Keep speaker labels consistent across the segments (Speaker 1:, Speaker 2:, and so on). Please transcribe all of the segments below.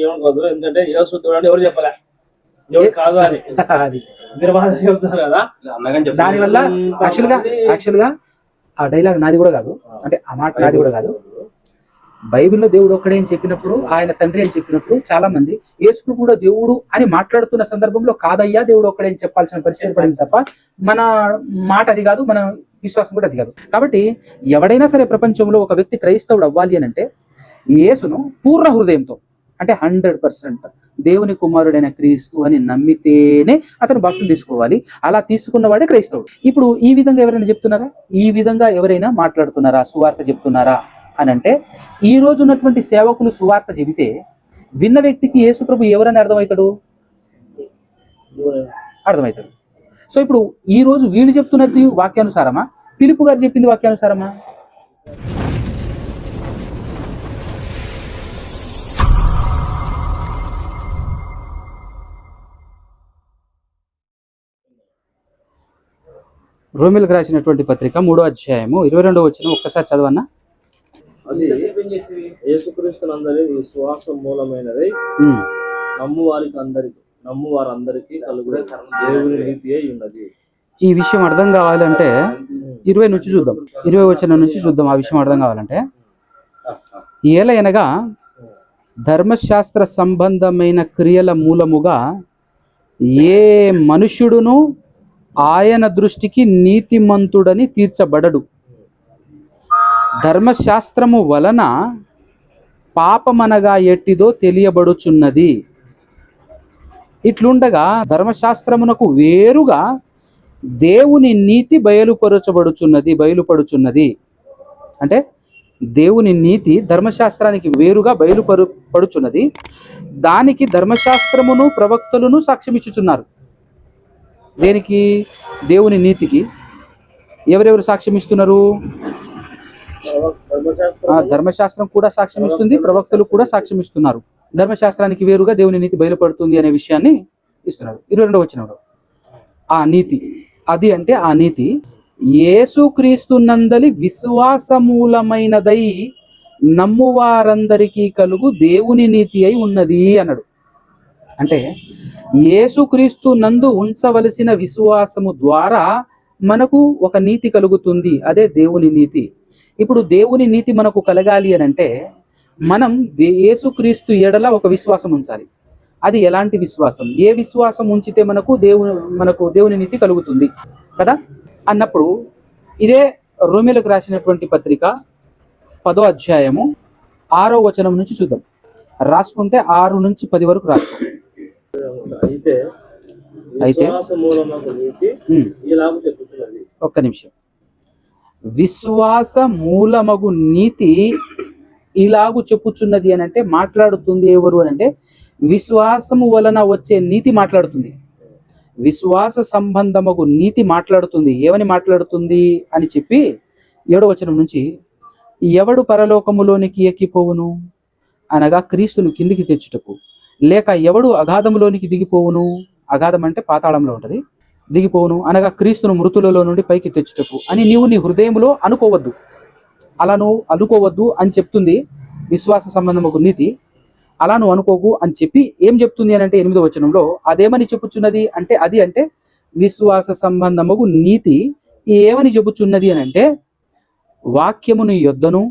Speaker 1: ఏమనుకోదు, ఎందుకంటే యేసు దేవుడు అని ఎవరు చెప్పలే, దేవుడు కాదు అని
Speaker 2: అది
Speaker 1: మీరు బాగా చెప్తున్నారు కదా.
Speaker 2: దానివల్ల యాక్చువల్గా ఆ డైలాగ్ నాది కూడా కాదు, అంటే ఆ మాట నాది కూడా కాదు. బైబిల్లో దేవుడు ఒక్కడే అని చెప్పినప్పుడు, ఆయన తండ్రి అని చెప్పినప్పుడు చాలా మంది యేసును కూడా దేవుడు అని మాట్లాడుతున్న సందర్భంలో కాదయ్యా దేవుడు ఒక్కడే అని చెప్పాల్సిన పరిస్థితి పడింది తప్ప మన మాట అది కాదు, మన విశ్వాసం కూడా అది కాదు. కాబట్టి ఎవడైనా సరే ప్రపంచంలో ఒక వ్యక్తి క్రైస్తవుడు అవ్వాలి అని అంటే యేసును పూర్ణ హృదయంతో, అంటే 100% దేవుని కుమారుడైన క్రీస్తు అని నమ్మితేనే అతను బాప్తిసం తీసుకోవాలి. అలా తీసుకున్నవాడే క్రైస్తవుడు. ఇప్పుడు ఈ విధంగా ఎవరైనా చెప్తున్నారా? ఈ విధంగా ఎవరైనా మాట్లాడుతున్నారా? సువార్త చెప్తున్నారా అని అంటే, ఈ రోజు ఉన్నటువంటి సేవకులు సువార్త చెబితే విన్న వ్యక్తికి యేసు ప్రభు ఎవరని అర్థమవుతాడు? అర్థమవుతాడు. సో ఇప్పుడు ఈ రోజు వీళ్ళు చెప్తున్నది వాక్యానుసారమా, ఫిలిప్పు గారు చెప్పింది వాక్యానుసారమా? రోమిలకు రాసినటువంటి పత్రిక 3వ అధ్యాయము 22వ వచనం ఒక్కసారి చదవన్నా.
Speaker 1: అది యేసుక్రీస్తునందరి విశ్వాస మూలమైనది, నమ్మువారందరికీ కలుగుడే దేవుని నీతి అయి ఉన్నది.
Speaker 2: ఈ విషయం అర్థం కావాలంటే 20 నుంచి చూద్దాం, 20వ వచనం నుంచి చూద్దాం. ఆ విషయం అర్థం కావాలంటే, ఏలయనగా ధర్మశాస్త్ర సంబంధమైన క్రియల మూలముగా ఏ మనుష్యుడును ఆయన దృష్టికి నీతిమంతుడని తీర్చబడడు. ధర్మశాస్త్రము వలన పాపమనగా ఎట్టిదో తెలియబడుచున్నది. ఇట్లుండగా ధర్మశాస్త్రమునకు వేరుగా దేవుని నీతి బయలుపడుచున్నది. అంటే దేవుని నీతి ధర్మశాస్త్రానికి వేరుగా బయలుపడుచున్నది. దానికి ధర్మశాస్త్రమును ప్రవక్తలను సాక్ష్యమిచ్చుచున్నారు. దేనికి? దేవుని నీతికి ఎవరెవరు సాక్ష్యం ఇస్తున్నారు? ధర్మశాస్త్రం కూడా సాక్ష్యం ఇస్తుంది, ప్రవక్తలు కూడా సాక్ష్యం ఇస్తున్నారు. ధర్మశాస్త్రానికి వేరుగా దేవుని నీతి బయలుపడుతుంది అనే విషయాన్ని ఇస్తున్నారు. 22వ వచనంలో ఆ నీతి, అది అంటే ఆ నీతి యేసుక్రీస్తు నందలి విశ్వాసమూలమైనదై నమ్మువారందరికీ కలుగు దేవుని నీతి అయి ఉన్నది అన్నాడు. అంటే యేసుక్రీస్తు నందు ఉంచవలసిన విశ్వాసము ద్వారా మనకు ఒక నీతి కలుగుతుంది, అదే దేవుని నీతి. ఇప్పుడు దేవుని నీతి మనకు కలగాలి అని అంటే మనం యేసుక్రీస్తు ఎడల ఒక విశ్వాసం ఉంచాలి. అది ఎలాంటి విశ్వాసం? ఏ విశ్వాసం ఉంచితే మనకు దేవుని నీతి కలుగుతుంది కదా అన్నప్పుడు, ఇదే రోమిలకు రాసినటువంటి పత్రిక 10వ అధ్యాయము 6వ వచనం నుంచి చూద్దాం. రాసుకుంటే 6 నుంచి 10 వరకు రాసుకోండి. అయితే ఒక్క నిమిషం. విశ్వాస మూలమగు నీతి ఇలాగు చెప్పుచున్నది అని అంటే మాట్లాడుతుంది ఎవరు అని అంటే విశ్వాసము వలన వచ్చే నీతి మాట్లాడుతుంది. విశ్వాస సంబంధమగు నీతి మాట్లాడుతుంది. ఏమని మాట్లాడుతుంది అని చెప్పి 7వ వచనం నుంచి, ఎవడు పరలోకములోనికి ఎక్కిపోవును అనగా క్రీస్తును కిందికి తెచ్చుటకు, లేక ఎవడు అగాధములోనికి దిగిపోవును, అగాధం అంటే పాతాళంలో ఉంటది, దిగిపోవును అనగా క్రీస్తును మృతులలో నుండి పైకి తెచ్చుటకు అని నీవు నీ హృదయంలో అనుకోవద్దు. అలా నువ్వు అనుకోవద్దు అని చెప్తుంది విశ్వాస సంబంధమగు నీతి. అలా నువ్వు అనుకోకు అని చెప్పి ఏం చెప్తుంది అని అంటే 8వ వచనంలో అదేమని చెప్పుచున్నది అంటే, అది అంటే విశ్వాస సంబంధమగు నీతి ఏమని చెప్పుచున్నది అని అంటే, వాక్యము నీ యొద్దను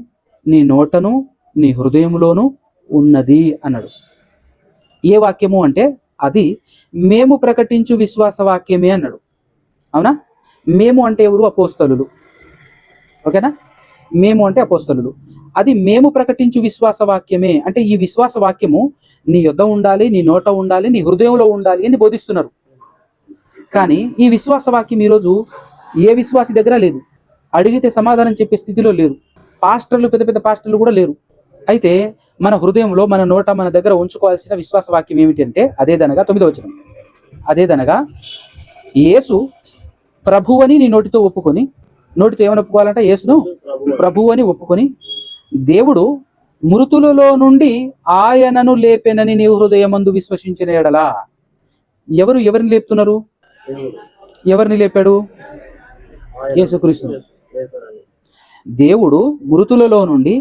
Speaker 2: నీ నోటను నీ హృదయములోను ఉన్నది అన్నాడు. ఏ వాక్యము అంటే అది మేము ప్రకటించు విశ్వాస వాక్యమే అన్నాడు. అవునా? మేము అంటే ఎవరు? అపోస్తలులు. ఓకేనా? మేము అంటే అపోస్తలులు. అది మేము ప్రకటించు విశ్వాస వాక్యమే అంటే ఈ విశ్వాస వాక్యము నీ యొద్ద ఉండాలి, నీ నోట ఉండాలి, నీ హృదయంలో ఉండాలి అని బోధిస్తున్నారు. కానీ ఈ విశ్వాస వాక్యం ఈరోజు ఏ విశ్వాసి దగ్గర లేదు. అడిగితే సమాధానం చెప్పే స్థితిలో లేరు. పాస్టర్లు, పెద్ద పెద్ద పాస్టర్లు కూడా లేరు. అయితే మన హృదయంలో, మన నోట, మన దగ్గర ఉంచుకోవాల్సిన విశ్వాస వాక్యం ఏమిటి అంటే అదేదనగా 9వ వచనం, అదేదనగా యేసు ప్రభువని నీ నోటితో ఒప్పుకొని, నోటితో ఏమని ఒప్పుకోవాలంటే యేసును ప్రభువు అని ఒప్పుకొని, దేవుడు మృతులలో నుండి ఆయనను లేపెనని నీవు హృదయమందు విశ్వసించిన ఎడలా. ఎవరిని లేపుతున్నారు? ఎవరిని లేపాడు? యేసుక్రీస్తు. దేవుడు మృతులలో నుండి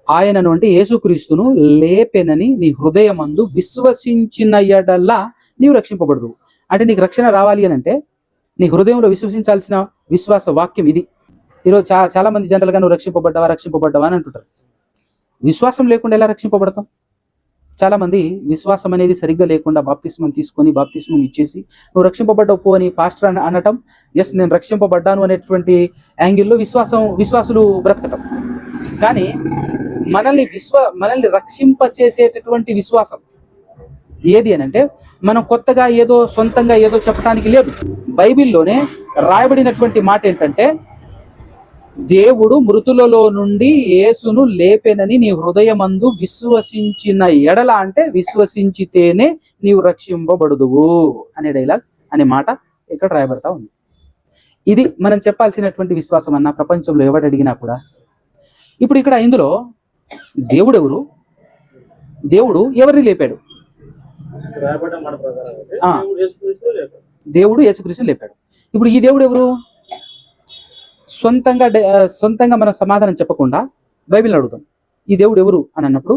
Speaker 2: ఆయనను అంటే యేసుక్రీస్తును లేపెనని నీ హృదయమందు విశ్వసించిన ఎడల్లా నీవు రక్షింపబడదు. అంటే నీకు రక్షణ రావాలి అని అంటే నీ హృదయంలో విశ్వసించాల్సిన విశ్వాస వాక్యం ఇది. ఈరోజు చాలా మంది జనరల్గా నువ్వు రక్షింపబడ్డావా అని అంటుంటారు. విశ్వాసం లేకుండా ఎలా రక్షింపబడతాం? చాలా మంది విశ్వాసం అనేది సరిగ్గా లేకుండా బాప్తిస్మం తీసుకొని బాప్తిస్మం ఇచ్చేసి నువ్వు రక్షింపబడ్డావు పో అని పాస్టర్ అనటం, ఎస్ నేను రక్షింపబడ్డాను అనేటువంటి యాంగిల్లో విశ్వాసులు బ్రతకటం. కానీ మనల్ని రక్షింపచేసేటటువంటి విశ్వాసం ఏది అని అంటే మనం కొత్తగా ఏదో సొంతంగా ఏదో చెప్పడానికి లేదు. బైబిల్లోనే రాయబడినటువంటి మాట ఏంటంటే దేవుడు మృతులలో నుండి యేసును లేపెనని నీ హృదయమందు విశ్వసించిన ఎడల, అంటే విశ్వసించితేనే నీవు రక్షింపబడుదువు అనే డైలాగ్ అనే మాట ఇక్కడ రాయబడతా ఉంది. ఇది మనం చెప్పాల్సినటువంటి విశ్వాసం అన్న ప్రపంచంలో ఎవడు అడిగినా కూడా. ఇప్పుడు ఇక్కడ ఇందులో దేవుడు ఎవరు? దేవుడు ఎవరిని లేపాడు? దేవుడు యేసుక్రీస్తు లేపాడు. ఇప్పుడు ఈ దేవుడు ఎవరు? సొంతంగా మనం సమాధానం చెప్పకుండా బైబిల్ని అడుగుతాం ఈ దేవుడు ఎవరు అని అన్నప్పుడు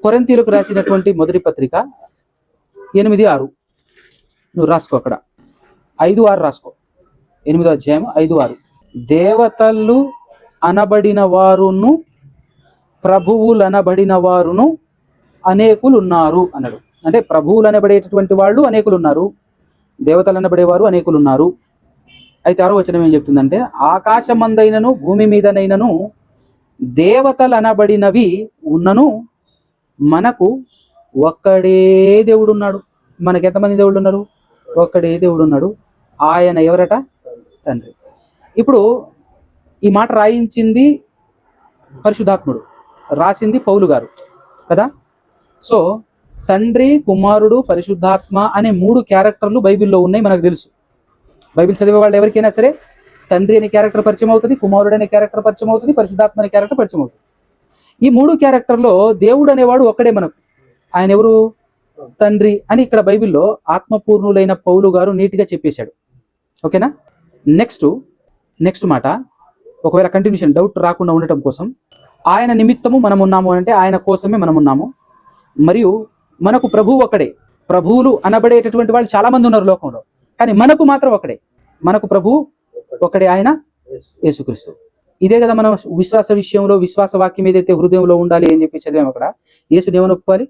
Speaker 2: కొరింథీయులకు రాసినటువంటి మొదటి పత్రిక 8:6 నువ్వు రాసుకో, అక్కడ 5:6 రాసుకో. 8వ అధ్యాయం 5:6 దేవతలు అనబడిన వారును ప్రభువులు అనబడిన వారును అనేకులు ఉన్నారు అన్నాడు. అంటే ప్రభువులు అనబడేటటువంటి వాళ్ళు అనేకులు ఉన్నారు, దేవతలు అనబడేవారు అనేకులు ఉన్నారు. అయితే 6వ వచనం ఏం చెప్తుందంటే ఆకాశమందైనను భూమి మీదనైనను దేవతలు అనబడినవి ఉన్నను మనకు ఒక్కడే దేవుడు ఉన్నాడు. మనకి ఎంతమంది దేవుళ్ళు ఉన్నారు? ఒక్కడే దేవుడు ఉన్నాడు. ఆయన ఎవరట? తండ్రి. ఇప్పుడు ఈ మాట రాయించింది పరిశుద్ధాత్ముడు, రాసింది పౌలు గారు కదా. సో తండ్రి, కుమారుడు, పరిశుద్ధాత్మ అనే 3 క్యారెక్టర్లు బైబిల్లో ఉన్నాయి, మనకు తెలుసు. బైబిల్ చదివే వాళ్ళు ఎవరికైనా సరే తండ్రి అనే క్యారెక్టర్ పరిచయం అవుతుంది, కుమారుడు అనే క్యారెక్టర్ పరిచయం అవుతుంది, పరిశుద్ధాత్మ అనే క్యారెక్టర్ పరిచయం అవుతుంది. ఈ 3 క్యారెక్టర్లో దేవుడు అనేవాడు ఒక్కడే మనకు. ఆయన ఎవరు? తండ్రి అని ఇక్కడ బైబిల్లో ఆత్మపూర్ణులైన పౌలు గారు నీట్గా చెప్పేశాడు. ఓకేనా. నెక్స్ట్ మాట, ఒకవేళ కంటిన్యూషన్ డౌట్ రాకుండా ఉండటం కోసం, ఆయన నిమిత్తము మనం ఉన్నాము అంటే ఆయన కోసమే మనం ఉన్నాము. మరియు మనకు ప్రభువు ఒకడే. ప్రభువులు అనబడేటటువంటి వాళ్ళు చాలా మంది ఉన్నారు లోకంలో, కానీ మనకు మాత్రం ఒకడే. మనకు ప్రభువు ఒకడే, ఆయన యేసుక్రీస్తు. ఇదే కదా మనం విశ్వాస విషయంలో విశ్వాస వాక్యం ఏదైతే హృదయంలో ఉండాలి అని చెప్పి చదివాము. అక్కడ యేసునేమని ఒప్పుకోవాలి?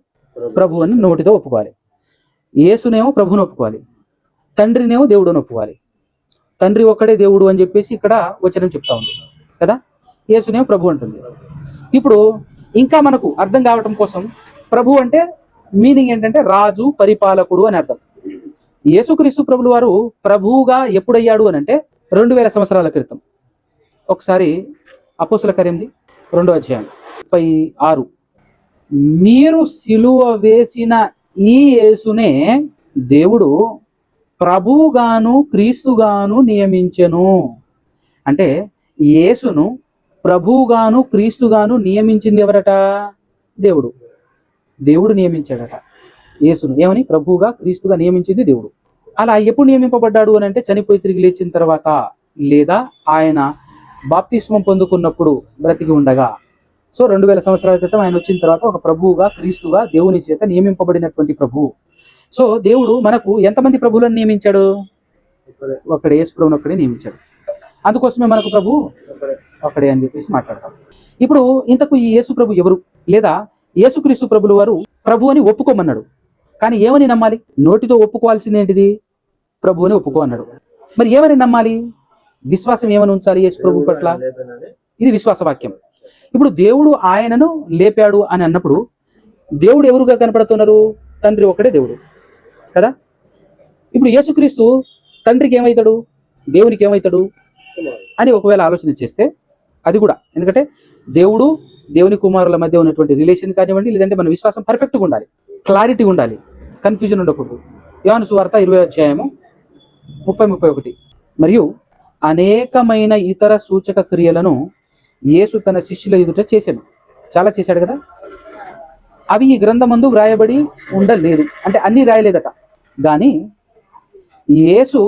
Speaker 2: ప్రభు అని నోటితో ఒప్పుకోవాలి. యేసునేమో ప్రభుని ఒప్పుకోవాలి, తండ్రినేమో దేవుడు అని ఒప్పుకోవాలి. తండ్రి ఒక్కడే దేవుడు అని చెప్పేసి ఇక్కడ వచనం చెప్తా ఉంది కదా. యేసునేమో ప్రభు అంటుంది. ఇప్పుడు ఇంకా మనకు అర్థం కావటం కోసం ప్రభు అంటే మీనింగ్ ఏంటంటే రాజు, పరిపాలకుడు అని అర్థం. యేసుక్రీస్తు ప్రభులు వారు ప్రభువుగా ఎప్పుడయ్యాడు అని అంటే 2000 సంవత్సరాల క్రితం. ఒకసారి అపోస్తుల కార్యం 2వ అధ్యాయం 36 మీరు సిలువ వేసిన ఈ యేసునే దేవుడు ప్రభువుగాను క్రీస్తుగాను నియమించెను. అంటే యేసును ప్రభువుగాను క్రీస్తుగాను నియమించింది ఎవరట? దేవుడు నియమించాడట యేసును. ఏమని? ప్రభువుగా క్రీస్తుగా నియమించింది దేవుడు. అలా ఎప్పుడు నియమింపబడ్డాడు అని అంటే చనిపోయి తిరిగి లేచిన తర్వాత, లేదా ఆయన బాప్తిస్మం పొందుకున్నప్పుడు బ్రతికి ఉండగా. సో 2000 సంవత్సరాల క్రితం ఆయన వచ్చిన తర్వాత ఒక ప్రభువుగా క్రీస్తుగా దేవుని చేత నియమింపబడినటువంటి ప్రభువు. సో దేవుడు మనకు ఎంతమంది ప్రభువులను నియమించాడు? ఒకడే, యేసు ప్రభువును ఒక్కడే నియమించాడు. అందుకోసమే మనకు ప్రభు ఒకడే అని చెప్పేసి మాట్లాడతాం. ఇప్పుడు ఇంతకు ఈ యేసు ప్రభు ఎవరు? లేదా యేసుక్రీస్తు ప్రభులు వారు ప్రభు అని ఒప్పుకోమన్నాడు, కానీ ఏమని నమ్మాలి? నోటితో ఒప్పుకోవాల్సింది ఏంటిది? ప్రభు అని ఒప్పుకో అన్నాడు. మరి ఏమని నమ్మాలి? విశ్వాసం ఏమని ఉంచాలి యేసు ప్రభు పట్ల? ఇది విశ్వాస వాక్యం. ఇప్పుడు దేవుడు ఆయనను లేపాడు అని అన్నప్పుడు దేవుడు ఎవరుగా కనపడుతున్నారు? తండ్రి ఒక్కడే దేవుడు కదా. ఇప్పుడు యేసుక్రీస్తు తండ్రికి ఏమవుతాడు, దేవునికి ఏమవుతాడు అని ఒకవేళ ఆలోచన చేస్తే అది కూడా, ఎందుకంటే దేవుడు దేవుని కుమారుల మధ్య ఉన్నటువంటి రిలేషన్ కానివ్వండి, లేదంటే మన విశ్వాసం పర్ఫెక్ట్గా ఉండాలి, క్లారిటీ ఉండాలి, కన్ఫ్యూజన్ ఉండకూడదు. యోహాను సువార్త 20వ అధ్యాయము 30-31 మరియు అనేకమైన ఇతర సూచక క్రియలను యేసు తన శిష్యుల ఎదుట చేశాడు. చాలా చేశాడు కదా. అవి ఈ గ్రంథమందు వ్రాయబడి ఉండలేదు, అంటే అన్నీ రాయలేదట. కానీ యేసు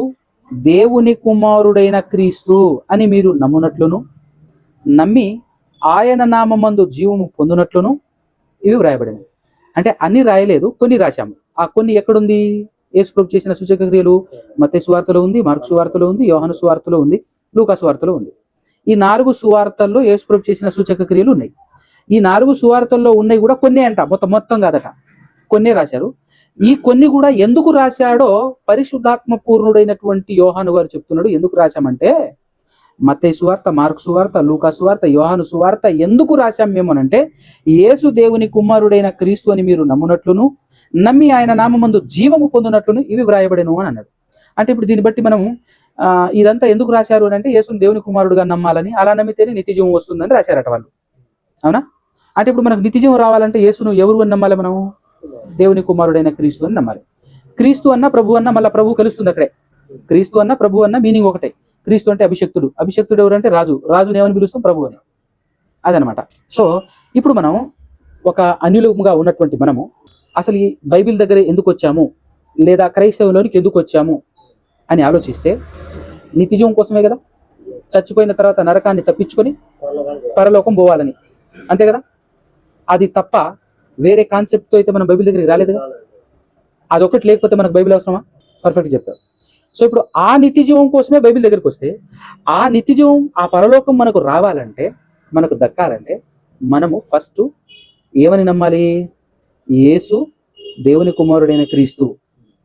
Speaker 2: దేవుని కుమారుడైన క్రీస్తు అని మీరు నమ్మునట్లును, నమ్మి ఆయన నామమందు జీవము పొందునట్లును ఇవి వ్రాయబడినవి. అంటే అన్ని రాయలేదు, కొన్ని రాశాము. ఆ కొన్ని ఎక్కడుంది? యేసు ప్రభు చేసిన సూచక క్రియలు మత్తయి సువార్తలో ఉంది, మార్కు సువార్తలో ఉంది, యోహాను సువార్తలో ఉంది, లూకా సువార్తలో ఉంది. ఈ 4 సువార్తల్లో యేసు ప్రభు చేసిన సూచక క్రియలు ఉన్నాయి. ఈ 4 సువార్తల్లో ఉన్నాయి కూడా కొన్నే అంట, మొత్తం కాదట, కొన్నే రాశారు. ఈ కొన్ని కూడా ఎందుకు రాశాడో పరిశుద్ధాత్మ పూర్ణుడైనటువంటి యోహాను గారు చెప్తున్నాడు. ఎందుకు రాశామంటే, మత్తయి సువార్త, మార్కు సువార్త, లూకా సువార్త, యోహాను సువార్త ఎందుకు రాశాం మేము అంటే, యేసు దేవుని కుమారుడైన క్రీస్తు అని మీరు నమ్మునట్లును, నమ్మి ఆయన నామమందు జీవము పొందునట్లును ఇవి వ్రాయబడెను అని అన్నాడు. అంటే ఇప్పుడు దీన్ని బట్టి మనం ఇదంతా ఎందుకు రాశారు అని అంటే, యేసుని దేవుని కుమారుడుగా నమ్మాలని, అలా నమ్మితేనే నిత్య జీవం వస్తుందని రాశారట వాళ్ళు. అవునా? అంటే ఇప్పుడు మనకు నిత్య జీవం రావాలంటే యేసును ఎవరు అని నమ్మాలి? మనం దేవుని కుమారుడైన క్రీస్తు అని నమ్మాలి. క్రీస్తు అన్న ప్రభు అన్న మళ్ళీ ప్రభు కలుస్తుంది అక్కడే. క్రీస్తు అన్న ప్రభు అన్న మీనింగ్ ఒకటే. క్రీస్తు అంటే అభిషక్తుడు, అభిషక్తుడు ఎవరంటే రాజు, రాజుని ఏమని పిలుస్తాం? ప్రభు అని. అదనమాట. సో ఇప్పుడు మనం ఒక అన్యులుగా ఉన్నటువంటి మనము అసలు ఈ బైబిల్ దగ్గర ఎందుకు వచ్చాము, లేదా క్రైస్తవంలోనికి ఎందుకు వచ్చాము అని ఆలోచిస్తే నిత్యజీవం కోసమే కదా. చచ్చిపోయిన తర్వాత నరకాన్ని తప్పించుకొని పరలోకం పోవాలని, అంతే కదా. అది తప్ప వేరే కాన్సెప్ట్తో అయితే మనం బైబిల్ దగ్గరికి రాలేదుగా. అదొకటి లేకపోతే మనకు బైబిల్ అవసరమా? పర్ఫెక్ట్ చెప్పారు. సో ఇప్పుడు ఆ నిత్యజీవం కోసమే బైబిల్ దగ్గరికి వస్తే, ఆ నిత్యజీవం, ఆ పరలోకం మనకు రావాలంటే, మనకు దక్కాలంటే, మనము ఫస్ట్ ఏమని నమ్మాలి? యేసు దేవుని కుమారుడైన క్రీస్తు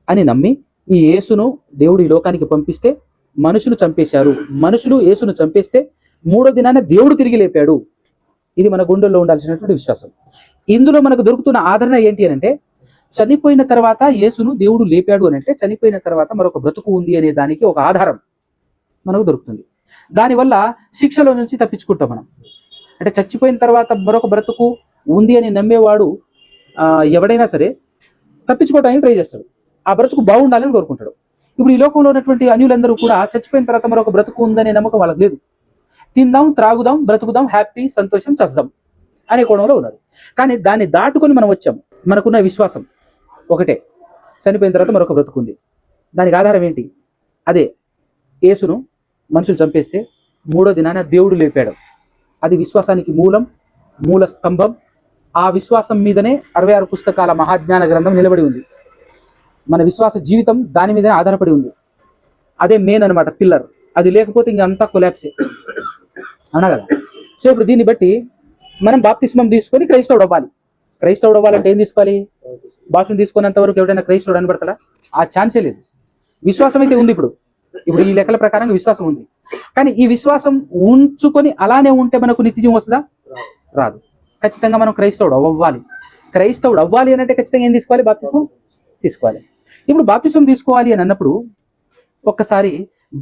Speaker 2: అని నమ్మి, ఈ యేసును దేవుడు ఈ లోకానికి పంపిస్తే మనుషులు చంపేశారు, మనుషులు యేసును చంపేస్తే 3వ దినాన దేవుడు తిరిగి లేపాడు. ఇది మన గుండెల్లో ఉండాల్సినటువంటి విశ్వాసం. ఇందులో మనకు దొరుకుతున్న ఆదరణ ఏంటి అని అంటే, చనిపోయిన తర్వాత యేసును దేవుడు లేపాడు అని అంటే, చనిపోయిన తర్వాత మరొక బ్రతుకు ఉంది అనే దానికి ఒక ఆధారం మనకు దొరుకుతుంది. దానివల్ల శిక్షలో నుంచి తప్పించుకుంటాం మనం. అంటే చచ్చిపోయిన తర్వాత మరొక బ్రతుకు ఉంది అని నమ్మేవాడు ఎవడైనా సరే తప్పించుకోవడానికి ట్రై చేస్తాడు. ఆ బ్రతుకు బాగుండాలని కోరుకుంటాడు. ఇప్పుడు ఈ లోకంలో ఉన్నటువంటి అన్యులందరూ కూడా చచ్చిపోయిన తర్వాత మరొక బ్రతుకు ఉందనే నమ్మకం వాళ్ళకి లేదు. తిందాం, త్రాగుదాం, బ్రతుకుదాం, హ్యాపీ, సంతోషం, చస్తాం అనే కోణంలో ఉన్నారు. కానీ దాన్ని దాటుకొని మనం వచ్చాం. మనకున్న విశ్వాసం ఒకటే, చనిపోయిన తర్వాత మరొక బ్రతుకుంది. దానికి ఆధారం ఏంటి? అదే యేసును మనుషులు చంపేస్తే 3వ దినాన దేవుడు లేపాడు. అది విశ్వాసానికి మూల స్తంభం. ఆ విశ్వాసం మీదనే 66 పుస్తకాల మహాజ్ఞాన గ్రంథం నిలబడి ఉంది. మన విశ్వాస జీవితం దాని మీదనే ఆధారపడి ఉంది. అదే మెయిన్ అనమాట, పిల్లర్. అది లేకపోతే ఇంకంతా కొలాప్సే, అవునా కదా. సో ఇప్పుడు దీన్ని బట్టి మనం బాప్తిస్మం తీసుకొని క్రైస్తవుడు అవ్వాలి. క్రైస్తవుడు అవ్వాలంటే ఏం తీసుకోవాలి? బాప్తిస్మం తీసుకున్నంత వరకు ఎవడైనా క్రైస్తవుడు అనబడతాడా? ఆ ఛాన్సే లేదు. విశ్వాసం అయితే ఉంది. ఇప్పుడు ఈ లెక్కల ప్రకారంగా విశ్వాసం ఉంది. కానీ ఈ విశ్వాసం ఉంచుకొని అలానే ఉంటే మనకు నిత్యజీవం వస్తుందా? రాదు. ఖచ్చితంగా మనం క్రైస్తవుడు అవ్వాలి. క్రైస్తవుడు అవ్వాలి అని అంటే ఖచ్చితంగా ఏం తీసుకోవాలి? బాప్తిస్మం తీసుకోవాలి. ఇప్పుడు బాప్తిస్మం తీసుకోవాలి అని అన్నప్పుడు ఒక్కసారి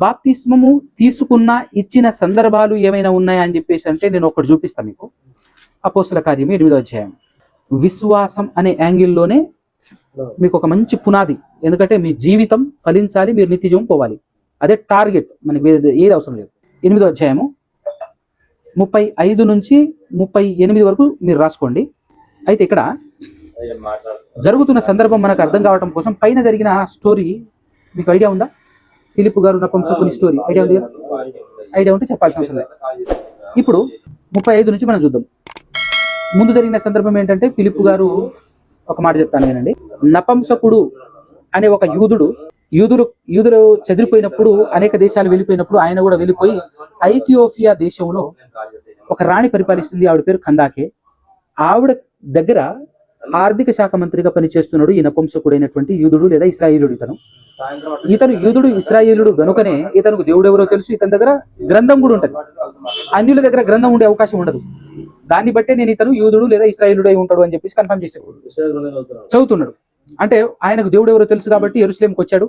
Speaker 2: బాప్తిస్మము తీసుకున్న ఇచ్చిన సందర్భాలు ఏమైనా ఉన్నాయా అని చెప్పేసి అంటే నేను ఒకటి చూపిస్తాను మీకు. అపోస్తుల కార్యము 8వ అధ్యాయం. విశ్వాసం అనే యాంగిల్లోనే మీకు ఒక మంచి పునాది. ఎందుకంటే మీ జీవితం ఫలించాలి, మీరు నిత్యజీవం పోవాలి. అదే టార్గెట్, మనకి ఏది అవసరం లేదు. 8వ అధ్యాయము 35 నుంచి 38 వరకు మీరు రాసుకోండి. అయితే ఇక్కడ జరుగుతున్న సందర్భం మనకు అర్థం కావడం కోసం పైన జరిగిన స్టోరీ మీకు ఐడియా ఉందా? ఫిలిప్పు గారు నపుంసకుని స్టోరీ ఐడియా ఉంది కదా? ఐడియా ఉంటే చెప్పాల్సిన అవసరం లేదు. ఇప్పుడు 35 నుంచి మనం చూద్దాం. ముందు జరిగిన సందర్భం ఏంటంటే, ఫిలిప్పు గారు ఒక మాట చెప్తాను వినండి. నపుంసకుడు అనే ఒక యూదులు చెదిరిపోయినప్పుడు, అనేక దేశాలు వెళ్ళిపోయినప్పుడు ఆయన కూడా వెళ్ళిపోయి ఐథియోపియా దేశంలో ఒక రాణి పరిపాలిస్తుంది. ఆవిడ పేరు కందాకే. ఆవిడ దగ్గర ఆర్థిక శాఖ మంత్రిగా పనిచేస్తున్నాడు ఈ నపుంసకుడైనటువంటి యూదుడు లేదా ఇశ్రాయేలుడు. ఇతను యూదుడు, ఇశ్రాయేలుడు గనుకనే ఇతనికి దేవుడు ఎవరో తెలుసు. ఇతని దగ్గర గ్రంథం కూడా ఉంటుంది. అన్యుల దగ్గర గ్రంథం ఉండే అవకాశం ఉండదు. దాన్ని బట్టే నేను ఇతను యూదుడు లేదా ఇశ్రాయేలుడు అయి ఉంటాడు అని చెప్పేసి కన్ఫర్మ్ చేసేవాడు. చదువుతున్నాడు అంటే ఆయనకు దేవుడు ఎవరో తెలుసు కాబట్టి యెరూషలేంకి వచ్చాడు.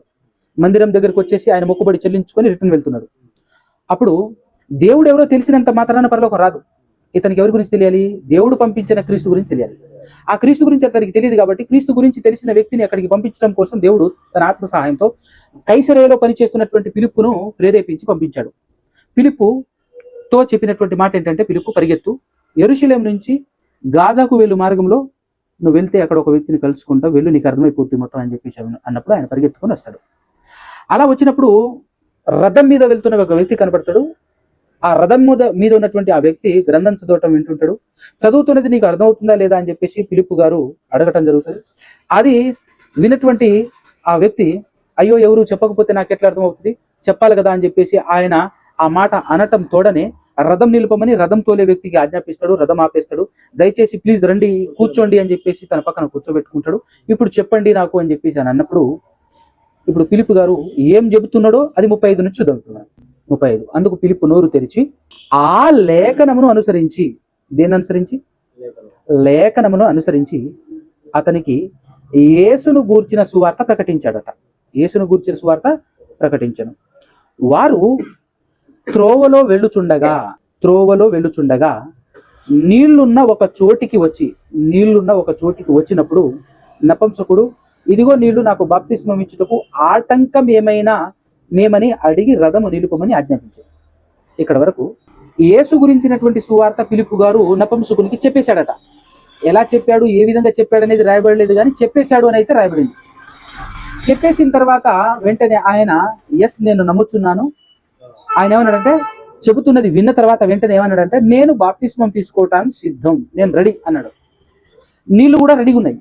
Speaker 2: మందిరం దగ్గరకు వచ్చేసి ఆయన మొక్కుబడి చెల్లించుకొని రిటర్న్ వెళ్తున్నాడు. అప్పుడు దేవుడు ఎవరో తెలిసినంత మాత్రాన పరలోకం రాదు. ఇతనికి ఎవరి గురించి తెలియాలి? దేవుడు పంపించిన క్రీస్తు గురించి తెలియాలి. ఆ క్రీస్తు గురించి అతనికి తెలియదు కాబట్టి క్రీస్తు గురించి తెలిసిన వ్యక్తిని అక్కడికి పంపించడం కోసం దేవుడు తన ఆత్మ సహాయంతో కైసరేయలో పనిచేస్తున్నటువంటి ఫిలిప్పును ప్రేరేపించి పంపించాడు. ఫిలిప్పుతో చెప్పినటువంటి మాట ఏంటంటే, ఫిలిప్పు పరిగెత్తు, యెరూషలేం నుంచి గాజాకు వెళ్ళు మార్గంలో నువ్వు వెళ్తే అక్కడ ఒక వ్యక్తిని కలుసుకుంటావు, వెళ్ళు, నీకు అర్థమైపోతుంది మొత్తం అని చెప్పేసి అన్నప్పుడు ఆయన పరిగెత్తుకొని వస్తాడు. అలా వచ్చినప్పుడు రథం మీద వెళ్తున్న ఒక వ్యక్తి కనపడతాడు. ఆ రథం మీద ఉన్నటువంటి ఆ వ్యక్తి గ్రంథం చదవటం వింటుంటాడు. చదువుతున్నది నీకు అర్థమవుతుందా లేదా అని చెప్పేసి ఫిలిప్పు గారు అడగటం జరుగుతుంది. అది విన్నటువంటి ఆ వ్యక్తి, అయ్యో ఎవరు చెప్పకపోతే నాకు ఎట్లా అర్థమవుతుంది, చెప్పాలి కదా అని చెప్పేసి ఆయన ఆ మాట అనటం తోడనే రథం నిలుపమని రథం తోలే వ్యక్తికి ఆజ్ఞాపిస్తాడు. రథం ఆపేస్తాడు. దయచేసి ప్లీజ్ రండి కూర్చోండి అని చెప్పేసి తన పక్కన కూర్చోబెట్టుకుంటాడు. ఇప్పుడు చెప్పండి నాకు అని చెప్పేసి అని అన్నప్పుడు ఇప్పుడు ఫిలిప్పు గారు ఏం చెబుతున్నాడో అది 35 నుంచి చదువుతున్నాడు. 35. అందుకు ఫిలిప్పు నోరు తెరిచి ఆ లేఖనమును అనుసరించి, దేన్ని అనుసరించి? లేఖనమును అనుసరించి అతనికి యేసును గూర్చిన సువార్త ప్రకటించాడట. యేసును గూర్చిన సువార్త ప్రకటించను. వారు త్రోవలో వెళ్ళుచుండగా నీళ్లున్న ఒక చోటికి వచ్చినప్పుడు నపుంసకుడు, ఇదిగో నీళ్లు, నాకు బాప్తిస్మం ఇచ్చుటకు ఆటంకం ఏమైనా మేమని అడిగి రథము నిలుపమని ఆజ్ఞాపించారు. ఇక్కడ వరకు యేసు గురించినటువంటి సువార్త ఫిలిప్పు గారు నపుంసకునికి చెప్పేశాడట. ఎలా చెప్పాడు, ఏ విధంగా చెప్పాడు అనేది రాయబడలేదు, కానీ చెప్పేశాడు అని అయితే రాయబడింది. చెప్పేసిన తర్వాత వెంటనే ఆయన ఎస్ నేను నమ్ముచున్నాను, ఆయన ఏమన్నాడంటే, చెబుతున్నది విన్న తర్వాత వెంటనే ఏమన్నాడంటే, నేను బాప్తిస్మం తీసుకోవటానికి సిద్ధం, నేను రెడీ అన్నాడు. నీళ్లు కూడా రెడీగా ఉన్నాయి,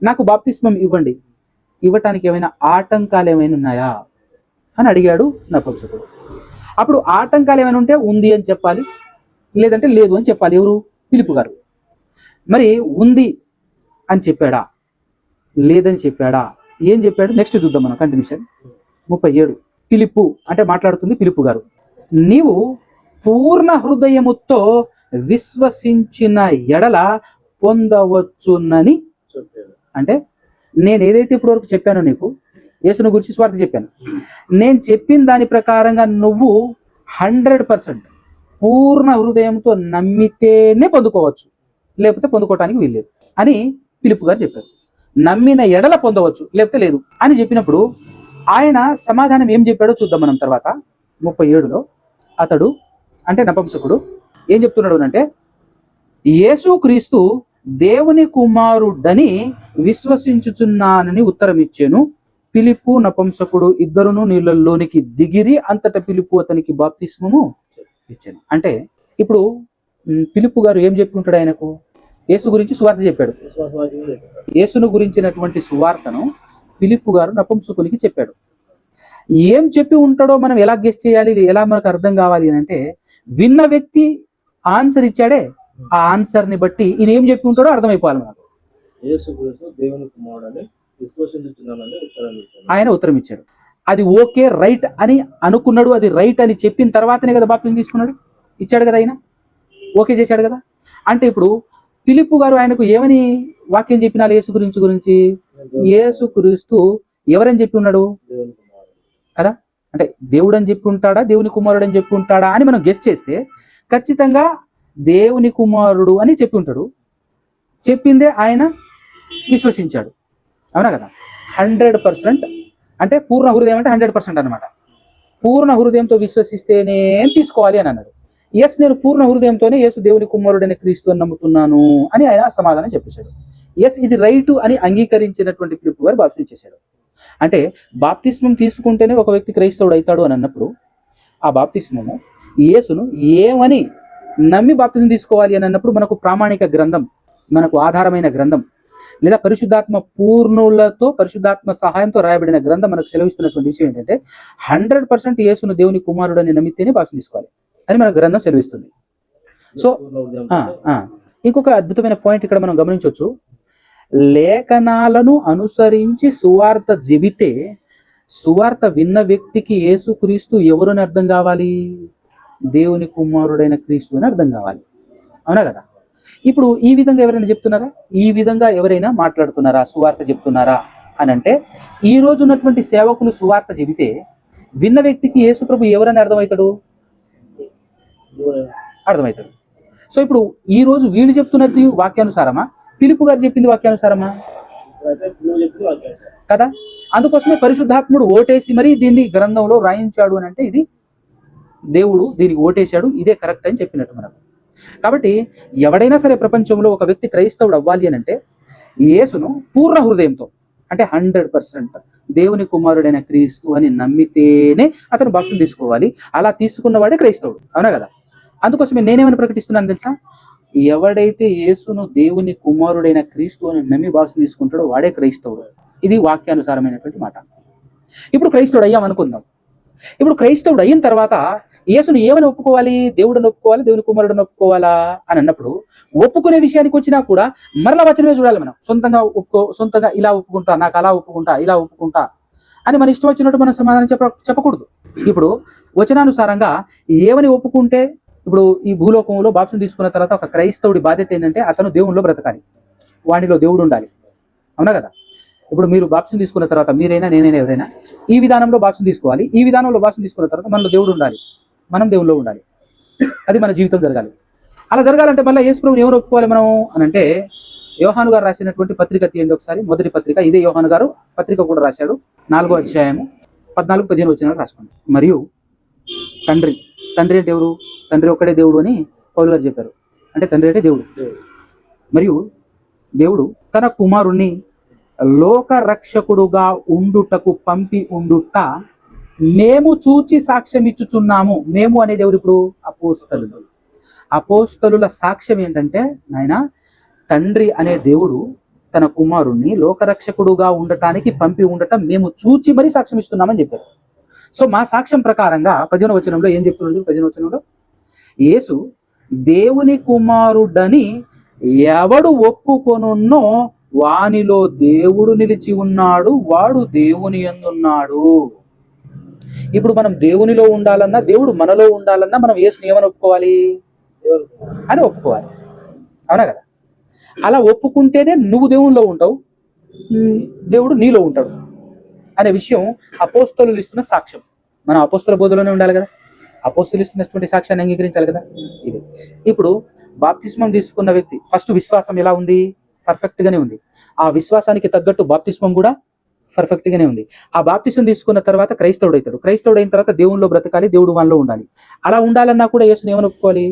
Speaker 2: నాకు బాప్తిస్మం ఇవ్వండి, ఇవ్వటానికి ఏమైనా ఆటంకాలు ఏమైనా ఉన్నాయా అని అడిగాడు నపుంసకుడు. అప్పుడు ఆటంకాలు ఏమైనా ఉంటే ఉంది అని చెప్పాలి, లేదంటే లేదు అని చెప్పాలి. ఎవరు? ఫిలిప్పు గారు. మరి ఉంది అని చెప్పాడా, లేదని చెప్పాడా, ఏం చెప్పాడు నెక్స్ట్ చూద్దాం మనం. కంటిన్యూషన్ 37. ఫిలిప్పు అంటే మాట్లాడుతుంది ఫిలిప్పు గారు. నీవు పూర్ణ హృదయముతో విశ్వసించిన ఎడల పొందవచ్చునని. అంటే నేను ఏదైతే ఇప్పటి వరకు చెప్పానో, నీకు యేసును గురించి స్వార్థ చెప్పాను, నేను చెప్పిన దాని ప్రకారంగా నువ్వు 100% పూర్ణ హృదయంతో నమ్మితేనే పొందుకోవచ్చు, లేకపోతే పొందుకోవటానికి వీల్లేదు అని ఫిలిప్పు గారు చెప్పారు. నమ్మిన ఎడల పొందవచ్చు, లేకపోతే లేదు అని చెప్పినప్పుడు ఆయన సమాధానం ఏం చెప్పాడో చూద్దాం మనం తర్వాత. 37లో అతడు అంటే నపుంసకుడు ఏం చెప్తున్నాడు అంటే, యేసుక్రీస్తు దేవుని కుమారుడని విశ్వసించుచున్నానని ఉత్తరం ఇచ్చాను. ఫిలిప్పు నపుంసకుడు ఇద్దరును నీళ్ళలోనికి దిగిరి, అంతటా ఫిలిప్పు అతనికి బాప్తిస్మము ఇచ్చాను. అంటే ఇప్పుడు ఫిలిప్పు గారు ఏం చెప్పుకుంటాడు, ఆయనకు యేసు గురించి సువార్త చెప్పాడు. యేసును గురించినటువంటి సువార్తను ఫిలిప్పు గారు నపుంసకునికి చెప్పాడు. ఏం చెప్పి ఉంటాడో మనం ఎలా గెస్ చేయాలి, ఎలా మనకు అర్థం కావాలి అని అంటే, విన్న వ్యక్తి ఆన్సర్ ఇచ్చాడే, ఆ ఆన్సర్ ని బట్టి ఈయన ఏం చెప్పి ఉంటాడో అర్థమైపోవాలి మనకు. ఆయన ఉత్తరం ఇచ్చాడు. అది ఓకే రైట్ అని అనుకున్నాడు. అది రైట్ అని చెప్పిన తర్వాతనే కదా బాప్తిజం తీసుకున్నాడు, ఇచ్చాడు కదా, ఆయన ఓకే చేశాడు కదా. అంటే ఇప్పుడు ఫిలిప్పు గారు ఆయనకు ఏమని వాక్యం చెప్పినా యేసు గురించి యేసుక్రీస్తు ఎవరని చెప్పి ఉన్నాడు కదా. అంటే దేవుడు అని చెప్పి ఉంటాడా, దేవుని కుమారుడు అని చెప్పి ఉంటాడా అని మనం గెస్ చేస్తే ఖచ్చితంగా దేవుని కుమారుడు అని చెప్పి ఉంటాడు. చెప్పిందే ఆయన విశ్వసించాడు, అవునా కదా. 100% అంటే పూర్ణ హృదయం అంటే 100% అనమాట. పూర్ణ హృదయంతో విశ్వసిస్తేనే తీసుకోవాలి అని అన్నాడు. ఎస్ నేను పూర్ణ హృదయంతోనే యేసు దేవుని కుమారుడని క్రీస్తు అని నమ్ముతున్నాను అని ఆయన సమాధానం చెప్పేశాడు. ఎస్ ఇది రైటు అని అంగీకరించినటువంటి ఫిలిప్పు గారు బాప్తిస్మం చేశాడు. అంటే బాప్తిస్మం తీసుకుంటేనే ఒక వ్యక్తి క్రైస్తవుడు అవుతాడు అని అన్నప్పుడు ఆ బాప్తిస్మము యేసును ఏమని నమ్మి బాప్తిస్మం తీసుకోవాలి అని అన్నప్పుడు మనకు ప్రామాణిక గ్రంథం, మనకు ఆధారమైన గ్రంథం, లేదా పరిశుద్ధాత్మ పూర్ణులతో పరిశుద్ధాత్మ సహాయంతో రాయబడిన గ్రంథం మనకు సెలవిస్తున్నటువంటి విషయం ఏంటంటే 100% యేసును దేవుని కుమారుడు అని నమ్మితేనే బాప్తిస్మం తీసుకోవాలి అని మన గ్రంథం సెలవిస్తుంది. సో ఇంకొక అద్భుతమైన పాయింట్ ఇక్కడ మనం గమనించవచ్చు. లేఖనాలను అనుసరించి సువార్త చెబితే సువార్త విన్న వ్యక్తికి యేసుక్రీస్తు ఎవరని అర్థం కావాలి, దేవుని కుమారుడైన క్రీస్తు అని అర్థం కావాలి, అవునా కదా. ఇప్పుడు ఈ విధంగా ఎవరైనా చెప్తున్నారా, ఈ విధంగా ఎవరైనా మాట్లాడుతున్నారా, సువార్త చెప్తున్నారా అని అంటే, ఈ రోజు ఉన్నటువంటి సేవకులు సువార్త చెబితే విన్న వ్యక్తికి యేసు ప్రభు ఎవరని అర్థమవుతాడు. సో ఇప్పుడు ఈ రోజు వీళ్ళు చెప్తున్నది వాక్యానుసారమా, ఫిలిప్పు గారు చెప్పింది వాక్యానుసారమా కదా. అందుకోసమే పరిశుద్ధాత్ముడు ఓటేసి మరి దీన్ని గ్రంథంలో రాయించాడు అని అంటే ఇది దేవుడు దీనికి ఓటేశాడు, ఇదే కరెక్ట్ అని చెప్పినట్టు మనకు. కాబట్టి ఎవడైనా సరే ప్రపంచంలో ఒక వ్యక్తి క్రైస్తవుడు అవ్వాలి అని అంటే యేసును పూర్ణ హృదయంతో అంటే 100% దేవుని కుమారుడైన క్రీస్తు అని నమ్మితేనే అతను బాప్తిసం తీసుకోవాలి. అలా తీసుకున్నవాడే క్రైస్తవుడు, అవునా కదా? అందుకోసమే నేనేమని ప్రకటిస్తున్నాను తెలుసా? ఎవడైతే యేసును దేవుని కుమారుడైన క్రీస్తు అని నమ్మి బాప్తిసం తీసుకుంటాడో వాడే క్రైస్తవుడు. ఇది వాక్యానుసారమైనటువంటి మాట. ఇప్పుడు క్రైస్తవుడు అయ్యాం అనుకుందాం. ఇప్పుడు క్రైస్తవుడు అయిన తర్వాత యేసును ఏమని ఒప్పుకోవాలి? దేవుడిని ఒప్పుకోవాలి, దేవుని కుమారుడిని ఒప్పుకోవాలా అని అన్నప్పుడు ఒప్పుకునే విషయానికి వచ్చినా కూడా మరలా వచనమే చూడాలి. మనం సొంతంగా ఇలా ఒప్పుకుంటా, నాకు అలా ఒప్పుకుంటా, ఇలా ఒప్పుకుంటా అని మన ఇష్టం వచ్చినట్టు మనం సమాధానం చెప్పకూడదు. ఇప్పుడు వచనానుసారంగా ఏమని ఒప్పుకుంటే, ఇప్పుడు ఈ భూలోకంలో బాప్తిసం తీసుకున్న తర్వాత ఒక క్రైస్తవుడి బాధ్యత ఏంటంటే అతను దేవునిలో బ్రతకాలి, వాడిలో దేవుడు ఉండాలి, అవునా కదా? ఇప్పుడు మీరు బాప్తిసం తీసుకున్న తర్వాత మీరైనా నేనైనా ఎవరైనా ఈ విధానంలో బాప్తిసం తీసుకోవాలి. ఈ విధానంలో బాప్తిసం తీసుకున్న తర్వాత మనలో దేవుడు ఉండాలి, మనం దేవుల్లో ఉండాలి. అది మన జీవితం జరగాలి. అలా జరగాలంటే మళ్ళీ యేసు ప్రభువుని ఎవరు ఒప్పుకోవాలి మనం అని అంటే, యోహాను గారు రాసినటువంటి పత్రిక తీయండి ఒకసారి. మొదటి పత్రిక, ఇదే యోహాను గారు పత్రిక కూడా రాశాడు. 4వ అధ్యాయము 14-15 వచనాలు రాసుకోండి. మరియు తండ్రి అంటే ఎవరు? తండ్రి ఒక్కడే దేవుడు అని పౌలు గారు చెప్పారు. అంటే తండ్రి అంటే దేవుడు. మరియు దేవుడు తన కుమారుణ్ణి లోక రక్షకుడుగా ఉండుటకు పంపి ఉండుట మేము చూచి సాక్ష్యం ఇచ్చుచున్నాము. మేము అనేది ఎవరు? ఇప్పుడు అపోస్తలులు. అపోస్తలుల సాక్ష్యం ఏంటంటే, నాయన తండ్రి అనే దేవుడు తన కుమారుణ్ణి లోకరక్షకుడుగా ఉండటానికి పంపి ఉండటం మేము చూచి మరీ సాక్ష్యం ఇస్తున్నామని చెప్పారు. సో మా సాక్ష్యం ప్రకారంగా 15వ వచనంలో ఏం చెప్తున్నాడు? 15వ వచనంలో యేసు దేవుని కుమారుడని ఎవడు ఒప్పుకొనున్నో వానిలో దేవుడు నిలిచి ఉన్నాడు, వాడు దేవుని యందున్నాడు. ఇప్పుడు మనం దేవునిలో ఉండాలన్నా, దేవుడు మనలో ఉండాలన్నా మనం యేసుని ఏమని ఒప్పుకోవాలి? అని ఒప్పుకోవాలి, అవునా కదా? అలా ఒప్పుకుంటేనే నువ్వు దేవునిలో ఉంటావు, దేవుడు నీలో ఉంటాడు అనే విషయం అపోస్తలులు ఇస్తున్న సాక్ష్యం. మనం అపోస్తల బోధలోనే ఉండాలి కదా, అపోస్తలులు ఇస్తున్నటువంటి సాక్ష్యాన్ని అంగీకరించాలి కదా. ఇది ఇప్పుడు బాప్తిస్మం తీసుకున్న వ్యక్తి ఫస్ట్ విశ్వాసం ఎలా ఉంది? పర్ఫెక్ట్ గానే ఉంది. ఆ విశ్వాసానికి తగ్గట్టు బాప్తిస్మం కూడా పర్ఫెక్ట్ గానే ఉంది. ఆ బాప్తిస్మం తీసుకున్న తర్వాత క్రైస్తవుడు అవుతాడు. క్రైస్తవుడు అయిన తర్వాత దేవునిలో బ్రతకాలి, దేవుడు మనలో ఉండాలి. అలా ఉండాలన్నా కూడా యేసుని ఏమని ఒప్పుకోవాలి?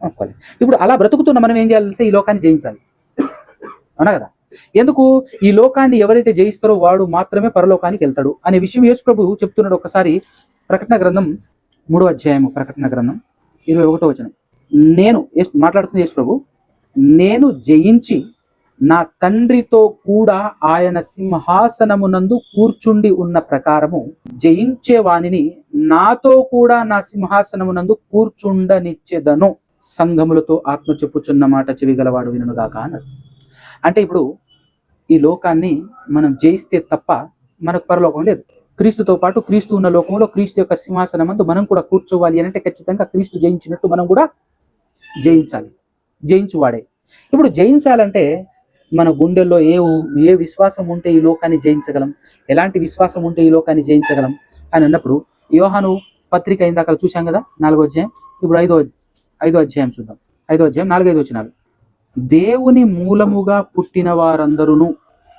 Speaker 2: ఒప్పుకోవాలి. ఇప్పుడు అలా బ్రతుకుతున్న మనం ఏం చేయాలి? ఈ లోకాన్ని జయించాలి, అవునా కదా? ఎందుకు? ఈ లోకాన్ని ఎవరైతే జయిస్తారో వాడు మాత్రమే పరలోకానికి వెళ్తాడు అనే విషయం యేసు ప్రభు చెప్తున్నాడు. ఒకసారి ప్రకటన గ్రంథం 3వ అధ్యాయము, ప్రకటన గ్రంథం 21వ వచనం. నేను మాట్లాడుతున్న యేసు ప్రభు, నేను జయించి నా తండ్రితో కూడా ఆయన సింహాసనమునందు కూర్చుండి ఉన్న ప్రకారము జయించే వానిని నాతో కూడా నా సింహాసనమునందు కూర్చుండనిచ్చేదను, సంఘములతో ఆత్మ చెప్పుచున్న మాట చెవిగలవాడు వినుగాక అన్నాడు. అంటే ఇప్పుడు ఈ లోకాన్ని మనం జయిస్తే తప్ప మనకు పరలోకం లేదు. క్రీస్తుతో పాటు క్రీస్తు ఉన్న లోకంలో క్రీస్తు యొక్క సింహాసనం అందు మనం కూడా కూర్చోవాలి అని అంటే ఖచ్చితంగా క్రీస్తు జయించినట్టు మనం కూడా జయించాలి, జయించువాడే. ఇప్పుడు జయించాలంటే మన గుండెల్లో ఏ విశ్వాసం ఉంటే ఈ లోకాన్ని జయించగలం, ఎలాంటి విశ్వాసం ఉంటే ఈ లోకాన్ని జయించగలం అని అన్నప్పుడు యోహాను పత్రిక ఇందాక చూశాం కదా, 4వ అధ్యాయం. ఇప్పుడు 5వ అధ్యాయం చూద్దాం. 5వ అధ్యాయం 4-5 వచనాలు. దేవుని మూలముగా పుట్టిన వారందరూ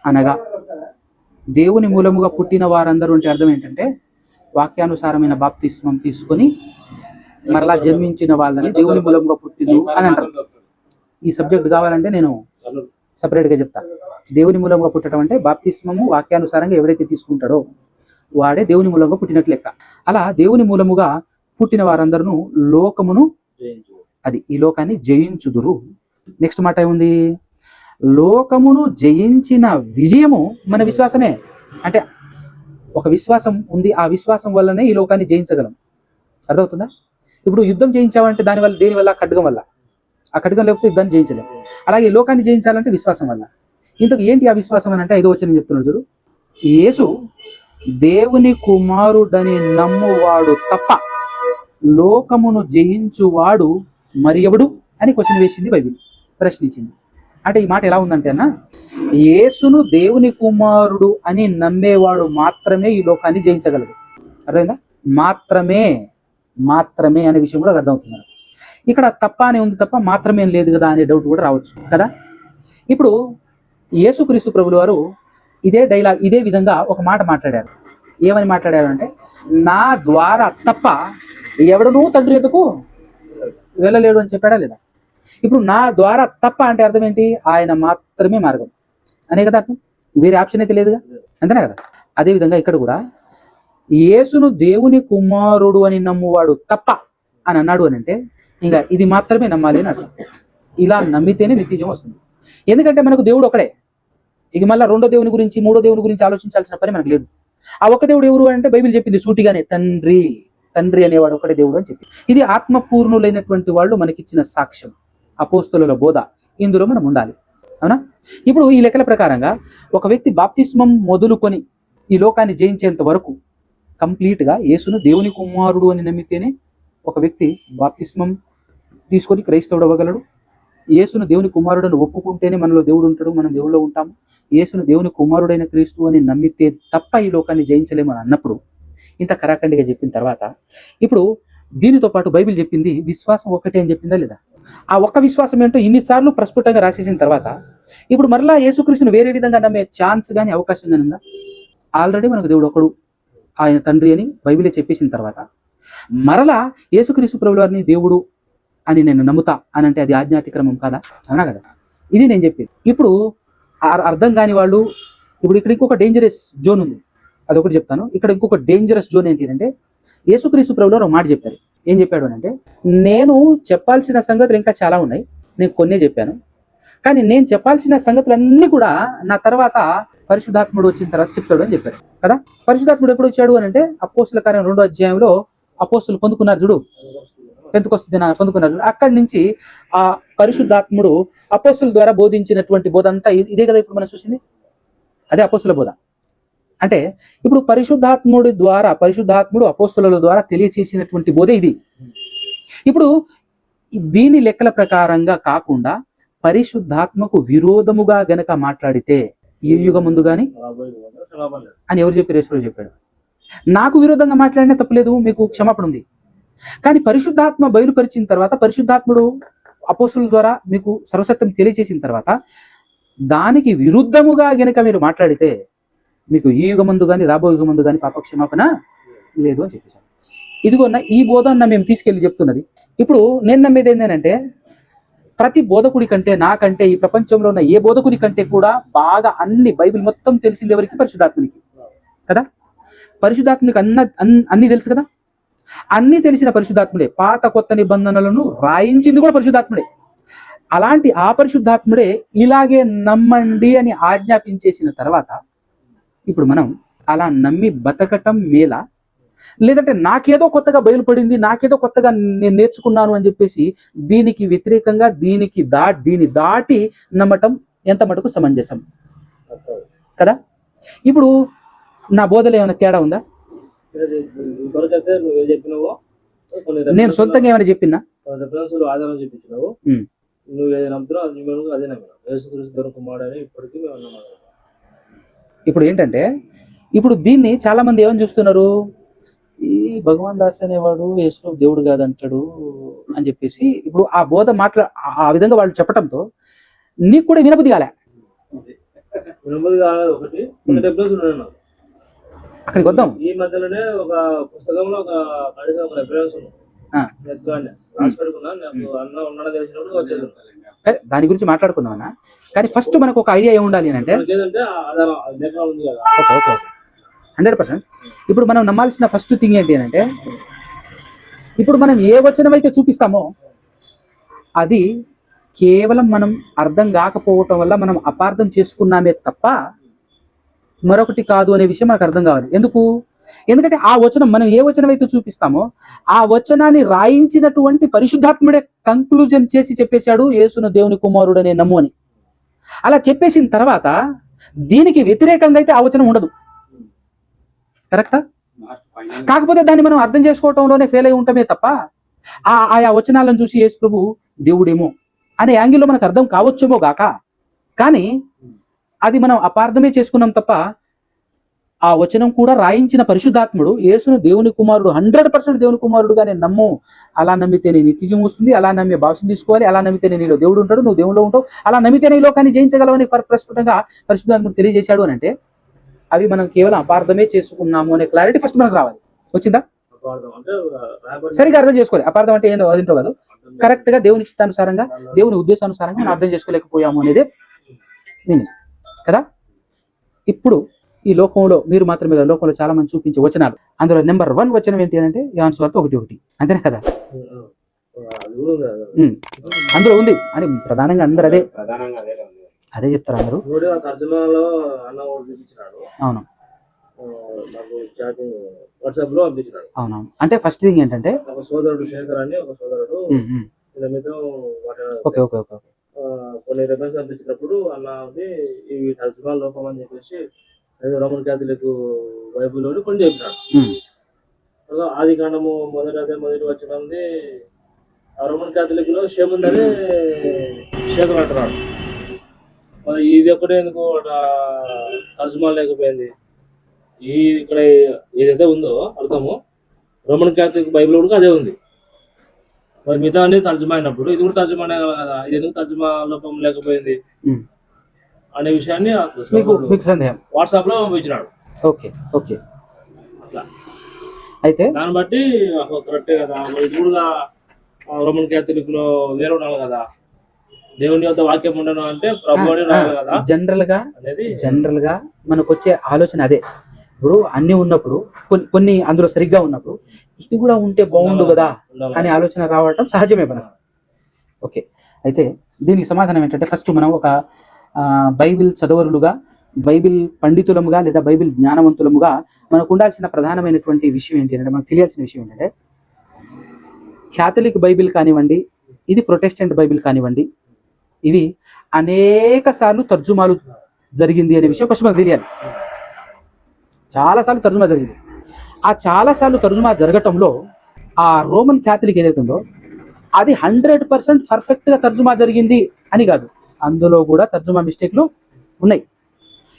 Speaker 2: అనగా, దేవుని మూలముగా పుట్టిన వారందరూ అంటే అర్థం ఏంటంటే వాక్యానుసారమైన బాప్తిస్మం తీసుకొని మరలా జన్మించిన వాళ్ళని దేవుని మూలముగా పుట్టిను అని అంటారు. ఈ సబ్జెక్ట్ కావాలంటే నేను సపరేట్గా చెప్తా. దేవుని మూలంగా పుట్టడం అంటే బాప్తిస్మము వాక్యానుసారంగా ఎవరైతే తీసుకుంటాడో వాడే దేవుని మూలంగా పుట్టినట్లు లెక్క. అలా దేవుని మూలముగా పుట్టిన వారందరూ లోకమును, అది ఈ లోకాన్ని జయించుదురు. నెక్స్ట్ మాట ఏముంది? లోకమును జయించిన విజయము మన విశ్వాసమే. అంటే ఒక విశ్వాసం ఉంది, ఆ విశ్వాసం వల్లనే ఈ లోకాన్ని జయించగలం. అర్థమవుతుందా? ఇప్పుడు యుద్ధం జయించామంటే దానివల్ల, దేనివల్ల? ఖడ్గం వల్ల. ఆ ఖడ్గం లేకపోతే యుద్ధాన్ని జయించలేము. అలాగే లోకాన్ని జయించాలంటే విశ్వాసం వల్ల. ఇంతకు ఏంటి ఆ విశ్వాసం అని అంటే 5వ వచనం చెప్తున్నాడు చూడు. యేసు దేవుని కుమారుడని నమ్మువాడు తప్ప లోకమును జయించువాడు మరి ఎవడు అని క్వశ్చన్ వేసింది బైబిల్, ప్రశ్నించింది. అంటే ఈ మాట ఎలా ఉందంటే అన్న, యేసును దేవుని కుమారుడు అని నమ్మేవాడు మాత్రమే ఈ లోకాన్ని జయించగలడు. అర్థమైందా? మాత్రమే అనే విషయం కూడా అర్థమవుతుంది. ఇక్కడ తప్ప అని ఉంది తప్ప మాత్రమే లేదు కదా అనే డౌట్ కూడా రావచ్చు కదా. ఇప్పుడు యేసుక్రీస్తు ప్రభుల వారు ఇదే విధంగా ఒక మాట మాట్లాడారు. ఏమని మాట్లాడారు అంటే, నా ద్వారా తప్ప ఎవడనూ తండ్రి ఎదుకు వెళ్ళలేడు అని చెప్పాడా లేదా? ఇప్పుడు నా ద్వారా తప్ప అంటే అర్థం ఏంటి? ఆయన మాత్రమే మార్గం అనే కదా అర్థం. వేరే ఆప్షన్ అయితే లేదుగా, అంతేనా కదా? అదేవిధంగా ఇక్కడ కూడా యేసును దేవుని కుమారుడు అని నమ్మువాడు తప్ప అని అన్నాడు అని అంటే ఇంకా ఇది మాత్రమే నమ్మాలి అని అర్థం. ఇలా నమ్మితేనే నిత్యజీవం వస్తుంది. ఎందుకంటే మనకు దేవుడు ఒకడే. ఇక మళ్ళీ రెండో దేవుని గురించి మూడో దేవుని గురించి ఆలోచించాల్సిన పని మనకు లేదు. ఆ ఒక్క దేవుడు ఎవరు అంటే బైబిల్ చెప్పింది సూటిగానే, తండ్రి. తండ్రి అనేవాడు ఒకటే దేవుడు అని చెప్పి. ఇది ఆత్మపూర్ణులైనటువంటి వాళ్ళు మనకిచ్చిన సాక్ష్యం, అపోస్తలుల బోధ. ఇందులో మనం ఉండాలి, అవునా? ఇప్పుడు ఈ లెక్కల ప్రకారంగా ఒక వ్యక్తి బాప్తిస్మం మొదలుకొని ఈ లోకాన్ని జయించేంత వరకు కంప్లీట్గా యేసును దేవుని కుమారుడు అని నమ్మితేనే ఒక వ్యక్తి బాప్తిస్మం తీసుకొని క్రైస్తవుడు అవ్వగలడు. యేసును దేవుని కుమారుడని ఒప్పుకుంటేనే మనలో దేవుడు ఉంటాడు, మనం దేవుళ్ళో ఉంటాము. యేసును దేవుని కుమారుడైన క్రీస్తు అని నమ్మితే తప్ప ఈ లోకాన్ని జయించలేమని అన్నప్పుడు, ఇంత కరాఖండిగా చెప్పిన తర్వాత, ఇప్పుడు దీనితో పాటు బైబిల్ చెప్పింది విశ్వాసం ఒకటే అని చెప్పిందా లేదా? ఆ ఒక్క విశ్వాసం ఏంటో ఇన్నిసార్లు ప్రస్ఫుటంగా రాసేసిన తర్వాత ఇప్పుడు మరలా యేసుక్రీస్తును వేరే విధంగా నమ్మే ఛాన్స్ కానీ అవకాశం కానీ ఉందా? ఆల్రెడీ మనకు దేవుడు ఒకడు, ఆయన తండ్రి అని బైబిలే చెప్పేసిన తర్వాత మరలా యేసుక్రీస్తు ప్రభువు వారిని దేవుడు అని నేను నమ్ముతా అని అంటే అది ఆజ్ఞాతిక్రమం కాదా? అవునా కదా? ఇది నేను చెప్పేది. ఇప్పుడు అర్థం కాని వాళ్ళు, ఇప్పుడు ఇక్కడ ఇంకొక డేంజరస్ జోన్ ఉంది, అదొకటి చెప్తాను. ఇక్కడ ఇంకొక డేంజరస్ జోన్ ఏంటి అంటే, యేసుక్రీస్తు ప్రభువు వారు ఒక మాట చెప్పారు. ఏం చెప్పాడు అంటే, నేను చెప్పాల్సిన సంగతులు ఇంకా చాలా ఉన్నాయి, నేను కొన్నే చెప్పాను, కానీ నేను చెప్పాల్సిన సంగతులన్నీ కూడా నా తర్వాత పరిశుద్ధాత్ముడు వచ్చిన తర్వాత చెప్తాడు అని చెప్పారు కదా. పరిశుద్ధాత్ముడు ఎప్పుడు వచ్చాడు అని అంటే అపోస్తుల కార్యం 2వ అధ్యాయంలో అపోస్తులు పొందుకున్నారు చూడు, పెంతెకొస్తు దినాన పొందుకున్నారు చూడు. అక్కడి నుంచి ఆ పరిశుద్ధాత్ముడు అపోస్తుల ద్వారా బోధించినటువంటి బోధ అంతా ఇదే కదా ఇప్పుడు మనం చూసింది, అదే అపోస్తుల బోధ. అంటే ఇప్పుడు పరిశుద్ధాత్ముడు అపోస్తుల ద్వారా తెలియచేసినటువంటి బోధే ఇది. ఇప్పుడు దీని లెక్కల ప్రకారంగా కాకుండా పరిశుద్ధాత్మకు విరోధముగా గనక మాట్లాడితే ఈ యుగం ముందు గాని అని ఎవరు చెప్పారు? యేసు చెప్పాడు. నాకు విరోధంగా మాట్లాడినా తప్పలేదు, మీకు క్షమాపణ ఉంది. కానీ పరిశుద్ధాత్మ బయలుపరిచిన తర్వాత, పరిశుద్ధాత్ముడు అపోస్తుల ద్వారా మీకు సర్వసత్యం తెలియచేసిన తర్వాత దానికి విరుద్ధముగా గనక మీరు మాట్లాడితే మీకు ఈ యుగమందు కానీ రాబో యుగమందు కానీ పాపక్షమాపణ లేదు అని చెప్పేశాను. ఇదిగో ఈ బోధన మేము తీసుకెళ్ళి చెప్తున్నది. ఇప్పుడు నేను నమ్మేది ఏంటంటే, ప్రతి బోధకుడి కంటే, నాకంటే, ఈ ప్రపంచంలో ఉన్న ఏ బోధకుడి కంటే కూడా బాగా అన్ని బైబిల్ మొత్తం తెలిసింది ఎవరికి? పరిశుద్ధాత్మునికి కదా. పరిశుద్ధాత్మునికి అన్ని తెలుసు కదా. అన్ని తెలిసిన పరిశుద్ధాత్ముడే పాత కొత్త నిబంధనలను రాయించింది కూడా పరిశుద్ధాత్ముడే. అలాంటి ఆ పరిశుద్ధాత్ముడే ఇలాగే నమ్మండి అని ఆజ్ఞాపించేసిన తర్వాత ఇప్పుడు మనం అలా నమ్మి బతకటం మేలా, లేదంటే నాకేదో కొత్తగా బయలుపడింది, నాకేదో కొత్తగా నేను నేర్చుకున్నాను అని చెప్పేసి దీనికి వ్యతిరేకంగా దీన్ని దాటి నమ్మటం ఎంత మటుకు సమంజసం కదా? ఇప్పుడు నా బోధలో ఏమైనా తేడా ఉందా? నేను సొంతంగా ఏమైనా చెప్పినా?
Speaker 1: ఆధారం చెప్పించినావు, నువ్వు ఏది నమ్ముతున్నావు అదే నమ్మినావు. యేసుక్రీస్తు కుమారుడని ఇప్పటికీ మేము నమ్మాలి.
Speaker 2: ఇప్పుడు ఏంటంటే, ఇప్పుడు దీన్ని చాలా మంది ఏమని చూస్తున్నారు, ఈ భగవాన్ దాస్ అనేవాడు యేసు దేవుడు కాదంటాడు అని చెప్పేసి ఇప్పుడు ఆ బోధ ఆ విధంగా వాళ్ళు చెప్పటంతో నీకు కూడా వినబుద్ధి కాలే.
Speaker 1: ఒకటి అక్కడికి వద్దాం. ఈ మధ్యలోనే ఒక పుస్తకంలో ఒక రెఫరెన్స్
Speaker 2: దాని గురించి మాట్లాడుకుందామన్నా. కానీ ఫస్ట్ మనకు ఒక ఐడియా ఏముండాలి అని అంటే, 100% ఇప్పుడు మనం నమ్మాల్సిన ఫస్ట్ థింగ్ ఏంటి అని అంటే, ఇప్పుడు మనం ఏ వచనం అయితే చూపిస్తామో అది కేవలం మనం అర్థం కాకపోవటం వల్ల మనం అపార్థం చేసుకున్నామే తప్ప మరొకటి కాదు అనే విషయం మనకు అర్థం కావాలి. ఎందుకంటే ఆ వచనం, మనం ఏ వచనం అయితే చూపిస్తామో ఆ వచనాన్ని రాయించినటువంటి పరిశుద్ధాత్ముడే కంక్లూజన్ చేసి చెప్పేశాడు యేసును దేవుని కుమారుడు అనే నమ్ము అని. అలా చెప్పేసిన తర్వాత దీనికి వ్యతిరేకంగా అయితే ఆ వచనం ఉండదు, కరెక్టా? కాకపోతే దాన్ని మనం అర్థం చేసుకోవటంలోనే ఫెయిల్ అయి ఉంటామే తప్ప ఆయా వచనాలను చూసి యేసు ప్రభు దేవుడేమో అనే యాంగిల్లో మనకు అర్థం కావచ్చేమో గాక, కానీ అది మనం అపార్థమే చేసుకున్నాం తప్ప ఆ వచనం కూడా రాయించిన పరిశుద్ధాత్ముడు యేసును దేవుని కుమారుడు 100% దేవుని కుమారుడుగానే నమ్ము, అలా నమ్మితేనే నిత్యజీవం వస్తుంది, అలా నమ్మే భాషను తీసుకోవాలి, అలా నమ్మితేనే నీలో దేవుడు ఉంటాడు, నువ్వు దేవుల్లో ఉంటావు, అలా నమ్మితేనే ఈ లోకాన్ని జయించగలవని ప్రస్ఫుటంగా పరిశుద్ధాత్ముడు తెలియజేశాడు అని అంటే అవి మనం కేవలం అపార్థమే చేసుకున్నాము అనే క్లారిటీ ఫస్ట్ మనకు రావాలి. వచ్చిందా? సరిగా అర్థం చేసుకోవాలి. అపార్థం అంటే ఏంటో అదింటో కాదు, కరెక్ట్ గా దేవుని చిత్తానుసారంగా దేవుని ఉద్దేశానుసారంగా మనం అర్థం చేసుకోలేకపోయాము అనేది నేను కదా. ఇప్పుడు ఈ లోకంలో మీరు మాత్రమే కాదు, లోకంలో చాలా మంది చూపించే వచనాలు, అందులో నెంబర్ 1 వచనం ఏంటి అంటే యోహాను సువార్త 1:1 అంతేనే కదా.
Speaker 1: అది కూడా ఉంది కదా.
Speaker 2: అందులో ఉంది అని ప్రధానంగా అందరూ అదే చెప్తారు అందరూ.
Speaker 1: ఇప్పుడు ఆ తర్జుమాలో అన్న ఒకటి చూపించినాడు.
Speaker 2: అవును,
Speaker 1: నాకు చాటింగ్ వాట్సాప్ లో పంపించినాడు.
Speaker 2: అవునవును. అంటే ఫస్ట్ థింగ్ ఏంటంటే
Speaker 1: ఒక సోదరుడు శేఖర్ అని ఒక సోదరుడు మీతో
Speaker 2: ఓకే ఓకే ఓకే
Speaker 1: కొన్ని రెఫరెన్స్ పంపించినప్పుడు అన్నది ఇవి తర్జుమా లోపం అని చెప్పేసి ఏదో రోమన్ క్యాథలిక్ బైబుల్ కొన్ని చెప్పినాడు. అలా ఆది కాండము మొదటి వచ్చినది ఆ రోమన్ క్యాథలిక్ లో షేముందని శేఖర్ అంటున్నాడు. మరి ఇది ఒక్కటే ఎందుకు తర్జుమా లేకపోయింది? ఈ ఇక్కడ ఏదైతే ఉందో అర్థము రోమన్ క్యాథలిక్ బైబిల్ కూడా అదే ఉంది. మరి మిగతా అనేది తర్జుమా అయినప్పుడు ఇది కూడా తర్జుమానే కదా, ఇది ఎందుకు తర్జుమా లోపం లేకపోయింది అనే విషయాన్ని వాట్సాప్ లో పంపించినాడు.
Speaker 2: Okay okay. అయితే
Speaker 1: దాన్ని బట్టి కరెక్టే కదా, ఇది కూడా రోమన్ క్యాథలిక్ లో వేరే ఉండాలి కదా, దేవుని యొక్క వాక్యం ఉండను అంటే ప్రభువుని రావాలి కదా.
Speaker 2: జనరల్ గా మనకు వచ్చే ఆలోచన అదే. ఇప్పుడు అన్ని ఉన్నప్పుడు కొన్ని అందులో సరిగ్గా ఉన్నప్పుడు ఇది కూడా ఉంటే బాగుండు కదా అనే ఆలోచన రావటం సహజమే మనకు. ఓకే. అయితే దీనికి సమాధానం ఏంటంటే ఫస్ట్ మనం ఒక బైబిల్ చదవరులుగా, బైబిల్ పండితులముగా లేదా బైబిల్ జ్ఞానవంతులముగా మనకు ఉండాల్సిన ప్రధానమైనటువంటి విషయం ఏంటి అంటే, మనకు తెలియాల్సిన విషయం ఏంటంటే క్యాథలిక్ బైబిల్ కానివ్వండి, ఇది ప్రొటెస్టెంట్ బైబిల్ కానివ్వండి, ఇవి అనేక సార్లు తర్జుమాలు జరిగింది అనే విషయం ఫస్ట్ మనకు తెలియాలి. చాలాసార్లు తర్జుమా జరిగింది. ఆ చాలాసార్లు తర్జుమా జరగటంలో ఆ రోమన్ క్యాథలిక్ ఏదైతుందో అది 100% పర్ఫెక్ట్గా తర్జుమా జరిగింది అని కాదు, అందులో కూడా తర్జుమా మిస్టేక్లు ఉన్నాయి,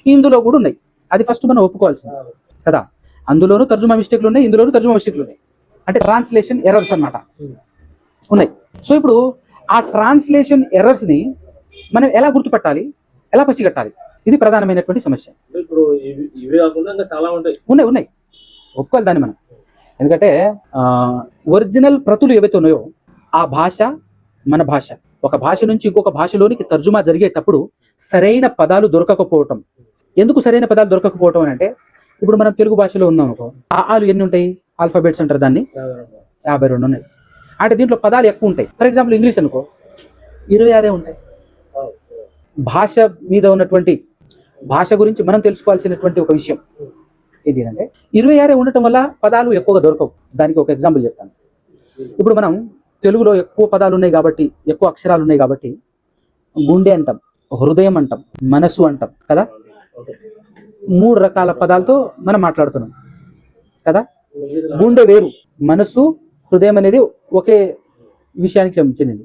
Speaker 2: ఇందులో కూడా ఉన్నాయి. అది ఫస్ట్ మనం ఒప్పుకోవాల్సింది కదా. అందులోనూ తర్జుమా మిస్టేక్లు ఉన్నాయి, ఇందులోనూ తర్జుమా మిస్టేక్లు ఉన్నాయి. అంటే ట్రాన్స్లేషన్ ఎర్రర్స్ అన్నమాట ఉన్నాయి. సో ఇప్పుడు ఆ ట్రాన్స్లేషన్ ఎర్రర్స్ని మనం ఎలా గుర్తుపట్టాలి, ఎలా పసిగట్టాలి, ఇది ప్రధానమైనటువంటి సమస్య.
Speaker 1: ఇప్పుడు ఇవే కాకుండా చాలా
Speaker 2: ఉన్నాయి ఒప్పుకోవాలి దాన్ని మనం. ఎందుకంటే ఒరిజినల్ ప్రతులు ఏవైతే ఉన్నాయో ఆ భాష మన భాష, ఒక భాష నుంచి ఇంకొక భాషలోనికి తర్జుమా జరిగేటప్పుడు సరైన పదాలు దొరకకపోవటం. ఎందుకు సరైన పదాలు దొరకకపోవటం అని అంటే, ఇప్పుడు మనం తెలుగు భాషలో ఉన్నాం అనుకో, ఆలు ఎన్ని ఉంటాయి, ఆల్ఫాబెట్స్ అంటారు దాన్ని, 52 ఉన్నాయి. అంటే దీంట్లో పదాలు ఎక్కువ ఉంటాయి. ఫర్ ఎగ్జాంపుల్ ఇంగ్లీష్ అనుకో 26 ఉంటాయి. భాష మీద ఉన్నటువంటి, భాష గురించి మనం తెలుసుకోవాల్సినటువంటి ఒక విషయం ఏంటి అంటే 26 ఉండటం వల్ల పదాలు ఎక్కువగా దొరకవు. దానికి ఒక ఎగ్జాంపుల్ చెప్తాను. ఇప్పుడు మనం తెలుగులో ఎక్కువ పదాలు ఉన్నాయి కాబట్టి, ఎక్కువ అక్షరాలు ఉన్నాయి కాబట్టి గుండె అంటాం, హృదయం అంటాం, మనసు అంటాం కదా. 3 రకాల పదాలతో మనం మాట్లాడుతున్నాం కదా. గుండె వేరు, మనసు, హృదయం అనేది ఒకే విషయానికి చెందింది.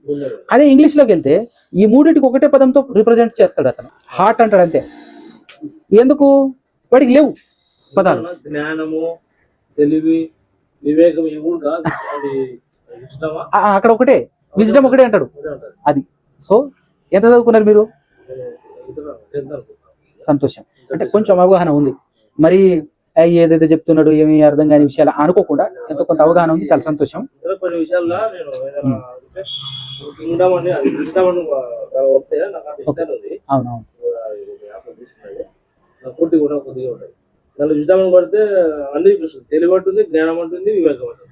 Speaker 2: అదే ఇంగ్లీష్లోకి వెళ్తే ఈ మూడింటికి ఒకటే పదంతో రిప్రజెంట్ చేస్తాడు అతను. హార్ట్ అంటాడు అంతే. ఎందుకు? వాడికి లేవు పదాలు.
Speaker 1: జ్ఞానము, తెలివి, వివేకం
Speaker 2: అక్కడ ఒకటే, విజ్డమ్ ఒకటే అంటాడు అది. సో ఎంత చదువుకున్నారు మీరు? సంతోషం. అంటే కొంచెం అవగాహన ఉంది. మరి ఏదైతే చెప్తున్నాడు ఏమి అర్థం కాని విషయాలు అనుకోకుండా ఎంతో కొంత అవగాహన ఉంది, చాలా సంతోషం.
Speaker 1: కొన్ని విషయాల్లో
Speaker 2: అవునవును
Speaker 1: పూర్తి కూడా కొద్దిగా ఉంటాయి. దానిలో విజ్డమని పడితే అన్ని చూస్తుంది, తెలివి ఉంటుంది, జ్ఞానం ఉంటుంది, వివేకం ఉంటుంది.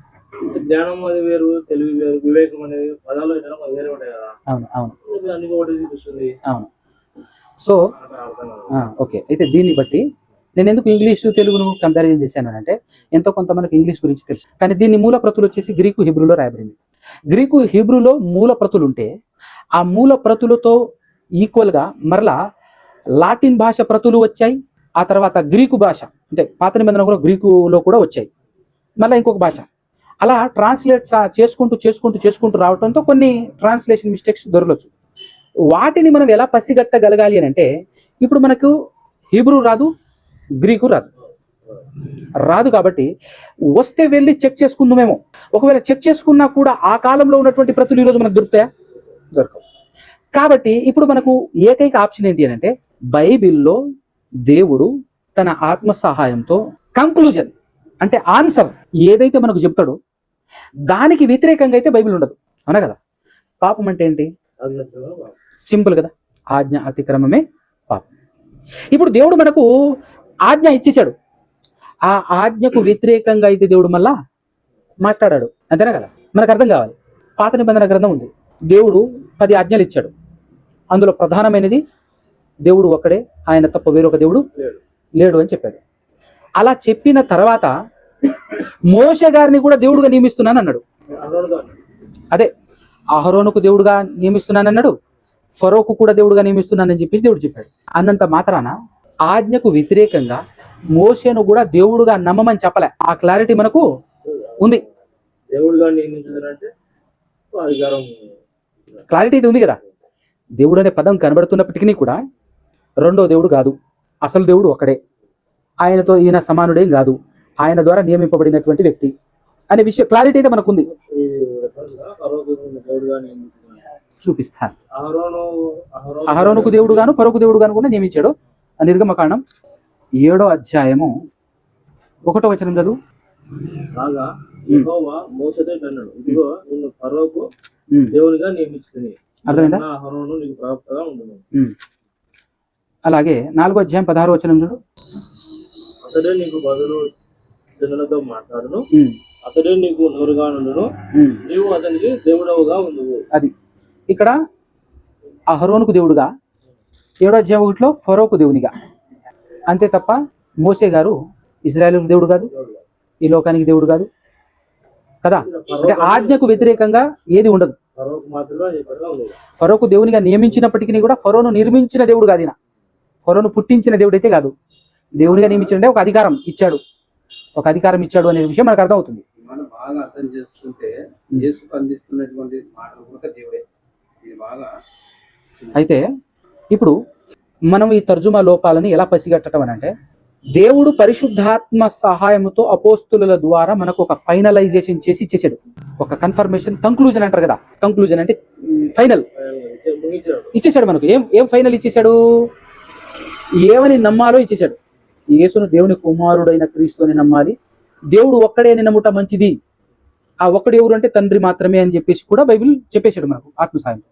Speaker 1: జ్ఞానం అది వేరు, తెలివి వేరు, వివేకం అనేది పదాలు వేరే ఉంటాయి కదా.
Speaker 2: అవును
Speaker 1: అన్ని ఒకటి చూపిస్తుంది.
Speaker 2: అవును. So okay. అయితే దీన్ని బట్టి నేను ఎందుకు ఇంగ్లీషు తెలుగును కంపారిజన్ చేశాను అంటే, ఎంతో కొంత మనకు ఇంగ్లీష్ గురించి తెలుసు, కానీ దీన్ని మూల ప్రతులు వచ్చేసి గ్రీకు హిబ్రూలో రాయబడింది. గ్రీకు హిబ్రూలో మూల ప్రతులు ఉంటే ఆ మూల ప్రతులతో ఈక్వల్గా మరలా లాటిన్ భాష ప్రతులు వచ్చాయి. ఆ తర్వాత గ్రీకు భాష అంటే పాత నిబంధన కూడా గ్రీకులో కూడా వచ్చాయి, మళ్ళీ ఇంకొక భాష. అలా ట్రాన్స్లేట్ చేసుకుంటూ రావడంతో కొన్ని ట్రాన్స్లేషన్ మిస్టేక్స్ దొరకవచ్చు. వాటిని మనం ఎలా పసిగట్టగలగాలి అని అంటే, ఇప్పుడు మనకు హీబ్రూ రాదు, గ్రీకు రాదు కాబట్టి వస్తే వెళ్ళి చెక్ చేసుకుందామేమో. ఒకవేళ చెక్ చేసుకున్నా కూడా ఆ కాలంలో ఉన్నటువంటి ప్రతులు ఈరోజు మనకు దొరుకుతాయా? దొరకవు. కాబట్టి ఇప్పుడు మనకు ఏకైక ఆప్షన్ ఏంటి అని అంటే, బైబిల్లో దేవుడు తన ఆత్మ సహాయంతో కంక్లూజన్ అంటే ఆన్సర్ ఏదైతే మనకు చెప్తాడో దానికి వ్యతిరేకంగా అయితే బైబిల్ ఉండదు, అవునా కదా. పాపం అంటే ఏంటి? సింపుల్ కదా, ఆజ్ఞ అతిక్రమమే పాపం. ఇప్పుడు దేవుడు మనకు ఆజ్ఞ ఇచ్చేశాడు. ఆ ఆజ్ఞకు వ్యతిరేకంగా అయితే దేవుడు మళ్ళా మాట్లాడాడు, అంతేనా కదా? మనకు అర్థం కావాలి. పాత నిబంధన గ్రంథం ఉంది, దేవుడు 10 ఆజ్ఞలు ఇచ్చాడు. అందులో ప్రధానమైనది దేవుడు ఒక్కడే, ఆయన తప్ప వేరొక దేవుడు లేడు అని చెప్పాడు. అలా చెప్పిన తర్వాత మోషే గారిని కూడా దేవుడుగా నియమిస్తున్నాను అన్నాడు. అదే అహరోనుకు దేవుడుగా నియమిస్తున్నాను అన్నాడు, ఫరోకు కూడా దేవుడుగా నియమిస్తున్నానని చెప్పేసి దేవుడు చెప్పాడు. అన్నంత మాత్రాన ఆజ్ఞకు వ్యతిరేకంగా మోషేను కూడా దేవుడుగా నమ్మమని చెప్పలే. ఆ క్లారిటీ మనకు ఉంది.
Speaker 1: దేవుడుగా నియమించాలంటే అధికారం,
Speaker 2: క్లారిటీ ఇది ఉంది కదా. దేవుడు అనే పదం కనబడుతున్నప్పటికీ కూడా రెండో దేవుడు కాదు, అసలు దేవుడు ఒక్కడే, ఆయనతో ఈయన సమానుడేం కాదు, ఆయన ద్వారా నియమింపబడినటువంటి వ్యక్తి అనే విషయం క్లారిటీ అయితే మనకుంది. చూపిస్తాను. అహరోనుకు దేవుడు గాను ఫరోకు దేవుడు గాను కూడా నియమించాడు. నిర్గమకాండం 7వ అధ్యాయము 1వ వచనం చదువు.
Speaker 1: కాగా యెహోవా మోషేతో అన్నాడు, ఇదిగో నిన్ను ఫరోకు దేవునిగా నియమించుకుని,
Speaker 2: అర్థమైందా?
Speaker 1: అహరోను నీకు ప్రవక్తగా ఉండును.
Speaker 2: అలాగే 4వ అధ్యాయం 16వ వచనం చూడు.
Speaker 1: అతడే నీకు బదులు జనులతో మాట్లాడును, అతడే నీకు నోరుగా నుండును, నీవు అతనికి దేవుడవుగా ఉండువు.
Speaker 2: అది ఇక్కడ అహరోనుకు దేవుడుగా, 7వ అధ్యాయం 1లో ఫరోకు దేవునిగా, అంతే తప్ప మోషే గారు ఇశ్రాయేలుకు దేవుడు కాదు, ఈ లోకానికి దేవుడు కాదు కదా. అంటే ఆజ్ఞకు వ్యతిరేకంగా ఏది ఉండదు. ఫరోకు దేవునిగా నియమించినప్పటికీ కూడా ఫరోను నిర్మించిన దేవుడు కాదు, ఈయన ఫరోను పుట్టించిన దేవుడు అయితే కాదు. దేవునిగా నియమించాడంటే ఒక అధికారం ఇచ్చాడు, ఒక అధికారం ఇచ్చాడు అనే విషయం మనకు అర్థం అవుతుంది.
Speaker 3: మనం బాగా అర్థం చేసుకుంటే యేసు అందిస్తున్నటువంటి మాటలు కూడా దేవుడే. ఇది బాగా
Speaker 2: అయితే ఇప్పుడు మనం ఈ తర్జుమా లోపాలని ఎలా పసిగట్టడం అని అంటే, దేవుడు పరిశుద్ధాత్మ సహాయంతో అపోస్తుల ద్వారా మనకు ఒక ఫైనలైజేషన్ చేసి ఇచ్చేసాడు, ఒక కన్ఫర్మేషన్, కంక్లూజన్ అంటారు కదా. కంక్లూజన్ అంటే ఫైనల్ ఇచ్చేసాడు మనకు. ఏం ఫైనల్ ఇచ్చేసాడు? ఏమని నమ్మాలో ఇచ్చేసాడు. యేసును దేవుని కుమారుడైన క్రీస్తు అని నమ్మాలి, దేవుడు ఒక్కడే అని నమ్ముట మంచిది. ఆ ఒక్కడు ఎవరు అంటే తండ్రి మాత్రమే అని చెప్పేసి కూడా బైబిల్ చెప్పేశాడు మనకు ఆత్మ సాయంతో.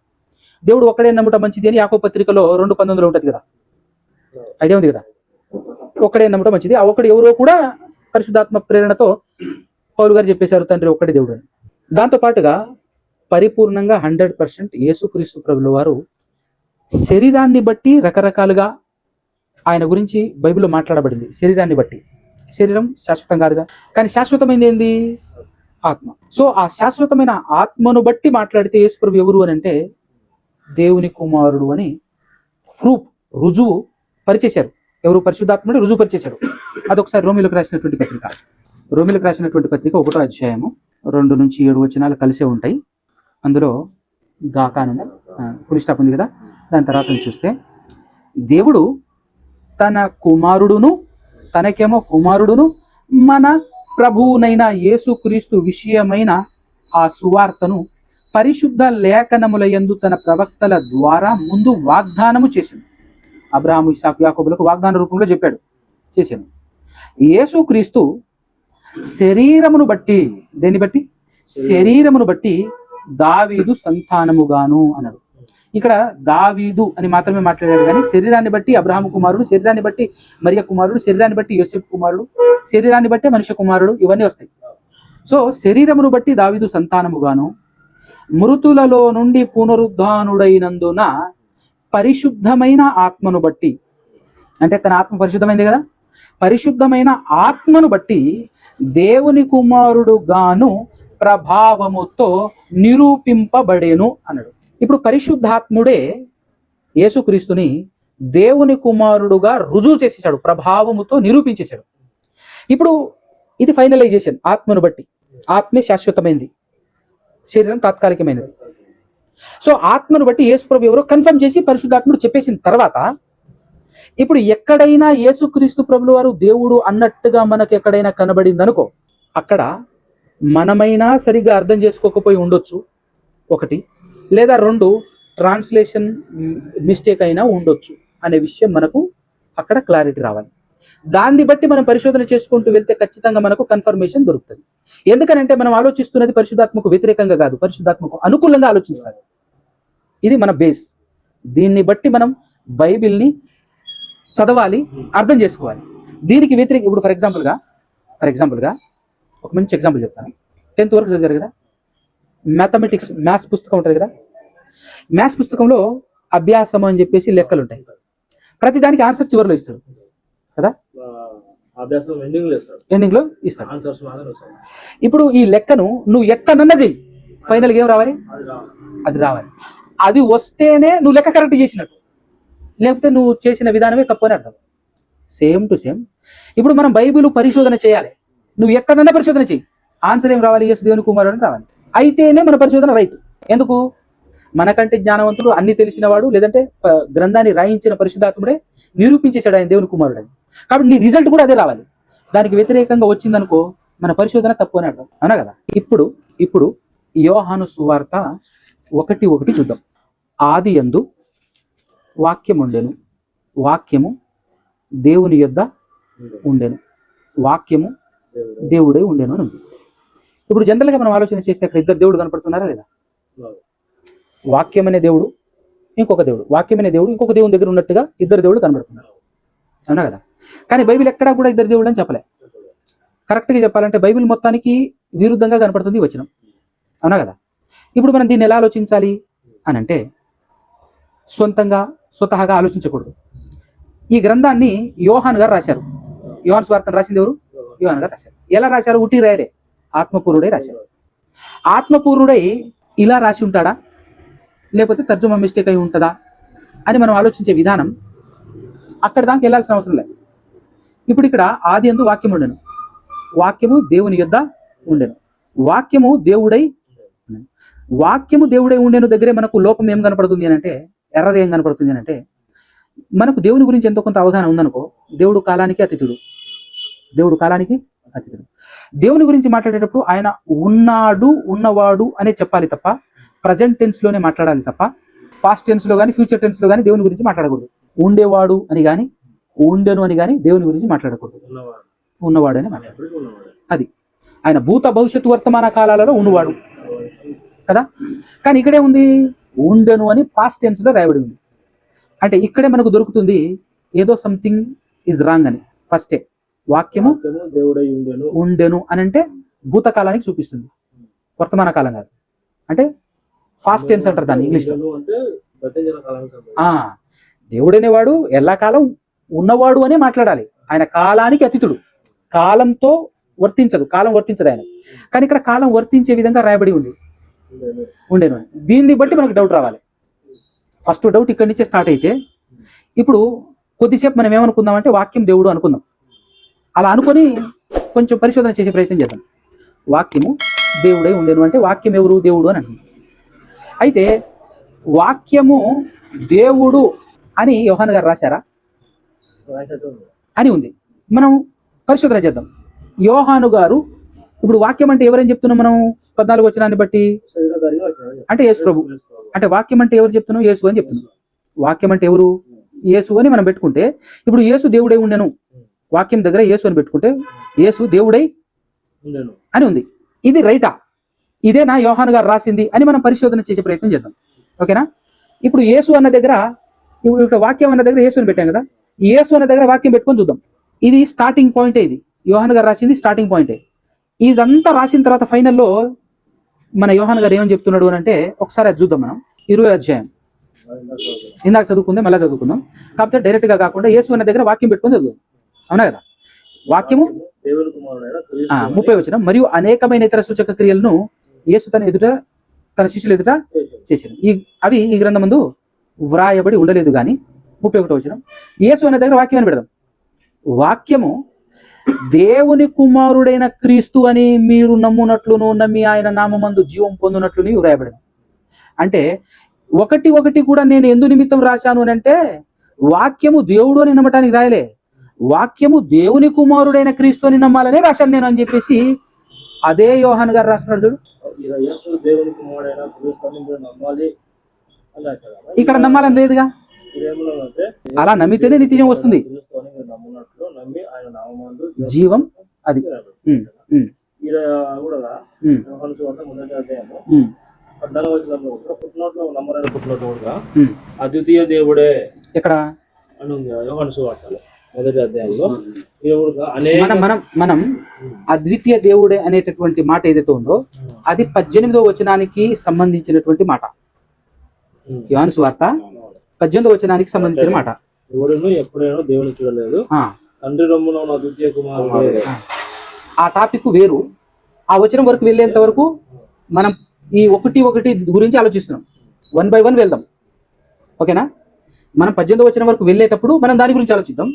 Speaker 2: దేవుడు ఒక్కడే నమ్ముట మంచిది అని యాకోబు పత్రికలో 2:19 ఉంటుంది కదా, ఐడియా ఉంది కదా. ఒక్కడే నమ్ముట మంచిది, ఆ ఒక్కడు ఎవరో కూడా పరిశుద్ధాత్మ ప్రేరణతో పౌలు గారు చెప్పేశారు, తండ్రి ఒక్కడే దేవుడు అని. దాంతో పాటుగా పరిపూర్ణంగా 100% యేసుక్రీస్తు ప్రభుల వారు శరీరాన్ని బట్టి రకరకాలుగా ఆయన గురించి బైబిల్లో మాట్లాడబడింది. శరీరాన్ని బట్టి, శరీరం శాశ్వతం కాదుగా, కానీ శాశ్వతమైనది ఏంది? ఆత్మ. సో ఆ శాశ్వతమైన ఆత్మను బట్టి మాట్లాడితే యేసు ప్రభు ఎవరు అని అంటే దేవుని కుమారుడు అని రుజువు పరిచేశారు. ఎవరు? పరిశుద్ధాత్ముడు రుజువు పరిచేశాడు. అదొకసారి రోమిలకు రాసినటువంటి పత్రిక, 1వ అధ్యాయము 2 నుంచి 7 వచనాలు కలిసే ఉంటాయి. అందులో గాకాను ఫుల్ స్టాప్ ఉంది కదా, దాని తర్వాత చూస్తే దేవుడు తన కుమారుడును, తనకేమో కుమారుడును, మన ప్రభువునైన యేసుక్రీస్తు విషయమైన ఆ సువార్తను పరిశుద్ధ లేఖనముల యందు తన ప్రవక్తల ద్వారా ముందు వాగ్దానము చేశాను. అబ్రహాము, ఇస్సాకు, యాకోబులకు వాగ్దాన రూపంలో చేశాను. యేసుక్రీస్తు శరీరమును బట్టి, దేన్ని బట్టి? శరీరమును బట్టి దావీదు సంతానముగాను అన్నాడు. ఇక్కడ దావీదు అని మాత్రమే మాట్లాడాడు, కానీ శరీరాన్ని బట్టి అబ్రహాము కుమారుడు, శరీరాన్ని బట్టి మరియ కుమారుడు, శరీరాన్ని బట్టి యోసేపు కుమారుడు, శరీరాన్ని బట్టి మనుష్య కుమారుడు, ఇవన్నీ వస్తాయి. సో శరీరమును బట్టి దావీదు సంతానముగాను, మృతులలో నుండి పునరుద్ధానుడైనందున పరిశుద్ధమైన ఆత్మను బట్టి, అంటే తన ఆత్మ పరిశుద్ధమైంది కదా, పరిశుద్ధమైన ఆత్మను బట్టి దేవుని కుమారుడు గాను ప్రభావముతో నిరూపింపబడేను అన్నాడు. ఇప్పుడు పరిశుద్ధాత్ముడే యేసుక్రీస్తుని దేవుని కుమారుడుగా రుజువు చేసేసాడు, ప్రభావముతో నిరూపించేశాడు. ఇప్పుడు ఇది ఫైనలైజేషన్. ఆత్మను బట్టి, ఆత్మే శాశ్వతమైంది, శరీరం తాత్కాలికమైనది. సో ఆత్మను బట్టి యేసు ప్రభు ఎవరో కన్ఫర్మ్ చేసి పరిశుద్ధాత్ముడు చెప్పేసిన తర్వాత, ఇప్పుడు ఎక్కడైనా యేసుక్రీస్తు ప్రభుల వారు దేవుడు అన్నట్టుగా మనకు ఎక్కడైనా కనబడింది అనుకో, అక్కడ మనమైనా సరిగా అర్థం చేసుకోకపోయి ఉండొచ్చు, ఒకటి, లేదా 2 ట్రాన్స్లేషన్ మిస్టేక్ అయినా ఉండొచ్చు అనే విషయం మనకు అక్కడ క్లారిటీ రావాలి. దాన్ని బట్టి మనం పరిశోధన చేసుకుంటూ వెళ్తే ఖచ్చితంగా మనకు కన్ఫర్మేషన్ దొరుకుతుంది. ఎందుకనంటే మనం ఆలోచిస్తున్నది పరిశుద్ధాత్మకు వ్యతిరేకంగా కాదు, పరిశుద్ధాత్మకు అనుకూలంగా ఆలోచిస్తారు. ఇది మన బేస్. దీన్ని బట్టి మనం బైబిల్ని చదవాలి, అర్థం చేసుకోవాలి. దీనికి వ్యతిరేక ఇప్పుడు ఫర్ ఎగ్జాంపుల్గా ఒక మంచి ఎగ్జాంపుల్ చెప్తాను. 10th వరకు చదివారు కదా, మ్యాథ్స్ పుస్తకం ఉంటుంది కదా, మ్యాథ్స్ పుస్తకంలో అభ్యాసం అని చెప్పేసి లెక్కలు ఉంటాయి. ప్రతి దానికి ఆన్సర్ చివరిలో ఇస్తాడు కదా,
Speaker 1: అభ్యాసం
Speaker 2: ఎండింగ్లో ఇస్తాడు.
Speaker 1: ఆన్సర్స్ మాత్రం వస్తాయి.
Speaker 2: ఇప్పుడు ఈ లెక్కను నువ్వు ఎక్కడన్నా చెయ్యి, ఫైనల్గా ఏం రావాలి? అది రావాలి. అది వస్తేనే నువ్వు లెక్క కరెక్ట్ చేసినట్టు, లేకపోతే నువ్వు చేసిన విధానమే తప్పు అని అర్థం. సేమ్ టు సేమ్ ఇప్పుడు మనం బైబిల్ పరిశోధన చేయాలి. నువ్వు ఎక్కడన్నా పరిశోధన చేయి, ఆన్సర్ ఏం రావాలి? యేసు దేవుని కుమారుడు అని రావాలి. అయితేనే మన పరిశోధన రైట్. ఎందుకు? మనకంటే జ్ఞానవంతుడు, అన్ని తెలిసినవాడు, లేదంటే గ్రంథాన్ని రాయించిన పరిశుద్ధాత్ముడే నిరూపించేశాడు ఆయన దేవుని కుమారుడు అని. కాబట్టి నీ రిజల్ట్ కూడా అదే రావాలి. దానికి వ్యతిరేకంగా వచ్చిందనుకో మన పరిశోధన తప్పు అని అర్థం, అవునా కదా? ఇప్పుడు యోహాను సువార్త 1:1 చూద్దాం. ఆది యందు వాక్యం ఉండెను, వాక్యము దేవుని యొద్ద ఉండెను, వాక్యము దేవుడే ఉండెను అని ఉంది. ఇప్పుడు జనరల్గా మనం ఆలోచన చేస్తే అక్కడ ఇద్దరు దేవుడు కనపడుతున్నారా లేదా? వాక్యం అనే దేవుడు, ఇంకొక దేవుడు, వాక్యం అనే దేవుడు ఇంకొక దేవుని దగ్గర ఉన్నట్టుగా ఇద్దరు దేవుడు కనబడుతున్నారు, అవునా కదా? కానీ బైబిల్ ఎక్కడా కూడా ఇద్దరు దేవుడు అని చెప్పలే. కరెక్ట్గా చెప్పాలంటే బైబిల్ మొత్తానికి విరుద్ధంగా కనపడుతుంది ఈ వచనం, అవునా కదా? ఇప్పుడు మనం దీన్ని ఎలా ఆలోచించాలి అని అంటే స్వతహాగా ఆలోచించకూడదు. ఈ గ్రంథాన్ని యోహాన్ గారు రాశారు. యోహాను సువార్తను రాసింది ఎవరు? యోహాన్ గారు రాశారు. ఎలా రాశారు? ఉట్టి రాయలే, ఆత్మపూర్ణుడై రాశారు. ఆత్మపూర్ణుడై ఇలా రాసి ఉంటాడా, లేకపోతే తర్జుమా మిస్టేక్ అయి ఉంటుందా అని మనం ఆలోచించే విధానం అక్కడ దాకా వెళ్ళాల్సిన అవసరం లేదు. ఇప్పుడు ఇక్కడ ఆది యందు వాక్యం ఉండెను, వాక్యము దేవుని యొద్ద ఉండెను, వాక్యము దేవుడై ఉండెను. వాక్యము దేవుడై ఉండెను దగ్గరే మనకు లోపం ఏం కనపడుతుంది అని అంటే, ఎర్రర్ ఏం కనపడుతుంది అని అంటే, మనకు దేవుని గురించి ఎంతో కొంత అవగాహన ఉందనుకో, దేవుడు కాలానికి అతిథుడు, దేవుడు కాలానికి అతిథుడు. దేవుని గురించి మాట్లాడేటప్పుడు ఆయన ఉన్నాడు, ఉన్నవాడు అనే చెప్పాలి తప్ప, ప్రజెంట్ టెన్స్ లోనే మాట్లాడాలి తప్ప, పాస్ట్ టెన్స్ లో కానీ ఫ్యూచర్ టెన్స్ లో కానీ దేవుని గురించి మాట్లాడకూడదు. ఉండేవాడు అని కానీ ఉండెను అని కానీ దేవుని గురించి మాట్లాడకూడదు. ఉన్నవాడు అని మాట్లాడకూడదు. అది ఆయన భూత భవిష్యత్తు వర్తమాన కాలాలలో ఉన్నవాడు కదా. కానీ ఇక్కడే ఉంది ఉండెను అని పాస్ట్ టెన్స్ లో రాయబడి ఉంది. అంటే ఇక్కడే మనకు దొరుకుతుంది ఏదో సంథింగ్ ఈజ్ రాంగ్ అని. ఫస్టే వాక్యము
Speaker 1: దేవుడై
Speaker 2: ఉండెను అని అంటే భూతకాలానికి చూపిస్తుంది, వర్తమాన కాలం కాదు. అంటే ఫాస్ట్ టెన్స్ అంటారు దాన్ని ఇంగ్లీష్ లో. దేవుడనేవాడు ఎల్లకాలం ఉన్నవాడు అని మాట్లాడాలి. ఆయన కాలానికి అతిథుడు, కాలంతో వర్తించదు, కాలం వర్తించదు ఆయన. కానీ ఇక్కడ కాలం వర్తించే విధంగా రాయబడి ఉంది ఉండేను. దీన్ని బట్టి మనకు డౌట్ రావాలి. ఫస్ట్ డౌట్ ఇక్కడి నుంచే స్టార్ట్ అయితే, ఇప్పుడు కొద్దిసేపు మనం ఏమనుకుందామంటే వాక్యం దేవుడు అనుకుందాం. అలా అనుకొని కొంచెం పరిశోధన చేసే ప్రయత్నం చేద్దాం. వాక్యము దేవుడై ఉండేను అంటే వాక్యం ఎవరు? దేవుడు అని అంటున్నాం. అయితే వాక్యము దేవుడు అని యోహాను గారు రాశారా అని ఉంది. మనం పరిశోధన చేద్దాం. యోహాను గారు ఇప్పుడు వాక్యం అంటే ఎవరని చెప్తున్నాం మనం? 14 వచనాన్ని బట్టి అంటే యేసు ప్రభు. అంటే వాక్యం అంటే ఎవరు చెప్తున్నాం? యేసు అని చెప్తున్నాం. వాక్యం అంటే ఎవరు? యేసు అని మనం పెట్టుకుంటే, ఇప్పుడు యేసు దేవుడై ఉండెను, వాక్యం దగ్గర యేసు అని పెట్టుకుంటే యేసు దేవుడై అని ఉంది. ఇది రైటా? ఇదేనా యోహాను గారు రాసింది అని మనం పరిశోధన చేసే ప్రయత్నం చేద్దాం. ఓకేనా? ఇప్పుడు యేసు అన్న దగ్గర, ఇప్పుడు ఇక్కడ వాక్యం అన్న దగ్గర యేసు అని పెట్టాం కదా, యేసు అన్న దగ్గర వాక్యం పెట్టుకొని చూద్దాం. ఇది స్టార్టింగ్ పాయింటే. ఇది యోహాను గారు రాసింది స్టార్టింగ్ పాయింటే. ఇదంతా రాసిన తర్వాత ఫైనల్లో మన యోహాను గారు ఏమని చెప్తున్నాడు అని అంటే ఒకసారి అది చూద్దాం. మనం 20వ అధ్యాయం ఇందాక చదువుకుందాం, మళ్ళీ చదువుకుందాం. కాకపోతే డైరెక్ట్ గా కాకుండా యేసు అన్న దగ్గర వాక్యం పెట్టుకొని చదువుదాం, అవునా కదా? వాక్యము 30వ వచనం, మరియు అనేకమైన ఇతర సూచక క్రియలను యేసు తన శిష్యుల ఎదుట చేశారు, అవి ఈ గ్రంథమందు వ్రాయబడి ఉండలేదు కానీ. 31వ వచనం, యేసు అనే దగ్గర వాక్యం అని పెడదాం. వాక్యము దేవుని కుమారుడైన క్రీస్తు అని మీరు నమ్మునట్లును, నమ్మి ఆయన నామమందు జీవం పొందునట్లుని వ్రాయబడింది. అంటే ఒకటి కూడా నేను ఎందు నిమిత్తం రాశాను అని అంటే, వాక్యము దేవుడు అని నమ్మటానికి రాయలే, వాక్యము దేవుని కుమారుడైన క్రీస్తు అని నమ్మాలనే రాశాను నేను అని చెప్పేసి అదే యోహాను గారు రాస్తున్నాడు చూడు. ఇక్కడ నమ్మాలని లేదుగా. అలా నమ్మితేనే నిత్యం వస్తుంది జీవం. అది
Speaker 1: అద్వితీయ దేవుడే.
Speaker 2: ఇక్కడ
Speaker 1: అని ఉంది యోహాను సువార్తలో మొదటి అధ్యాయంలో. దేవుడు అనేక
Speaker 2: మనం అద్వితీయ దేవుడే అనేటటువంటి మాట ఏదైతే ఉందో అది 18వ వచనానికి సంబంధించినటువంటి మాట. యోహాను సువార్త 18వ వచనానికి సంబంధించిన మాట.
Speaker 1: ఎవడును ఎప్పుడైనా దేవుని చూడలేదు, తండ్రి రొమ్మున ఉన్న అద్వితీయ కుమారుడే.
Speaker 2: ఆ టాపిక్ వేరు. ఆ వచనం వరకు వెళ్ళేంత వరకు మనం ఈ ఒకటి గురించి ఆలోచిస్తున్నాం. 1 by 1 వెళ్దాం, ఓకేనా? మనం 18వ వచనం వరకు వెళ్ళేటప్పుడు మనం దాని గురించి ఆలోచిద్దాం.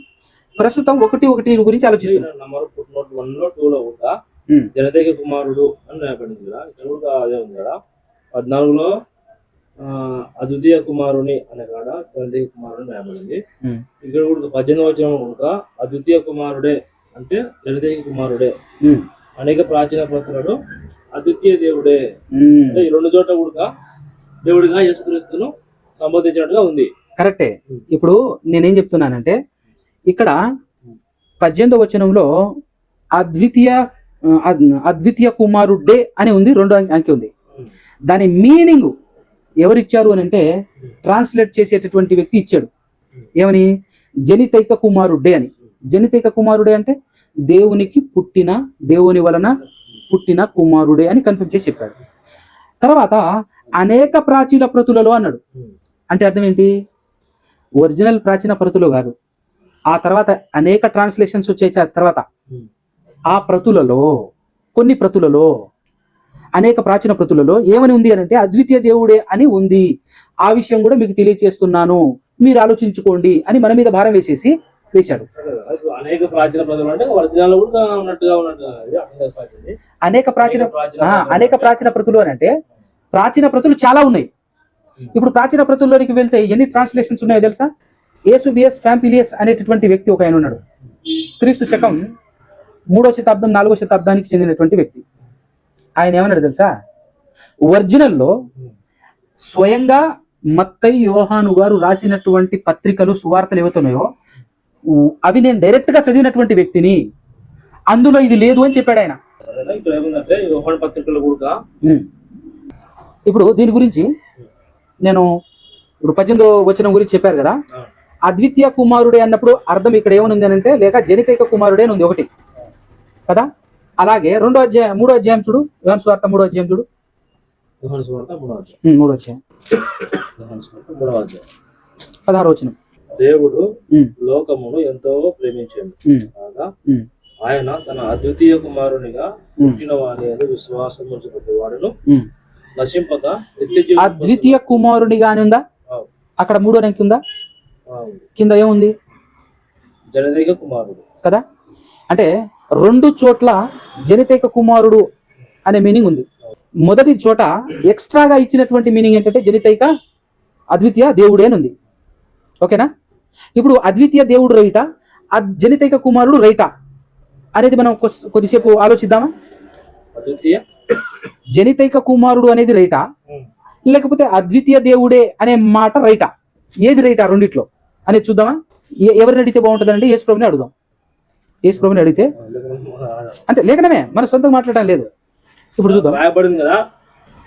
Speaker 2: ప్రస్తుతం 1 గురించి ఆలోచిస్తున్నాం.
Speaker 1: నంబర్ 1లో 2లో కూడా జనదేక కుమారుడు అని రాయబడింది కదా, ఇక్కడ కూడా అదే ఉంది కదా. 14లో అద్వితీయ కుమారుని అనే కాడ జనదేక కుమారుడు రాయబడింది. ఇక్కడ కూడా 18వ వచనం కూడా అద్వితీయ కుమారుడే అంటే జనదేక కుమారుడే. అనేక ప్రాచీన ప్రతులను అద్వితీయ దేవుడే అంటే ఈ 2 చోట్ల కూడా దేవుడిగా యేసుక్రీస్తును సంబోధించినట్టుగా ఉంది.
Speaker 2: కరెక్టే. ఇప్పుడు నేనేం చెప్తున్నానంటే ఇక్కడ 18వ వచనంలో అద్వితీయ కుమారుడే అని ఉంది, 2 అంకె ఉంది. దాని మీనింగ్ ఎవరిచ్చారు అని అంటే ట్రాన్స్లేట్ చేసేటటువంటి వ్యక్తి ఇచ్చాడు. ఏమని? జనితైక కుమారుడే అని. జనితైక కుమారుడే అంటే దేవునికి పుట్టిన, దేవుని వలన పుట్టిన కుమారుడే అని కన్ఫర్మ్ చేసి చెప్పాడు. తర్వాత అనేక ప్రాచీన ప్రతులలో అన్నాడు. అంటే అర్థం ఏంటి? ఒరిజినల్ ప్రాచీన ప్రతులు కాదు, ఆ తర్వాత అనేక ట్రాన్స్లేషన్స్ వచ్చే తర్వాత ఆ ప్రతులలో కొన్ని ప్రతులలో అనేక ప్రాచీన ప్రతులలో ఏమని ఉంది అని అంటే అద్వితీయ దేవుడే అని ఉంది. ఆ విషయం కూడా మీకు తెలియజేస్తున్నాను, మీరు ఆలోచించుకోండి అని మన మీద భారం వేశాడు.
Speaker 1: అనేక ప్రాచీన ప్రతులు అంటే ఒరిజినల్ కూడా ఉన్నట్టుగా
Speaker 2: అనేక ప్రాచీన ప్రతులు అని అంటే ప్రాచీన ప్రతులు చాలా ఉన్నాయి. ఇప్పుడు ప్రాచీన ప్రతుల్లోనికి వెళ్తే ఎన్ని ట్రాన్స్లేషన్స్ ఉన్నాయో తెలుసా? ఏసుబిఎస్ ఫ్యాంపిలియస్ అనేటటువంటి వ్యక్తి ఒక ఆయన ఉన్నాడు. క్రీస్తు శకం 3వ శతాబ్దం 4వ శతాబ్దానికి చెందినటువంటి వ్యక్తి. ఆయన ఏమన్నాడు తెలుసా? ఒరిజినల్లో స్వయంగా మత్తయి, యోహాను గారు రాసినటువంటి పత్రికలు, సువార్తలు ఏవైతున్నాయో అవి నేను డైరెక్ట్ గా చదివినటువంటి వ్యక్తిని, అందులో ఇది లేదు అని చెప్పాడు ఆయన. ఇప్పుడు దీని గురించి నేను ఇప్పుడు 18వ వచనం గురించి చెప్పారు కదా, అద్వితీయ కుమారుడే అన్నప్పుడు అర్థం ఇక్కడ ఏమనుంది అని అంటే లేక జనితైక కుమారుడే అని ఉంది ఒకటి కదా. అలాగే 3వ అధ్యాయం చూడు, యోహాను సువార్త 3వ అధ్యాయం చూడు. 3వ అధ్యాయం 16వ వచనం.
Speaker 1: దేవుడు లోకమును ఎంతో ప్రేమించాడు కాగా ఆయన తన అద్వితీయ కుమారునిగా పుట్టిన వారి విశ్వాసం ఉంచుకునే వాడును నశింపక
Speaker 2: అద్వితీయ కుమారునిగా అని ఉందా? అక్కడ 3వ రంకి ఉందా? కింద ఏముంది?
Speaker 1: జనదైక కుమారుడు
Speaker 2: కదా. అంటే 2 చోట్ల జనితైక కుమారుడు అనే మీనింగ్ ఉంది. మొదటి చోట ఎక్స్ట్రాగా ఇచ్చినటువంటి మీనింగ్ ఏంటంటే జనితైక అద్వితీయ దేవుడే అని ఉంది, ఓకేనా? ఇప్పుడు అద్వితీయ దేవుడు రైటా, జనితైక కుమారుడు రైటా అనేది మనం కొద్దిసేపు ఆలోచిద్దామా? జనితైక కుమారుడు అనేది రైటా లేకపోతే అద్వితీయ దేవుడే అనే మాట రైటా? ఏది రైటా రెండిట్లో అనేది చూద్దామా? ఎవరిని అడిగితే బాగుంటుందంటే యేసు ప్రభుని అడుగుదాం. యేసు ప్రభుని అడిగితే అంటే లేఖనమే, మన సొంతంగా మాట్లాడడం లేదు. ఇప్పుడు చూద్దాం.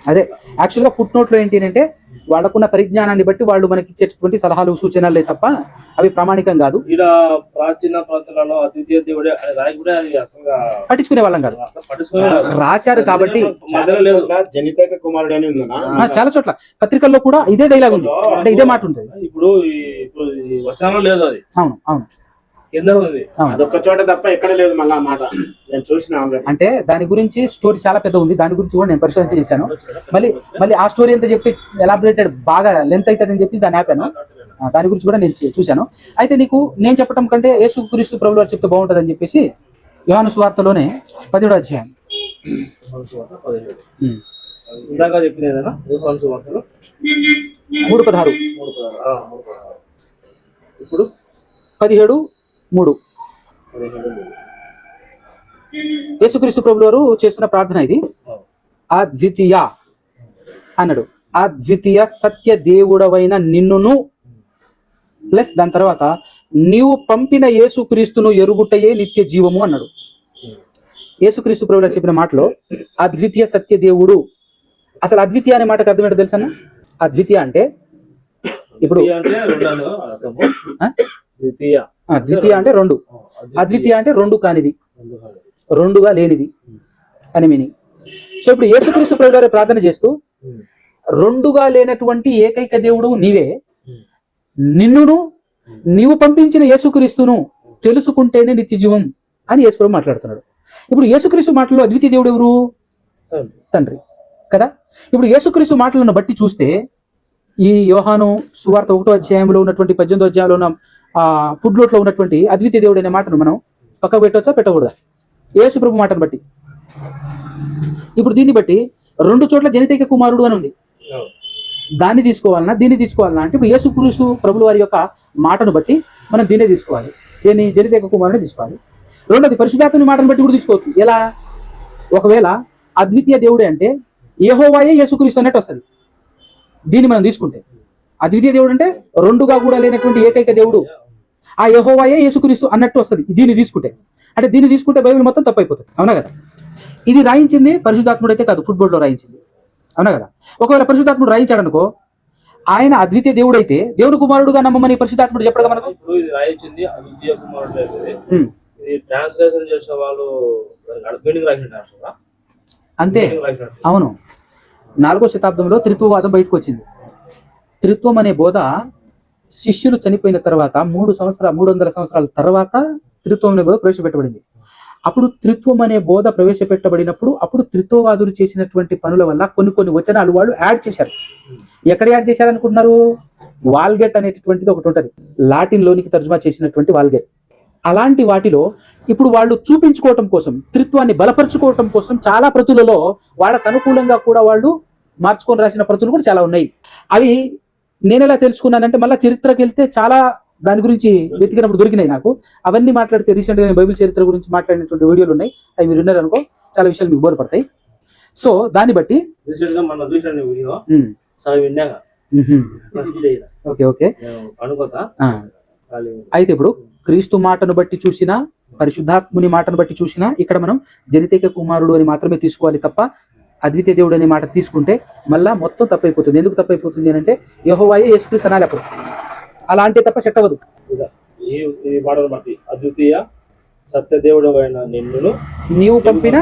Speaker 2: అదే యాక్చువల్గా ఫుట్ నోట్లో ఏంటి అంటే వాళ్ళకున్న పరిజ్ఞానాన్ని బట్టి వాళ్ళు మనకి ఇచ్చేటటువంటి సలహాలు, సూచనలే తప్ప అవి ప్రామాణికం కాదు. పట్టించుకునే వాళ్ళం కాదు, రాశారు కాబట్టి. చాలా చోట్ల పత్రికల్లో కూడా ఇదే డైలాగ్ ఉంది, అంటే ఇదే మాట ఉంటుంది.
Speaker 1: ఇప్పుడు లేదు అది.
Speaker 2: అవును అవును,
Speaker 3: అదొక్క చోట తప్ప ఎక్కడ లేదు మళ్ళా మాట నేను చూసిన.
Speaker 2: అంటే దాని గురించి స్టోరీ చాలా పెద్ద ఉంది, దాని గురించి కూడా నేను పరిశోధన చేశాను. మళ్ళీ ఆ స్టోరీ ఎంత చెప్తే ఎలాబరేటెడ్ బాగా లెంత్ అవుతుందని చెప్పి దాన్ని ఆపాను. దాని గురించి కూడా నేను చూశాను. అయితే నీకు నేను చెప్పడం కంటే యేసుక్రీస్తు ప్రభువు వారు చెప్తే బాగుంటుందని చెప్పేసి యోహాను సువార్తలోనే 17వ అధ్యాయం
Speaker 1: ఇందాక చెప్పింది ఏదైనా యోహాను సువార్తలో
Speaker 2: 3:16
Speaker 1: ఇప్పుడు
Speaker 2: 17:3 యేసుక్రీస్తు ప్రభువు వారు చేస్తున్న ప్రార్థన ఇది. అద్వితీయ అన్నాడు, అద్వితీయ సత్య దేవుడవైన నిన్నును ప్లస్ దాని తర్వాత నీవు పంపిన యేసుక్రీస్తును ఎరుగుటయే నిత్య జీవము అన్నాడు. యేసుక్రీస్తు ప్రభువు చెప్పిన మాటలో అద్వితీయ సత్య దేవుడు, అసలు అద్వితీయ అనే మాటకు అర్థం ఏంటో తెలుసా? అద్వితీయ అంటే ఇప్పుడు
Speaker 1: ద్వితీయ
Speaker 2: ద్వితీయ అంటే రెండు, అద్వితీయ అంటే రెండు కానిది, రెండుగా లేనిది అని మీనింగ్. సో ఇప్పుడు యేసుక్రీస్తు ప్రభువు వారు ప్రార్థన చేస్తూ రెండుగా లేనటువంటి ఏకైక దేవుడు నీవే, నిన్నును నీవు పంపించిన యేసుక్రీస్తును తెలుసుకుంటేనే నిత్య జీవం అని యేసు ప్రభు మాట్లాడుతున్నాడు. ఇప్పుడు యేసుక్రీస్తు మాటల్లో అద్వితీయ దేవుడు ఎవరు? తండ్రి కదా. ఇప్పుడు యేసుక్రీస్తు మాటలను బట్టి చూస్తే ఈ యోహాను సువార్త 1వ అధ్యాయంలో ఉన్నటువంటి 18వ అధ్యాయంలో ఉన్న ఫుడ్లోట్లో ఉన్నటువంటి అద్వితీయ దేవుడు అనే మాటను మనం పక్కకు పెట్టవచ్చా పెట్టకూడదా? యేసు ప్రభు మాటను బట్టి. ఇప్పుడు దీన్ని బట్టి రెండు చోట్ల జనితైక కుమారుడు అని ఉంది, దాన్ని తీసుకోవాలన్నా దీన్ని తీసుకోవాలన్నా అంటే ఇప్పుడు యేసుక్రీస్తు ప్రభుల వారి యొక్క మాటను బట్టి మనం దీన్నే తీసుకోవాలి, దీన్ని జనితైక కుమారుని తీసుకోవాలి. రెండోది పరిశుద్ధాత్మని మాటను బట్టి కూడా తీసుకోవచ్చు. ఎలా? ఒకవేళ అద్వితీయ దేవుడే అంటే యెహోవాయే యేసుక్రీస్తు అన్నట్టు వస్తుంది దీన్ని మనం తీసుకుంటే. అద్వితీయ దేవుడు అంటే రెండుగా కూడా లేనటువంటి ఏకైక దేవుడు, ఆ యెహోవాయే యేసుక్రీస్తు అన్నట్టు వస్తుంది దీన్ని తీసుకుంటే. అంటే దీన్ని తీసుకుంటే బైబిల్ మొత్తం తప్పైపోతుంది, అవునా కదా. ఇది రాయించింది పరిశుద్ధాత్ముడు అయితే కాదు, ఫుట్బాల్లో రాయించింది, అవునా కదా. ఒకవేళ పరిశుద్ధాత్ముడు రాయించాడు అనుకో, ఆయన అద్వితీయ దేవుడు అయితే దేవుడు కుమారుడుగా నమ్మమని పరిశుద్ధాత్ముడు చెప్పడం మనకు.
Speaker 1: ఇప్పుడు ఇది రాయించింది అద్వితీయ కుమారుడు అయితే ఇది ట్రాన్స్లేషన్ చేసే వాళ్ళు
Speaker 2: అంతే. అవును, 4వ శతాబ్దంలో త్రిత్వవాదం బయటకు వచ్చింది. త్రిత్వం అనే బోధ శిష్యులు చనిపోయిన తర్వాత 300 సంవత్సరాల తర్వాత త్రిత్వం అనే బోధ ప్రవేశపెట్టబడింది. అప్పుడు త్రిత్వం అనే బోధ ప్రవేశపెట్టబడినప్పుడు అప్పుడు త్రిత్వవాదులు చేసినటువంటి పనుల వల్ల కొన్ని వచనాలు వాళ్ళు యాడ్ చేశారు. ఎక్కడ యాడ్ చేశారు అనుకుంటున్నారు? వాల్గెట్ అనేటటువంటిది ఒకటి ఉంటుంది, లాటిన్ లోనికి తర్జుమా చేసినటువంటి వాల్గెట్. అలాంటి వాటిలో ఇప్పుడు వాళ్ళు చూపించుకోవటం కోసం, త్రిత్వాన్ని బలపరుచుకోవటం కోసం చాలా ప్రతులలో వాళ్ళకు అనుకూలంగా కూడా వాళ్ళు మార్చుకొని రాసిన ప్రతులు కూడా చాలా ఉన్నాయి. అవి నేను ఎలా తెలుసుకున్నానంటే మళ్ళీ చరిత్రకి వెళ్తే చాలా దాని గురించి వెతికినప్పుడు దొరికినాయి నాకు. అవన్నీ మాట్లాడితే రీసెంట్గా నేను బైబిల్ చరిత్ర గురించి మాట్లాడినటువంటి వీడియోలు ఉన్నాయి, అవి మీరు విన్నారనుకో చాలా విషయాలు మీకు బోధపడతాయి. సో దాన్ని బట్టి ఓకే అయితే ఇప్పుడు క్రీస్తు మాటను బట్టి చూసినా పరిశుద్ధాత్ముని మాటను బట్టి చూసినా ఇక్కడ మనం జనితైక కుమారుడు అని మాత్రమే తీసుకోవాలి తప్ప అద్వితీయ దేవుడు అనే మాట తీసుకుంటే మళ్ళా మొత్తం తప్పైపోతుంది. ఎందుకు తప్పైపోతుంది అని అంటే యెహోవాయే యేసుక్రీస్తు అనాలి అప్పుడు, అలా అంటే తప్ప సెట్ అవ్వదు.
Speaker 1: ఈ మాటను బట్టి అద్వితీయ సత్యదేవుడు అయిన నిన్నును
Speaker 2: నీవు పంపిన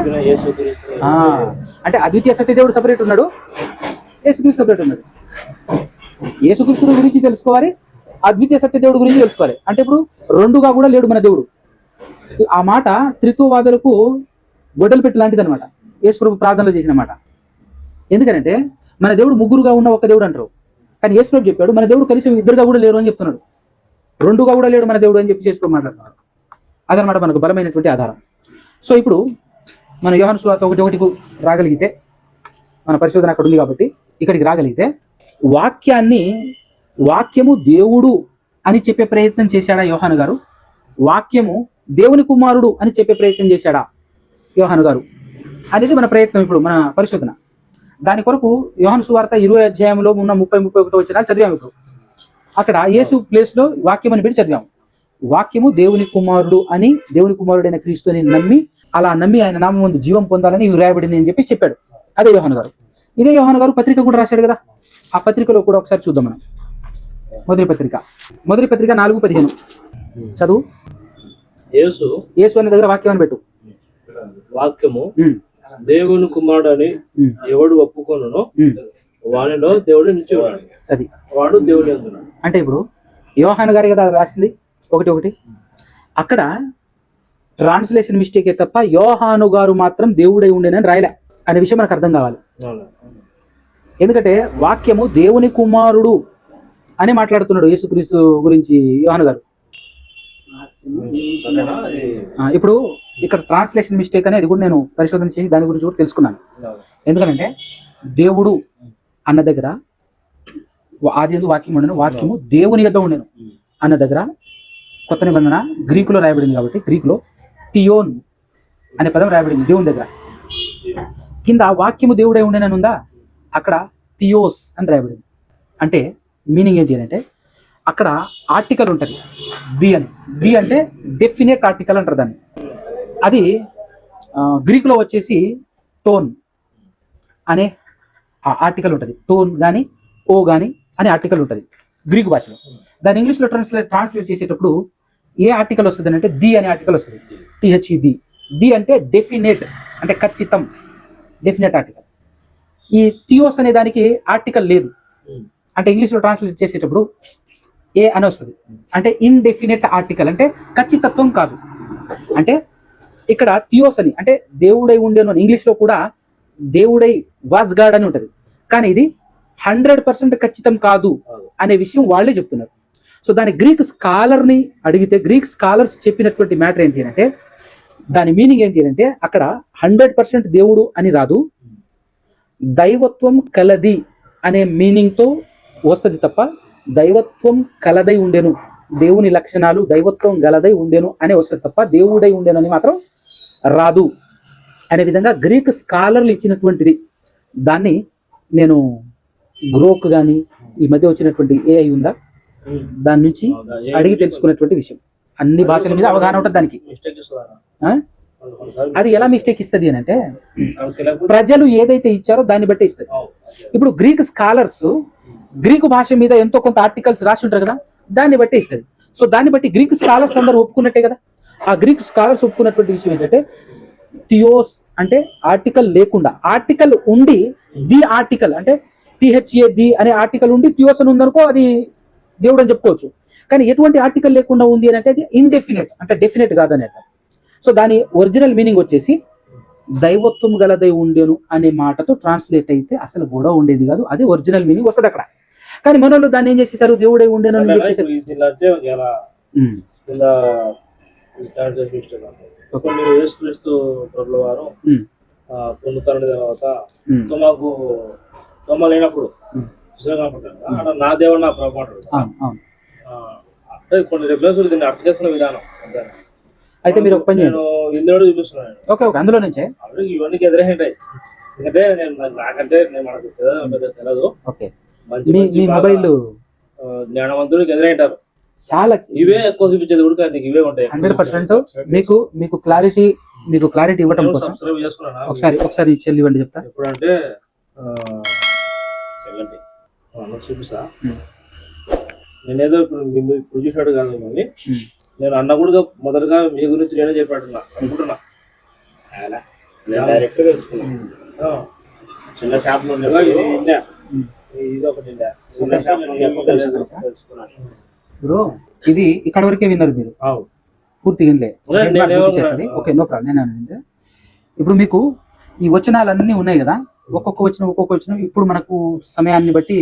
Speaker 2: అంటే అద్వితీయ సత్యదేవుడు సపరేట్ ఉన్నాడు, యేసుక్రీస్తు సపరేట్ ఉన్నాడు. యేసుక్రీస్తు గురించి తెలుసుకోవాలి, అద్వితీయ సత్యదేవుడు గురించి తెలుసుకోవాలి. అంటే ఇప్పుడు రెండుగా కూడా లేడు మన దేవుడు. ఆ మాట త్రిత్వవాదులకు గొడ్డలు పెట్టి లాంటిది అనమాట, యేసు ప్రభు ప్రార్థనలో చేసిన మాట. ఎందుకంటే మన దేవుడు ముగ్గురుగా ఉన్న ఒక దేవుడు అంటారు, కానీ యేసు ప్రభు చెప్పాడు మన దేవుడు కనీసం ఇద్దరుగా కూడా లేరు అని చెప్తున్నాడు, రెండుగా కూడా లేడు మన దేవుడు అని చెప్పి యేసు ప్రభు మాట్లాడుతున్నాడు. అదనమాట మనకు బలమైనటువంటి ఆధారం. సో ఇప్పుడు మన యోహాను సువార్త 1:1 రాగలిగితే, మన పరిశోధన అక్కడ ఉంది కాబట్టి ఇక్కడికి రాగలిగితే, వాక్యము దేవుడు అని చెప్పే ప్రయత్నం చేశాడా యోహాను గారు? వాక్యము దేవుని కుమారుడు అని చెప్పే ప్రయత్నం చేశాడా యోహాను గారు అనేది మన ప్రయత్నం, ఇప్పుడు మన పరిశోధన. దాని కొరకు యోహాను సువార్త 20వ అధ్యాయంలో ఉన్న 30-31 వచనాలు చదివాము. ఇప్పుడు అక్కడ యేసు ప్లేస్లో వాక్యం అని పెట్టి చదివాము. వాక్యము దేవుని కుమారుడు అని, దేవుని కుమారుడైన క్రీస్తు అని నమ్మి, అలా నమ్మి ఆయన నామం ముందు జీవం పొందాలని ఇవి రాయబడింది అని చెప్పి చెప్పాడు. అదే యోహాను గారు. ఇదే యోహాను గారు పత్రిక కూడా రాశాడు కదా, ఆ పత్రికలో కూడా ఒకసారి చూద్దాం మనం. మొదటి పత్రిక 4:15 చదువు. యేసు అనే దగ్గర వాక్యం అని పెట్టు.
Speaker 1: వాక్యము దేవుని కుమారుడు అని ఎవడు ఒప్పుకొనునో వానిలో దేవుడు నిలిచి ఉన్నాడు,
Speaker 2: అది
Speaker 1: వాడు దేవుడు అందున్నాడు.
Speaker 2: అంటే ఇప్పుడు యోహాను గారి కదా రాసింది 1:1. అక్కడ ట్రాన్స్లేషన్ మిస్టేకే తప్ప యోహాను గారు మాత్రం దేవుడై ఉండేనని రాయలే అనే విషయం మనకు అర్థం కావాలి. ఎందుకంటే వాక్యము దేవుని కుమారుడు అని మాట్లాడుతున్నాడు యేసుక్రీస్తు గురించి యోహాను గారు. ఇప్పుడు ఇక్కడ ట్రాన్స్లేషన్ మిస్టేక్ అనేది కూడా నేను పరిశోధన చేసి దాని గురించి కూడా తెలుసుకున్నాను. ఎందుకంటే దేవుడు అన్న దగ్గర ఆది యందు వాక్యం ఉండెను, వాక్యము దేవుని యొద్ద ఉండెను అన్న దగ్గర కొత్త నిబంధన గ్రీకులో రాయబడింది కాబట్టి గ్రీకులో థియోన్ అనే పదం రాయబడింది దేవుని దగ్గర. కింద వాక్యము దేవుడై ఉండేనని ఉందా, అక్కడ థియోస్ అని రాయబడింది. అంటే మీనింగ్ ఏంటి అంటే అక్కడ ఆర్టికల్ ఉంటుంది ది అని, ది అంటే డెఫినెట్ ఆర్టికల్ అంటారు దాన్ని. అది గ్రీకులో వచ్చేసి టోన్ అనే ఆర్టికల్ ఉంటుంది, టోన్ కానీ ఓ కానీ అనే ఆర్టికల్ ఉంటుంది. గ్రీకు భాషలో. దాని ఇంగ్లీష్లో ట్రాన్స్లేట్ చేసేటప్పుడు ఏ ఆర్టికల్ వస్తుంది అంటే ది అనే ఆర్టికల్ వస్తుంది. THED. ది అంటే డెఫినేట్, అంటే ఖచ్చితం, డెఫినేట్ ఆర్టికల్. ఈ థియోస్ అనే దానికి ఆర్టికల్ లేదు. అంటే ఇంగ్లీష్లో ట్రాన్స్లేట్ చేసేటప్పుడు ఏ అని వస్తుంది, అంటే ఇండెఫినెట్ ఆర్టికల్, అంటే ఖచ్చితత్వం కాదు. అంటే ఇక్కడ థియోస్ అని అంటే దేవుడై ఉండేను అని, ఇంగ్లీష్లో కూడా దేవుడై వాస్ గాడ్ అని ఉంటుంది. కానీ ఇది 100% ఖచ్చితం కాదు అనే విషయం వాళ్ళే చెప్తున్నారు. సో దాని గ్రీక్ స్కాలర్ని అడిగితే గ్రీక్ స్కాలర్స్ చెప్పినటువంటి మ్యాటర్ ఏంటి అంటే, దాని మీనింగ్ ఏంటి అంటే అక్కడ 100% దేవుడు అని రాదు, దైవత్వం కలది అనే మీనింగ్తో వస్తుంది తప్ప దైవత్వం కలదై ఉండేను, దేవుని లక్షణాలు దైవత్వం గలదై ఉండేను అనే వస్తుంది తప్ప దేవుడై ఉండేను అని మాత్రం రాదు అనే విధంగా గ్రీక్ స్కాలర్లు ఇచ్చినటువంటిది. దాన్ని నేను గ్రోక్ కానీ ఈ మధ్య వచ్చినటువంటి AI ఉందా దాని నుంచి అడిగి తెలుసుకున్నటువంటి విషయం. అన్ని భాషల మీద అవగాహన ఉంటుంది దానికి. అది ఎలా మిస్టేక్ ఇస్తుంది అని అంటే, ప్రజలు ఏదైతే ఇచ్చారో దాన్ని బట్టే ఇస్తుంది. ఇప్పుడు గ్రీక్ స్కాలర్స్ గ్రీకు భాష మీద ఎంతో కొంత ఆర్టికల్స్ రాసి ఉంటారు కదా, దాన్ని బట్టే ఇస్తుంది. సో దాన్ని బట్టి గ్రీక్ స్కాలర్స్ అందరూ ఒప్పుకున్నట్టే కదా. ఆ గ్రీక్ స్కాలర్స్ ఒప్పుకున్నటువంటి విషయం ఏంటంటే, థియోస్ అంటే ఆర్టికల్ లేకుండా, ఆర్టికల్ ఉండి ది ఆర్టికల్ అంటే THED అనే ఆర్టికల్ ఉండి థియోస్ అని ఉందనుకో అది దేవుడు అని చెప్పుకోవచ్చు. కానీ ఎటువంటి ఆర్టికల్ లేకుండా ఉంది అని అంటే అది ఇండెఫినెట్, అంటే డెఫినెట్ కాదని అంటారు. సో దాని ఒరిజినల్ మీనింగ్ వచ్చేసి దైవత్వం గలదై ఉండేను అనే మాటతో ట్రాన్స్లేట్ అయితే అసలు గొడవ ఉండేది కాదు, అది ఒరిజినల్ మీనింగ్ వస్తుంది అక్కడ. కానీ మన వాళ్ళు దాన్ని ఏం చేసేసారు, దేవుడై ఉండేను అని చెప్పేసి.
Speaker 1: యేసుక్రీస్తు ప్రభుల వారు పొందుతారని తర్వాత తమకు తమ లేనప్పుడు అక్కడ నా దేవుడు నా ప్రభు అంటాడు. అంటే కొన్ని రెగ్యులర్స్ దీన్ని అర్థం చేసుకునే విధానం.
Speaker 2: అయితే మీరు ఒక పని చేయండి,
Speaker 1: ఇందులో చూపిస్తున్నాను.
Speaker 2: ఓకే ఓకే, అందులో నుంచే
Speaker 1: ఇవన్నీ ఎదురైంటాయి. ఎందుకంటే నాకంటే నేను మనకు తెలియదు.
Speaker 2: ఓకే, మీ మొబైల్
Speaker 1: జ్ఞానవంతుడికి ఎదురైంటారు.
Speaker 2: చాలా
Speaker 1: ఇవే ఎక్కువ చూపించేది కూడా నీకు ఇవే ఉంటాయి.
Speaker 2: 100% మీకు క్లారిటీ ఇవ్వటం కోసం
Speaker 1: సబ్స్క్రైబ్ చేసుకున్నాను.
Speaker 2: ఒకసారి చెల్లి ఇవ్వండి చెప్తా.
Speaker 1: ఎప్పుడంటే చూపిస్తా. నేనేదో ఇప్పుడు చూసాడు కాదు మళ్ళీ నేను అన్న కూడా మొదటగా మీ గురించి నేనే చెప్పాడున్నా అనుకుంటున్నా. డైరెక్ట్ తెలుసుకున్నా. చిన్న షాప్ లో ఇది ఒకటి చిన్న షాప్ తెలుసుకున్నాను.
Speaker 2: ఇప్పుడు ఇది ఇక్కడ వరకే విన్నారు మీరు, పూర్తిగా వినలే. Okay, no problem. నేను అంటే ఇప్పుడు మీకు ఈ వచనాలన్నీ ఉన్నాయి కదా, ఒక్కొక్క వచనం ఇప్పుడు మనకు సమయాన్ని బట్టి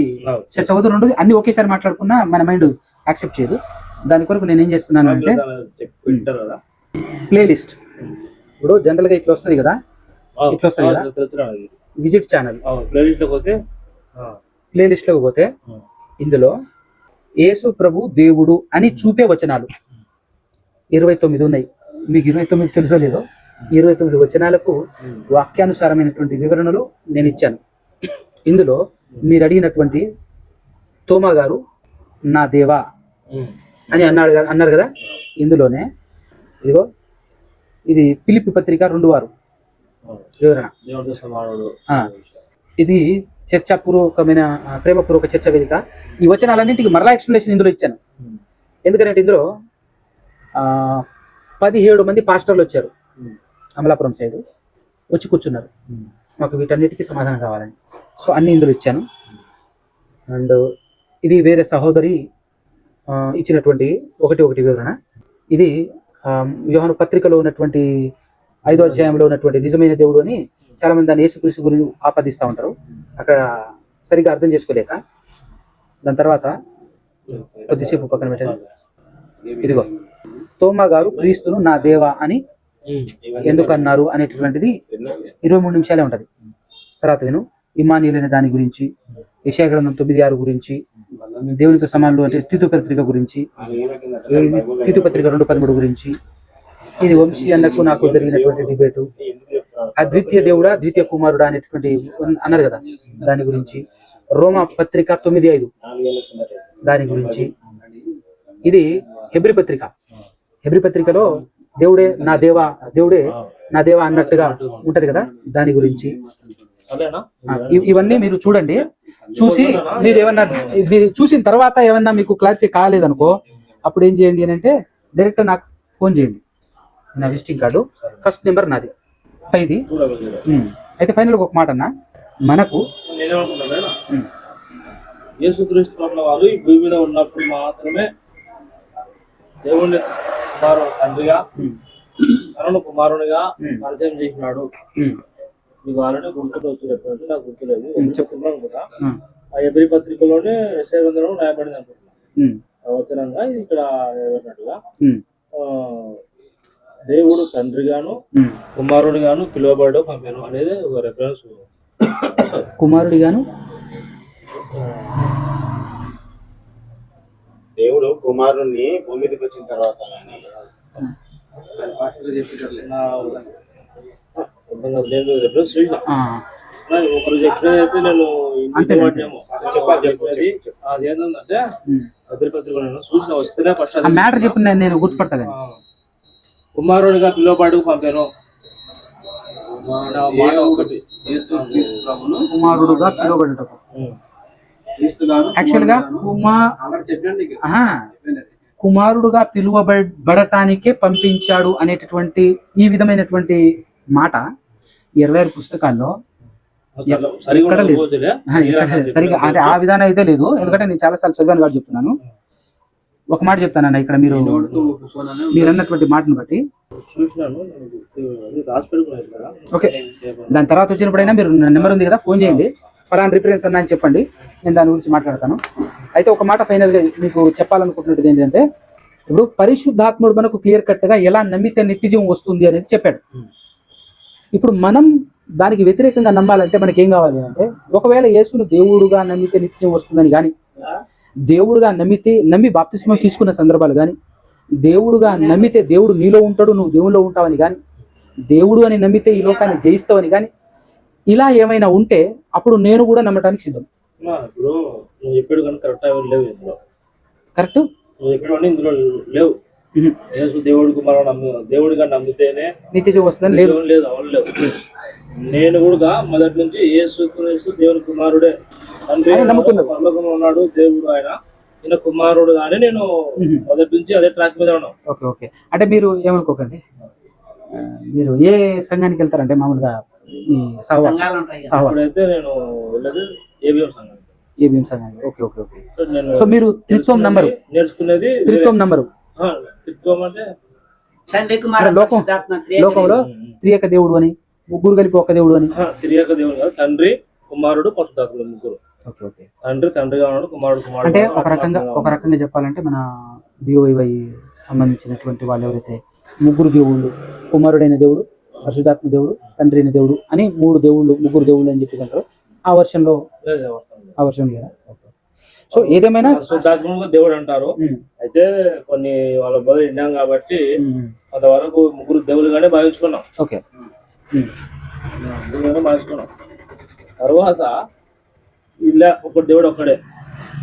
Speaker 2: సెట్ అవ్వదు. రెండు అన్ని ఒకేసారి మాట్లాడుకున్నా మన మైండ్ యాక్సెప్ట్ చేయదు. దాని కొరకు నేను ఏం చేస్తున్నాను అంటే ప్లేలిస్ట్. ఇప్పుడు జనరల్ గా ఇట్లా వస్తుంది కదా, విజిట్ ఛానల్ ప్లేలిస్ట్ లోకి పోతే ఇందులో యేసు ప్రభు దేవుడు అని చూపే వచనాలు 29 ఉన్నాయి. మీకు 29 తెలుసో లేదో, 29 వచనాలకు వాక్యానుసారమైనటువంటి వివరణలు నేను ఇచ్చాను. ఇందులో మీరు అడిగినటువంటి తోమా గారు నా దేవా అని అన్నారు కదా, ఇందులోనే ఇదిగో ఇది ఫిలిప్పీ పత్రిక 2:6 వివరణ. ఇది చర్చాపూర్వకమైన ప్రేమపూర్వక చర్చ వేదిక. ఈ వచనాలన్నింటికి మరలా ఎక్స్ప్లెనేషన్ ఇందులో ఇచ్చాను. ఎందుకంటే ఇందులో 17 మంది పాస్టర్లు వచ్చారు అమలాపురం సైడ్, వచ్చి కూర్చున్నారు మాకు వీటన్నిటికీ సమాధానం కావాలని. సో అన్ని ఇందులో ఇచ్చాను. అండ్ ఇది వేరే సహోదరి ఇచ్చినటువంటి ఒకటి వివరణ. ఇది యోహాను పత్రికలో ఉన్నటువంటి 5వ అధ్యాయంలో ఉన్నటువంటి నిజమైన దేవుడు అని చాలా మంది దాన్ని యేసుక్రీస్తు గురించి ఆపాదిస్తూ ఉంటారు, అక్కడ సరిగ్గా అర్థం చేసుకోలేక. దాని తర్వాత కొద్దిసేపు పక్కన పెట్టారు. ఇదిగో తోమా గారు క్రీస్తును నా దేవా అని ఎందుకు అన్నారు అనేటటువంటిది 23 నిమిషాలే ఉంటుంది. తర్వాత విను ఇమ్మానుయేలు అనే దాని గురించి, యెషయా గ్రంథం 9:6 గురించి, దేవునితో సమానులు అంటే తీతు పత్రిక గురించి, తీతు పత్రిక 2:13 గురించి, ఇది వంశీ అన్నకు నాకు జరిగినటువంటి డిబేటు, అద్వితీయ దేవుడా ద్వితీయ కుమారుడా అనేటువంటి అన్నారు కదా దాని గురించి, రోమా పత్రిక 9:5 దాని గురించి, ఇది హెబ్రీ పత్రికలో దేవుడే నా దేవా అన్నట్టుగా ఉంటది కదా దాని గురించి,
Speaker 1: సరేనా?
Speaker 2: ఇవన్నీ మీరు చూడండి. చూసి మీరు ఏమన్నా మీరు చూసిన తర్వాత ఏమన్నా మీకు క్లారిఫై కాలేదనుకో అప్పుడు ఏం చేయండి అని అంటే డైరెక్ట్ నాకు ఫోన్ చేయండి. నా విజిటింగ్ కార్డు ఫస్ట్ నెంబర్ నాది 5. అయితే ఫైనల్ ఒక మాట అన్న, మనకు
Speaker 1: నేనేమనుకుంటున్నా, యేసుక్రీస్తు ప్రభుల వారు ఈ భూమి మీద ఉన్నప్పుడు మాత్రమే దేవుణ్ణి తండ్రిగా తనను కుమారునిగా పరిచయం చేసినాడు. మీకు ఆల్రెడీ గుర్తులు వచ్చినప్పుడు నాకు గుర్తులేదు, చెప్తున్నాను కూడా. ఆ ఎబ్రీ పత్రికలోనే ఎస్ఐ గ్రంథంలో రాయబడింది అనుకుంటున్నా వచనంగా. ఇక్కడ ఏమన్నట్టుగా దేవుడు తండ్రిగాను కుమారుడిగాను పిలువబడు పంపాను అనేది ఒక రెఫరెన్స్.
Speaker 2: కుమారుడిగాను
Speaker 4: దేవుడు కుమారుణ్ణి భూమి మీదకి వచ్చిన తర్వాత
Speaker 1: రెఫరెన్స్ చూసిన ఒకరు చెప్పినదైతే నేను చెప్పేది అది ఏంటంటే అగ్రిపత్రిక చూసిన వస్తేనే ఫస్ట్
Speaker 2: మ్యాటర్ చెప్పిన నేను గుర్తుపడతాను.
Speaker 1: కుమారుడిగా పిలువబడు పంపాను,
Speaker 2: కుమారుడుగా పిలువబడుటకు. యాక్చువల్ గా కుమారుడుగా పిలువబడటానికే పంపించాడు అనేటటువంటి ఈ విధమైనటువంటి మాట 26 పుస్తకాల్లో ఎక్కడ లేదు. సరిగా అంటే ఆ విధానం అయితే లేదు, ఎందుకంటే నేను చాలా సార్లు చదివాను కాబట్టి చెప్తున్నాను. ఒక మాట చెప్తానన్న, ఇక్కడ మీరు అన్నటువంటి మాటను బట్టి ఓకే, దాని తర్వాత వచ్చినప్పుడైనా మీరు నెంబర్ ఉంది కదా, ఫోన్ చేయండి, ఫలానా రిఫరెన్స్ అన్నా అని చెప్పండి, నేను దాని గురించి మాట్లాడతాను. అయితే ఒక మాట ఫైనల్గా మీకు చెప్పాలనుకుంటున్నది ఏంటంటే, ఇప్పుడు పరిశుద్ధాత్ముడు మనకు క్లియర్ కట్గా ఎలా నమ్మితే నిత్యజీవం వస్తుంది అనేది చెప్పాడు. ఇప్పుడు మనం దానికి వ్యతిరేకంగా నమ్మాలంటే మనకి ఏం కావాలి అంటే, ఒకవేళ యేసును దేవుడుగా నమ్మితే నిత్యజీవం వస్తుందని కానీ, దేవుడుగా నమ్మి బాప్తిస్మం తీసుకున్న సందర్భాలు కానీ, దేవుడుగా నమ్మితే దేవుడు నీలో ఉంటాడు నువ్వు దేవుల్లో ఉంటావని కానీ, దేవుడు అని నమ్మితే ఈ లోకాన్ని జయిస్తావని కానీ, ఇలా ఏమైనా ఉంటే అప్పుడు నేను కూడా నమ్మటానికి సిద్ధం. కరెక్ట్,
Speaker 1: ఇందులో లేవు. దేవుడిగా నమ్మితేనే నిత్యజీవం వస్తుందని లేదు. నేను కూడా మొదటి నుంచి యేసుక్రీస్తు దేవుని కుమారుడే, తండ్రి పరలోకంలో ఉన్నాడు దేవుడు, ఆయన కుమారుడు గానీ నేను మొదటి నుంచి అదే ట్రాక్ మీద ఉన్నాను.
Speaker 2: ఓకే ఓకే, అంటే మీరు ఏమనుకోకండి, మీరు ఏ సంఘానికి వెళ్తారంటే మామూలుగా మీ
Speaker 1: అయితే నేను వెళ్ళేది
Speaker 2: ఏబిఎం సంఘానికి. ఓకే ఓకే ఓకే, సో మీరు త్రిత్వం నంబరు
Speaker 1: నేర్చుకునేది,
Speaker 2: త్రిత్వం నంబరు,
Speaker 1: త్రిత్వం అంటే
Speaker 2: లోకంలో త్రియక దేవుడు అని, ముగ్గురు కలిపి ఒక దేవుడు అని.
Speaker 1: త్రియక దేవుడు కాదు, తండ్రి కుమారుడు పరిశుద్ధాత్ముడు ముగ్గురు.
Speaker 2: ఓకే ఓకే,
Speaker 1: తండ్రిగా ఉన్నాడు, కుమారుడు
Speaker 2: అంటే ఒక రకంగా చెప్పాలంటే మన బిఓవై సంబంధించినటువంటి వాళ్ళు ఎవరైతే ముగ్గురు దేవుళ్ళు, కుమారుడైన దేవుడు, పరిశుద్ధాత్మ దేవుడు, తండ్రి అయిన దేవుడు అని ముగ్గురు దేవుళ్ళు అని చెప్పేసి అంటారు. ఆ వర్షంలో లేదా? సో ఏదేమైనా
Speaker 1: దేవుడు అంటారు. అయితే కొన్ని వాళ్ళ బదులు విన్నాం కాబట్టి కొంతవరకు ముగ్గురు దేవులుగానే భావించుకున్నాం.
Speaker 2: ఓకే,
Speaker 1: భావించుకున్నాం. తర్వాత ఇలా ఒక దేవుడు ఒక్కడే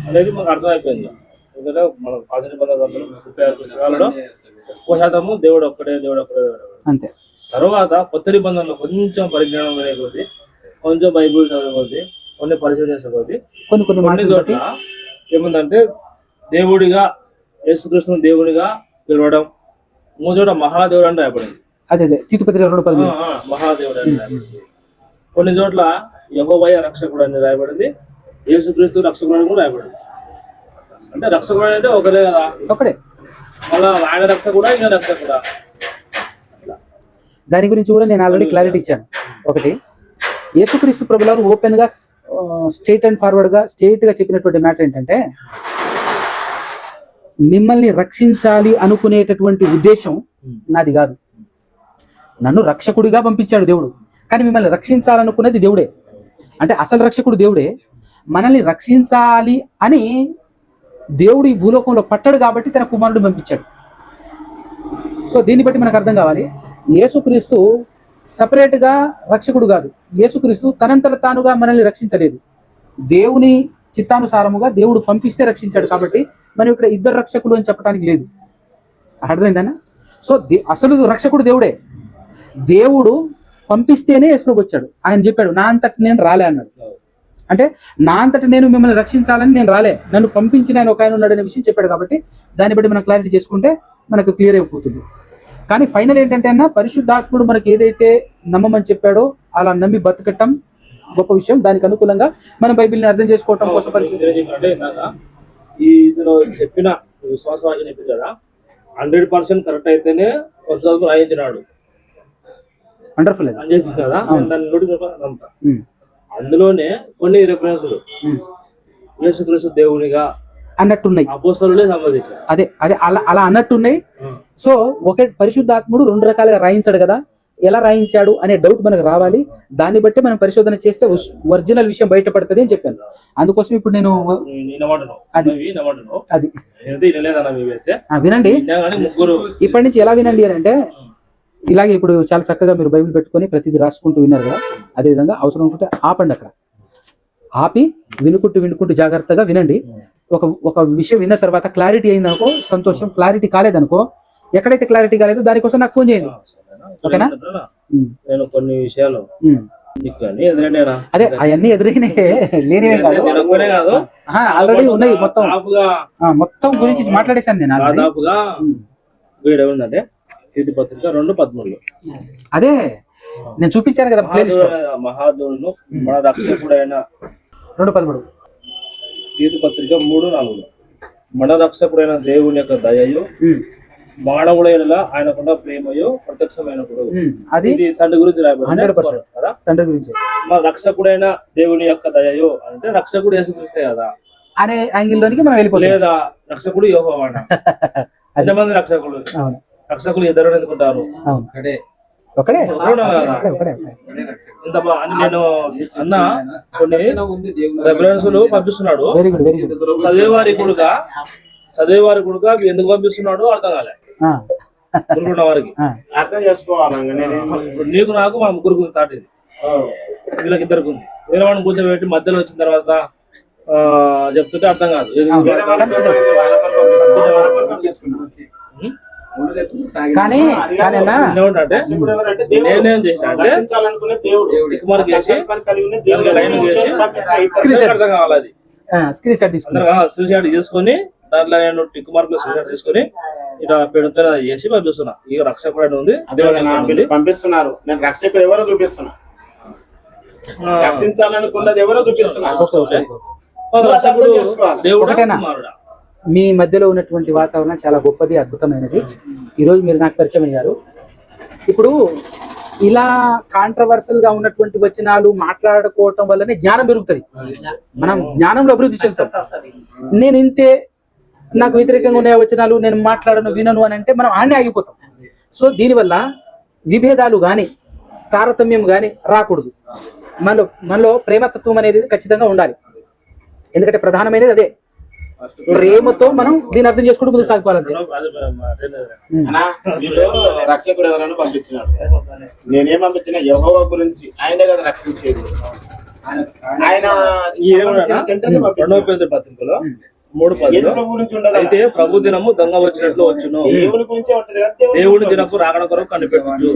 Speaker 1: అనేది మాకు అర్థమైపోయింది. ఎందుకంటే మన 36 పుస్తకాలలో ఎక్కువ శాతము దేవుడు ఒక్కడే
Speaker 2: అంతే.
Speaker 1: తర్వాత కొత్త నిబంధనలో కొంచెం పరిజ్ఞానం లేకపోతే, కొంచెం బైబుల్ చదవకపోతే, కొన్ని పరిశోధన చేసకపోతే, కొన్ని చోట్ల ఏముందంటే దేవుడిగా యేసుక్రీస్తుని దేవుడిగా పిలవడం, మూడు చోట మహాదేవుడు అంటే రాయబడింది.
Speaker 2: అదే మహాదేవుడు
Speaker 1: అంటే కొన్ని చోట్ల యెహోవా రక్షకుడు అని రాయబడింది, యేసుక్రీస్తు రక్షకుడు అని కూడా రాయబడింది. అంటే రక్షకుడు అంటే ఒకరే కదా,
Speaker 2: ఒకడే.
Speaker 1: మళ్ళా ఆయన రక్షకుడా ఈయన రక్షకుడా,
Speaker 2: దాని గురించి కూడా నేను ఆల్రెడీ క్లారిటీ ఇచ్చాను. ఒకటి, యేసుక్రీస్తు ప్రభువారు ఓపెన్ గా స్ట్రైట్ అండ్ ఫార్వర్డ్ గా స్ట్రైట్ గా చెప్పినటువంటి మ్యాటర్ ఏంటంటే, మిమ్మల్ని రక్షించాలి అనుకునేటటువంటి ఉద్దేశం నాది కాదు. నన్ను రక్షకుడిగా పంపించాడు దేవుడు, కానీ మిమ్మల్ని రక్షించాలనుకున్నది దేవుడే. అంటే అసలు రక్షకుడు దేవుడే, మనల్ని రక్షించాలి అని దేవుడు ఈ భూలోకంలో పట్టాడు కాబట్టి తన కుమారుడు పంపించాడు. సో దీన్ని బట్టి మనకు అర్థం కావాలి, యేసుక్రీస్తు సపరేట్గా రక్షకుడు కాదు. యేసుక్రీస్తు తనంతట తానుగా మనల్ని రక్షించలేదు, దేవుని చిత్తానుసారముగా దేవుడు పంపిస్తే రక్షించాడు. కాబట్టి మనం ఇక్కడ ఇద్దరు రక్షకులు అని చెప్పడానికి లేదు. అర్థమైందన్నా? సో అసలు రక్షకుడు దేవుడే. దేవుడు పంపిస్తేనే యేసుప్రభు వచ్చాడు. ఆయన చెప్పాడు నా అంతటి నేను రాలే అన్నాడు. అంటే నా అంతటి నేను మిమ్మల్ని రక్షించాలని నేను రాలే, నన్ను పంపించిన ఆయన ఒక ఆయన ఉన్నాడు అనే విషయం చెప్పాడు. కాబట్టి దాన్ని బట్టి మనం క్లారిటీ చేసుకుంటే మనకు క్లియర్ అయిపోతుంది. కానీ ఫైనల్ ఏంటంటే అన్న, పరిశుద్ధాత్ముడు మనకి ఏదైతే నమ్మమని చెప్పాడో అలా నమ్మి బతకటం గొప్ప విషయం. దానికి అనుకూలంగా మనం బైబిల్ని అర్థం చేసుకోవటం కోసం
Speaker 1: అంటే ఇందాక ఈ ఇందులో చెప్పిన విశ్వాసవాక్యం చెప్పింది కదా, 100% కరెక్ట్ అయితేనే పరిశుద్ధాత్ముడు రాయించినాడు
Speaker 2: వండర్ఫుల్
Speaker 1: అని చెప్పింది కదా. దాన్ని నోటి అందులోనే కొన్ని రెఫరెన్స్లు యేసుక్రీస్తు దేవునిగా
Speaker 2: అన్నట్టున్నాయి,
Speaker 1: అపోస్తలులే సంబంధించారు.
Speaker 2: అదే అదే అలా అలా అన్నట్టున్నాయి. సో ఒక పరిశుద్ధాత్ముడు 2 రకాలుగా రాయించాడు కదా, ఎలా రాయించాడు అనే డౌట్ మనకు రావాలి. దాన్ని బట్టి మనం పరిశోధన చేస్తే ఒరిజినల్ విషయం బయటపడుతుంది అని చెప్పాను. అందుకోసం ఇప్పుడు నేను వినండి. ఇప్పటి నుంచి ఎలా వినండి అని అంటే, ఇలాగే ఇప్పుడు చాలా చక్కగా మీరు బైబిల్ పెట్టుకొని ప్రతిదీ రాసుకుంటూ విన్నారు కదా, అదేవిధంగా అవసరం అనుకుంటే ఆపండి, అక్కడ ఆపి వినుకుంటూ జాగ్రత్తగా వినండి. ఒక విషయం విన్న తర్వాత క్లారిటీ అయిందనుకో సంతోషం, క్లారిటీ కాలేదనుకో, ఎక్కడైతే క్లారిటీ కాలేదో దానికోసం నాకు ఫోన్ చేయండి, ఓకేనా?
Speaker 1: నేను కొన్ని విషయాలు
Speaker 2: అదే అవన్నీ ఎదురైనాయి, లేనివే కాదు, ఆల్రెడీ ఉన్నాయి. మొత్తం గురించి మాట్లాడేశాను నేను.
Speaker 1: దాదాపుగా వీడేముందంటే తీతు పత్రిక 2:13
Speaker 2: అదే నేను చూపించాను కదా ప్లేలిస్ట్.
Speaker 1: మహాదేవుడును మన రక్షకుడైన
Speaker 2: 2:13
Speaker 1: తీతు పత్రిక 3:4 మన రక్షకుడైన దేవుని యొక్క దయయు మానవుడైన ఆయనకున్న ప్రేమయు ప్రత్యక్షమైనప్పుడు, అది తండ్రి గురించి రాయబడింది కదా.
Speaker 2: తండ్రి గురించి
Speaker 1: మన రక్షకుడైన దేవుని యొక్క దయయు అంటే రక్షకుడు యేసుక్రీస్తే కదా
Speaker 2: అనే యాంగిల్ లోనికి మనం వెళ్ళిపోతాం.
Speaker 1: లేదా రక్షకుడు యెహోవా. ఎంతమంది రక్షకులు? రక్షకులు ఇద్దరు ఎందుకుంటారు?
Speaker 2: ఒకడే.
Speaker 1: నేను అన్న కొన్ని రెఫరెన్సులు పంపిస్తున్నాడు. చదివేవారి కూడా ఎందుకు పంపిస్తున్నాడు అర్థం కాలే గురుకున్న వారికి.
Speaker 4: అర్థం చేసుకోవాలి.
Speaker 1: నీకు నాకు మా ముగ్గురికి తాటింది, వీళ్ళకి ఇద్దరికి ఉంది. వేరే వాడిని కూర్చోబెట్టి మధ్యలో వచ్చిన తర్వాత చెప్తుంటే అర్థం కాదు.
Speaker 2: కానీ
Speaker 1: నేనేం చేసిన అంటే టిక్మార్క్ చేసి లైన్ చేసి అర్థం కావాలి, అది
Speaker 2: స్క్రీన్ షాట్
Speaker 1: తీసుకొని దాంట్లో నేను టిక్ మార్క్ తీసుకొని ఇలా పెడుతున్నా చేసి పంపిస్తున్నా. ఇక రక్షకుడు ఉంది
Speaker 4: పంపిస్తున్నారు. నేను రక్షకుడు ఎవరో చూపిస్తున్నా, రక్షించాలనుకున్నది ఎవరో చూపిస్తున్నా.
Speaker 2: ఒకటేనా? మీ మధ్యలో ఉన్నటువంటి వాతావరణం చాలా గొప్పది, అద్భుతమైనది. ఈరోజు మీరు నాకు పరిచయం అయ్యారు. ఇప్పుడు ఇలా కాంట్రవర్సల్ గా ఉన్నటువంటి వచనాలు మాట్లాడుకోవటం వల్లనే జ్ఞానం పెరుగుతుంది, మనం జ్ఞానంలో అభివృద్ధి చెందుతాం. నేను ఇంతే, నాకు వ్యతిరేకంగా ఉన్న వచనాలు నేను మాట్లాడను వినను అని అంటే మనం ఆడే ఆగిపోతాం. సో దీనివల్ల విభేదాలు కానీ తారతమ్యం కానీ రాకూడదు. మనలో ప్రేమతత్వం అనేది ఖచ్చితంగా ఉండాలి. ఎందుకంటే ప్రధానమైనది అదే, ప్రేమతో మనం దీన్ని అర్థం చేసుకుంటూ ముందుకు సాగిపోవాలంటే.
Speaker 4: రక్షకుడు ఎవరైనా పంపించినాడు, నేనేం పంపించిన యెహోవా గురించి, ఆయనే కదా రక్షించేది. ఆయన
Speaker 1: పత్రికలో 3:10 అయితే ప్రభు దినము దొంగ వచ్చినట్లు వచ్చును, దేవుడి దినపు రాకడ కొరకు కనిపెట్టు.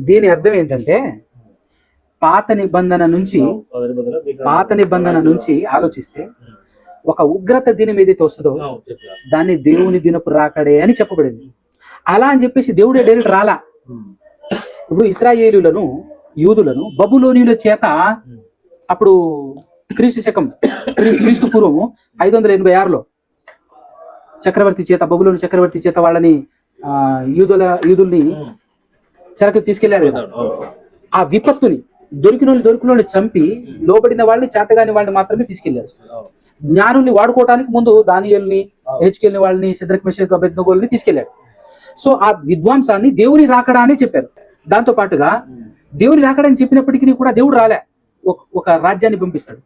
Speaker 2: దీని అర్థం ఏంటంటే పాత నిబంధన నుంచి ఆలోచిస్తే ఒక ఉగ్రత దినం ఏదైతే వస్తుందో దాన్ని దేవుని దినపు రాకడే అని చెప్పబడింది. అలా అని చెప్పేసి దేవుడే డైరెక్ట్ రాలా. ఇప్పుడు ఇశ్రాయేలులను యూదులను బబులోనియుల చేత అప్పుడు క్రీస్తు పూర్వము 586లో బబులోని చక్రవర్తి చేత వాళ్ళని యూదుల్ని చెరకు తీసుకెళ్లాడు కదా. ఆ విపత్తుని దొరికినోళ్ళని చంపి లోబడిన వాళ్ళని, చేతగాని వాళ్ళని మాత్రమే తీసుకెళ్లారు. జ్ఞానుల్ని వాడుకోవడానికి ముందు దానియేలుని, హెచ్కేల్ని, వాళ్ళని, శద్రక్ మెషక్ అబేద్నెగోల్ని తీసుకెళ్లాడు. సో ఆ విద్వాంసాన్ని దేవుని రాకడా అని చెప్పారు. దాంతో పాటుగా దేవుని రాకడని చెప్పినప్పటికీ కూడా దేవుడు రాలే, ఒక రాజ్యాన్ని పంపిస్తాడు.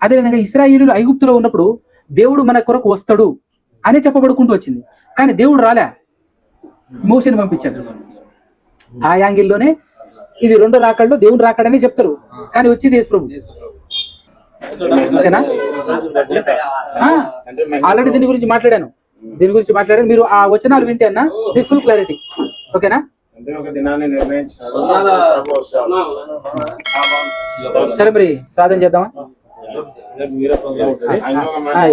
Speaker 2: అదేవిధంగా ఇశ్రాయేలీయులు ఐగుప్తులో ఉన్నప్పుడు దేవుడు మన కొరకు వస్తాడు అని చెప్పబడుకుంటూ వచ్చింది. కానీ దేవుడు రాలే, మోషేని పంపించాడు. ఆ యాంగిల్లోనే ఇది 2 రాకడలో దేవుని రాకడని చెప్తారు, కానీ వచ్చేది యేసు ప్రభు. ఓకేనా? ఆల్రెడీ దీని గురించి మాట్లాడాను. దీని గురించి మాట్లాడారు. మీరు ఆ వచనాలు వింటే అన్న మీకు ఫుల్ క్లారిటీ. ఓకేనా?
Speaker 4: అంటే ఒక దినాన్ని నిర్ణయించినాడు.
Speaker 2: సరే మరి ప్రార్థన చేద్దామా?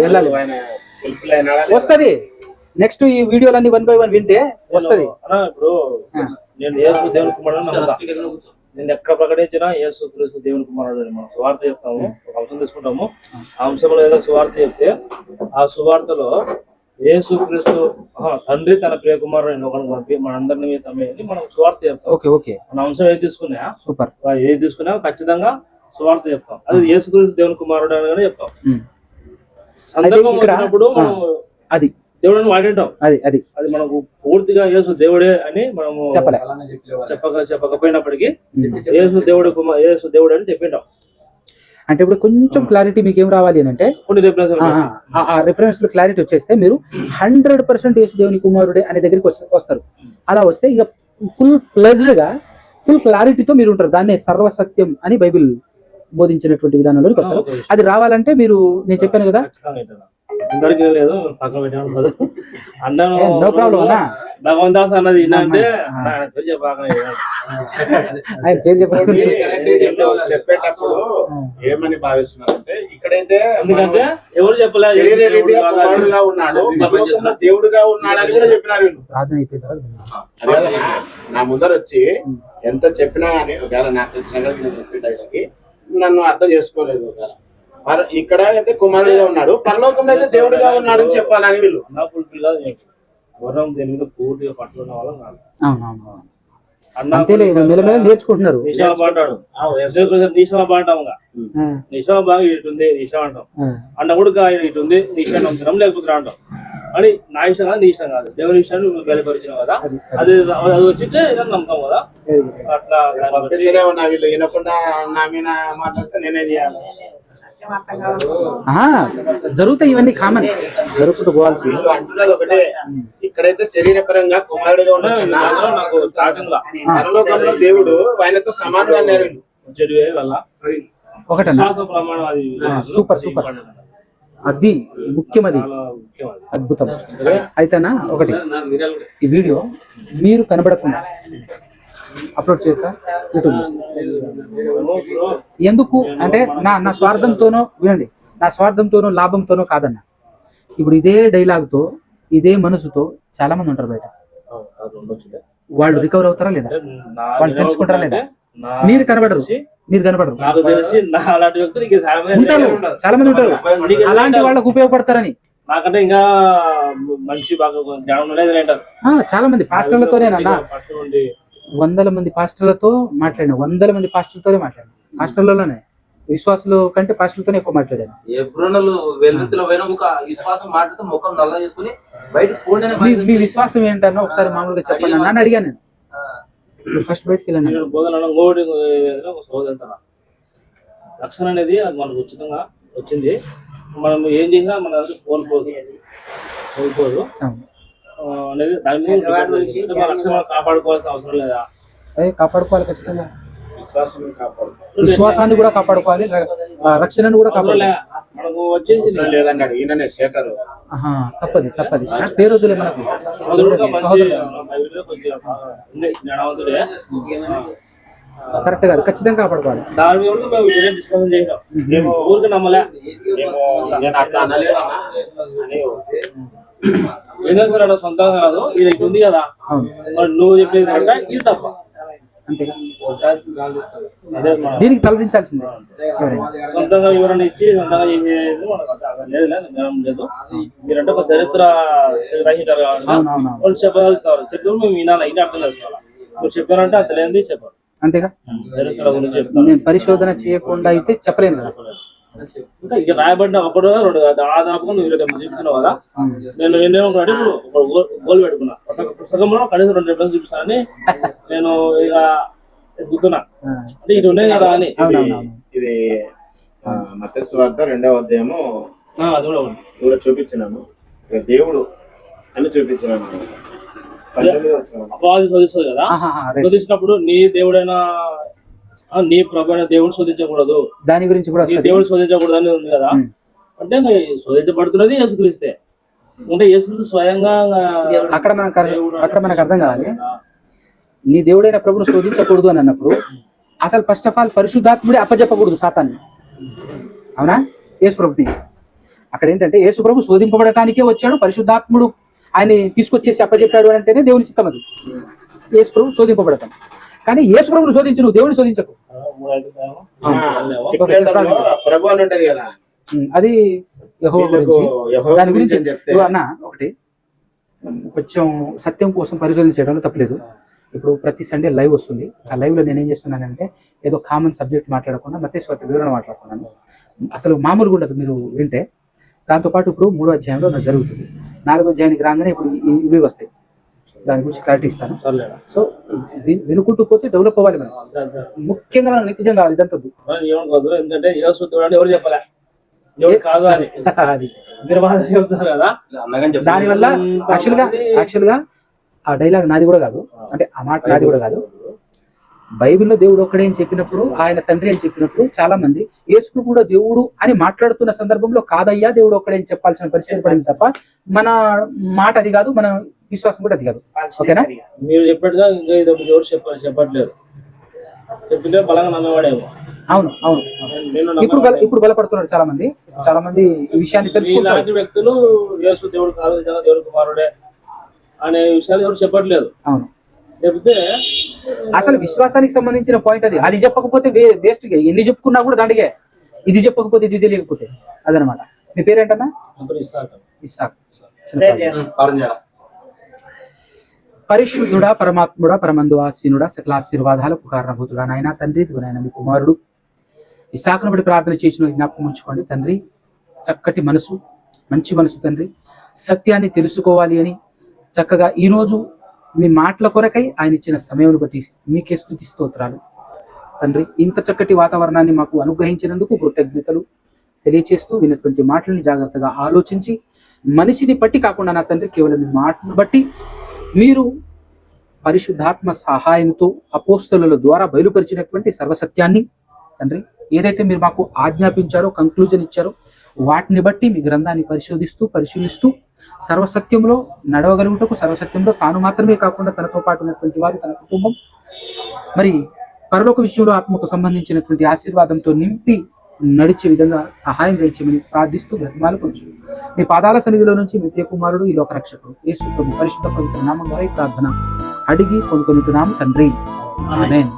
Speaker 2: వెళ్ళాలి, వస్తుంది. నెక్స్ట్ ఈ వీడియోలన్నీ 1 by 1 వింటే వస్తుంది.
Speaker 1: ఇప్పుడు నేను యేసు దేవుని కుమారుడు నమ్ముతా. నేను ఎక్కడ ప్రకటించినా యేసు క్రీస్తు దేవుని కుమారుడు అని మనం సువార్త చెప్తాము. ఒక అంశం తీసుకుంటాము. ఆ అంశంలో ఏదో సువార్త చెప్తే ఆ సువార్తలో యేసు క్రీస్తు తండ్రి తన ప్రియ కుమారుడు ఒకరిని పంపి మనందరినీ తమ్మి మనం సువార్త చెప్తాం.
Speaker 2: ఓకే ఓకే,
Speaker 1: మన అంశం ఏది తీసుకున్నా
Speaker 2: సూపర్,
Speaker 1: ఏది తీసుకున్నా ఖచ్చితంగా సువార్త చెప్తాం. అది యేసు క్రీస్తు దేవుని కుమారుడు అని చెప్తాం. సందర్భం వచ్చినప్పుడు మనం
Speaker 2: అది
Speaker 1: దేవుడిని వాడింటాం.
Speaker 2: అది అది
Speaker 1: అది మనకు పూర్తిగా యేసు దేవుడే అని మనము చెప్పకపోయినప్పటికీ యేసు దేవుడు యేసు దేవుడు అని చెప్పింటాం.
Speaker 2: అంటే ఇప్పుడు కొంచెం క్లారిటీ మీకు ఏం రావాలి అని అంటే
Speaker 1: కొన్ని
Speaker 2: రిఫరెన్స్ క్లారిటీ వచ్చేస్తే మీరు 100% యేసు దేవుని కుమారుడే అనే దగ్గరికి వస్తారు. అలా వస్తే ఇక ఫుల్ ప్లెజ్డ్ గా ఫుల్ క్లారిటీతో మీరు ఉంటారు. దాన్నే సర్వసత్యం అని బైబిల్ బోధించినటువంటి విధానంలోకి వస్తారు. అది రావాలంటే మీరు నేను చెప్పాను కదా,
Speaker 1: అందరికీ లేదు పక్కన పెట్టాను అన్నాను.
Speaker 2: నో ప్రాబ్లం అన్న.
Speaker 1: భగవంతాస్ అన్నది ఏంటంటే
Speaker 4: చెప్పేటప్పుడు ఏమని భావిస్తున్నారంటే ఇక్కడైతే
Speaker 1: ఎందుకంటే ఎవరు చెప్పలేదు
Speaker 4: శరీర రీతిగా కుమారుడుగా ఉన్నాడు, పరలోకంలో దేవుడుగా ఉన్నాడు అని కూడా చెప్పినారు వీళ్ళు. నా ముందర వచ్చి ఎంత చెప్పినా కానీ ఒకవేళ నాకు తెలిసిన చెప్పేటకి నన్ను అర్థం చేసుకోలేదు. ఒకవేళ ఇక్కడ అయితే కుమారుడిగా ఉన్నాడు, పరలోకంలో అయితే దేవుడిగా ఉన్నాడు అని చెప్పాలని వీళ్ళు
Speaker 1: పూర్తిగా పట్టుకున్న వాళ్ళం కాదు.
Speaker 2: నేర్చుకుంటున్నారు.
Speaker 1: నిషా బాగా ఇటుంది నిషా అంటాం. అన్న కూడా ఇటుంది నిషా నమ్ముతున్నాం లేకపోతే అంటాం. అని నా ఇష్టం కాదు నీ ఇష్టం కాదు, దేవుని ఇష్టాన్ని బయలుపరిచినావు కదా, అది అది వచ్చితే ఏదైనా నమ్ముతాం కదా. అట్లా
Speaker 4: వీళ్ళు వినకుండా నా మీద మాట్లాడితే నేనేం చేయాలి?
Speaker 2: జరుగుతాయి, ఇవన్నీ కామన్, జరుగుతూ పోవాల్సి.
Speaker 4: అంటున్నది ఒకటే, ఇక్కడైతే శరీరపరంగా కుమారుడిగా ఉండొచ్చు, పరలోకంలో దేవుడు ఆయనతో సమానుడు అన్నారు.
Speaker 2: ఒకటన్నా సూపర్ సూపర్, అది ముఖ్యం, అది అద్భుతం. అయితేనా ఒకటి, ఈ వీడియో మీరు కనబడకుండా అప్లోడ్ చేయొచ్చా యూట్యూబ్? ఎందుకు అంటే నా స్వార్థంతోనో, వినండి, నా స్వార్థంతోనో లాభంతోనో కాదన్న. ఇప్పుడు ఇదే డైలాగ్తో ఇదే మనసుతో చాలా మంది ఉంటారు బయట. వాళ్ళు రికవర్ అవుతారా లేదా? వాళ్ళు తెలుసుకుంటారా లేదా? మీరు కనబడరు, మీరు కనబడరు. ఉంటారు, చాలా మంది ఉంటారు, అలాంటి వాళ్ళకు ఉపయోగపడతారని.
Speaker 1: నాకంటే ఇంకా మనిషి బాగా
Speaker 2: చాలా మంది పాస్టర్లతోనేనన్నా, 100 మంది పాస్టర్లతో మాట్లాడాను, 100 మంది పాస్టర్లతోనే మాట్లాడాను. పాస్టర్లలోనే విశ్వాసులు కంటే పాస్టర్లతోనే ఎక్కువ మాట్లాడాను. మీ విశ్వాసం ఏంటన్నా ఒకసారి మామూలుగా చెప్పండి అని అడిగాను నేను. ఫస్ట్ బయటకి వెళ్ళాను.
Speaker 1: రక్షణ అనేది అది మనకు ఉచితంగా వచ్చింది. మనం ఏం చేసినా మన కోల్పోదు అనేది దాని మీద రక్షణ కాపాడుకోవాల్సిన అవసరం లేదా?
Speaker 2: కాపాడుకోవాలి, ఖచ్చితంగా
Speaker 4: విశ్వాసాన్ని
Speaker 2: కూడా కాపాడుకోవాలి, రక్షణను కూడా కాపాడాలి.
Speaker 1: మనకు వచ్చేసి
Speaker 4: లేదన్నాడు ఈయననే శేఖర్.
Speaker 2: తప్పది తప్పది, పేరు వద్దులే మనకు. కరెక్ట్ కాదు, ఖచ్చితంగా కాపాడుకోవాలి.
Speaker 1: దాని మీద డిస్కషన్ చేసినాం, ఊరికి నమ్మలే. ఏదో సార్ అలా సొంతంగా కాదు, ఇది ఇటు ఉంది కదా, నువ్వు చెప్పేది అంటే ఇది తప్ప.
Speaker 2: అంతే, దీనికి తలదించాల్సిందే.
Speaker 1: సొంతంగా వివరణ ఇచ్చి సొంతంగా చేసేది మనకు లేదు, లేదు. మీరంటే ఒక చరిత్ర గ్రహించారు కాబట్టి వాళ్ళు చెప్పగలుగుతారు. చెప్పినప్పుడు మేము వినాలి, ఇది అర్థం చేసుకోవాలి. మీరు చెప్పారంటే అంత లేనిది చెప్పారు,
Speaker 2: అంతేగా.
Speaker 1: చరిత్ర గురించి చెప్తాను.
Speaker 2: నేను పరిశోధన చేయకుండా అయితే చెప్పలేను కదా.
Speaker 1: ఇంకా ఇక రాయబడిన ఒకటి రెండు దాదాపుగా నువ్వు 20 చూపించినావు కదా. నేను ఏమనుకున్నాడు, ఇప్పుడు గోల్ పెట్టుకున్నా, ఒక పుస్తకంలో కనీసం 2 రెఫరెన్స్ చూపిస్తానని నేను ఇక ఎదుగుతున్నా. అంటే ఇటు ఉన్నాయి కదా అని.
Speaker 4: ఇది మత్తయి సువార్త 2వ అధ్యాయము
Speaker 1: అది
Speaker 4: కూడా చూపించినాను. దేవుడు అని చూపించినాను.
Speaker 1: అపవాది శోధిస్తుంది కదా, శోధించినప్పుడు నీ దేవుడైనా నీ ప్రభు అయిన దేవుడు శోధించకూడదు,
Speaker 2: దాని గురించి కూడా
Speaker 1: దేవుడు శోధించకూడదు అని ఉంది కదా. అంటే శోధించబడుతున్నది యేసుక్రీస్తే. అంటే యేసు స్వయంగా
Speaker 2: అక్కడ మనకు అర్థం కావాలి, నీ దేవుడైన ప్రభుని శోధించకూడదు అని అన్నప్పుడు అసలు ఫస్ట్ ఆఫ్ ఆల్ పరిశుద్ధాత్ముడే అప్పచెప్పకూడదు సాతాన్ని. అవునా? యేసు ప్రభుని అక్కడ ఏంటంటే యేసు ప్రభు శోధింపబడటానికే వచ్చాడు, పరిశుద్ధాత్ముడు ఆయన తీసుకొచ్చేసి అప్పచెప్పాడు అని అంటేనే దేవుని చిత్తం అది. యేసు ప్రభు శోధింపబడతాం, కానీ యేసు ప్రభుని శోధించు, నువ్వు దేవుని శోధించకు.
Speaker 4: ప్రభు అని ఉంటది కదా,
Speaker 2: అది యెహోవా గురించి.
Speaker 4: యెహోవా
Speaker 2: దాని గురించి
Speaker 4: అని చెప్తే
Speaker 2: నువ్వు అన్న ఒకటి కొంచెం సత్యం కోసం పరిశోధన చేయడంలో తప్పలేదు. ఇప్పుడు ప్రతి సండే లైవ్ వస్తుంది, ఆ లైవ్ లో నేనేం చేస్తున్నానంటే ఏదో కామన్ సబ్జెక్ట్ మాట్లాడకుండా మత్తయి సువార్త వివరణ మాట్లాడుతున్నాను. అసలు మామూలుగా ఉండదు మీరు వింటే. దాంతోపాటు ఇప్పుడు 3వ అధ్యాయంలో నాకు జరుగుతుంది, 4వ అధ్యాయానికి రాగానే ఇప్పుడు ఇవి వస్తాయి, దాని గురించి క్లారిటీ ఇస్తాను. సో వినుకుంటూ పోతే డెవలప్ అవ్వాలి మనం. ముఖ్యంగా మనం నిత్యం కావాలి, ఇదంతా
Speaker 1: ఏమనుకోదు, ఎందుకంటే యేసు దేవుడు అని ఎవరు చెప్పలే, దేవుడు కాదు అని
Speaker 2: అది.
Speaker 1: మీరు బాగా చెప్తున్నారు కదా.
Speaker 2: దానివల్ల యాక్చువల్గా ఆ డైలాగ్ నాది కూడా కాదు, అంటే ఆ మాట నాది కూడా కాదు. బైబిల్లో దేవుడు ఒక్కడే అని చెప్పినప్పుడు, ఆయన తండ్రి అని చెప్పినప్పుడు చాలా మంది యేసు కూడా దేవుడు అని మాట్లాడుతున్న సందర్భంలో కాదయ్యా దేవుడు ఒక్కడే అని చెప్పాల్సిన పరిస్థితి పడింది తప్ప మన మాట అది కాదు, మన విశ్వాసం కూడా అది కాదు. ఓకేనా?
Speaker 1: మీరు చెప్పినట్టుగా ఇంకా ఇది ఎవరు చెప్పట్లేదు, చెప్తుంటే బలంగా నమ్మవాడేమో.
Speaker 2: అవును అవును, ఇప్పుడు బలపడుతున్నారు చాలా మంది ఈ విషయాన్ని తెలుసుకుంటారు.
Speaker 1: ఇలాంటి వ్యక్తులు యేసు దేవుడు కాదు, నిజంగా దేవుడు కుమారుడే అనే విషయాలు ఎవరు చెప్పట్లేదు.
Speaker 2: అవును,
Speaker 1: చెప్తే
Speaker 2: అసలు విశ్వాసానికి సంబంధించిన పాయింట్ అది చెప్పకపోతే వేస్ట్. ఎన్ని చెప్పుకున్నా కూడా దండిగే, ఇది చెప్పకపోతే ఇది తెలియకపోతే అదనమాట. మీ పేరేంటన్నా? ఇస్సాక్. పరిశుద్ధుడా, పరమాత్ముడా, పరమందు ఆసీనుడా, సకల ఆశీర్వాదాలకు కారణభూతుడా, నాయన తండ్రి, నాయన మీ కుమారుడు ఇస్సాకును బట్టి ప్రార్థన చేసిన జ్ఞాపకం ఉంచుకోండి తండ్రి. చక్కటి మనసు, మంచి మనసు తండ్రి, సత్యాన్ని తెలుసుకోవాలి అని చక్కగా ఈరోజు మీ మాటల కొరకై ఆయన ఇచ్చిన సమయం బట్టి మీకే స్తుతి స్తోత్రాలు తండ్రి. ఇంత చక్కటి వాతావరణాన్ని మాకు అనుగ్రహించినందుకు కృతజ్ఞతలు తెలియచేస్తూ, విన్నటువంటి మాటల్ని జాగ్రత్తగా ఆలోచించి, మనిషిని బట్టి కాకుండా నా తండ్రి కేవలం మీ మాటను బట్టి మీరు పరిశుద్ధాత్మ సహాయంతో అపోస్తలుల ద్వారా బయలుపరిచినటువంటి సర్వసత్యాన్ని తండ్రి, ఏదైతే మీరు మాకు ఆజ్ఞాపించారో, కంక్లూజన్ ఇచ్చారో, వాటిని బట్టి మీ గ్రంథాన్ని పరిశీలిస్తూ సర్వసత్యంలో నడవగలుగుటకు, సర్వసత్యంలో తాను మాత్రమే కాకుండా తనతో పాటు ఉన్నటువంటి వారు, తన కుటుంబం, మరి పరలోక విషయంలో ఆత్మకు సంబంధించినటువంటి ఆశీర్వాదంతో నింపి నడిచే విధంగా సహాయం దయచేయమని ప్రార్థిస్తూ బ్రతిమాలు కొంచెం మీ పాదాల సన్నిధిలో నుంచి మీ ప్రియ కుమారుడు, ఈ లోక రక్షకుడు యేసు ప్రభు పరిశుద్ధ పవిత్ర నామం ద్వారా ఈ ప్రార్థన అడిగి పొందుకొనుచున్నాము తండ్రి. ఆమేన్.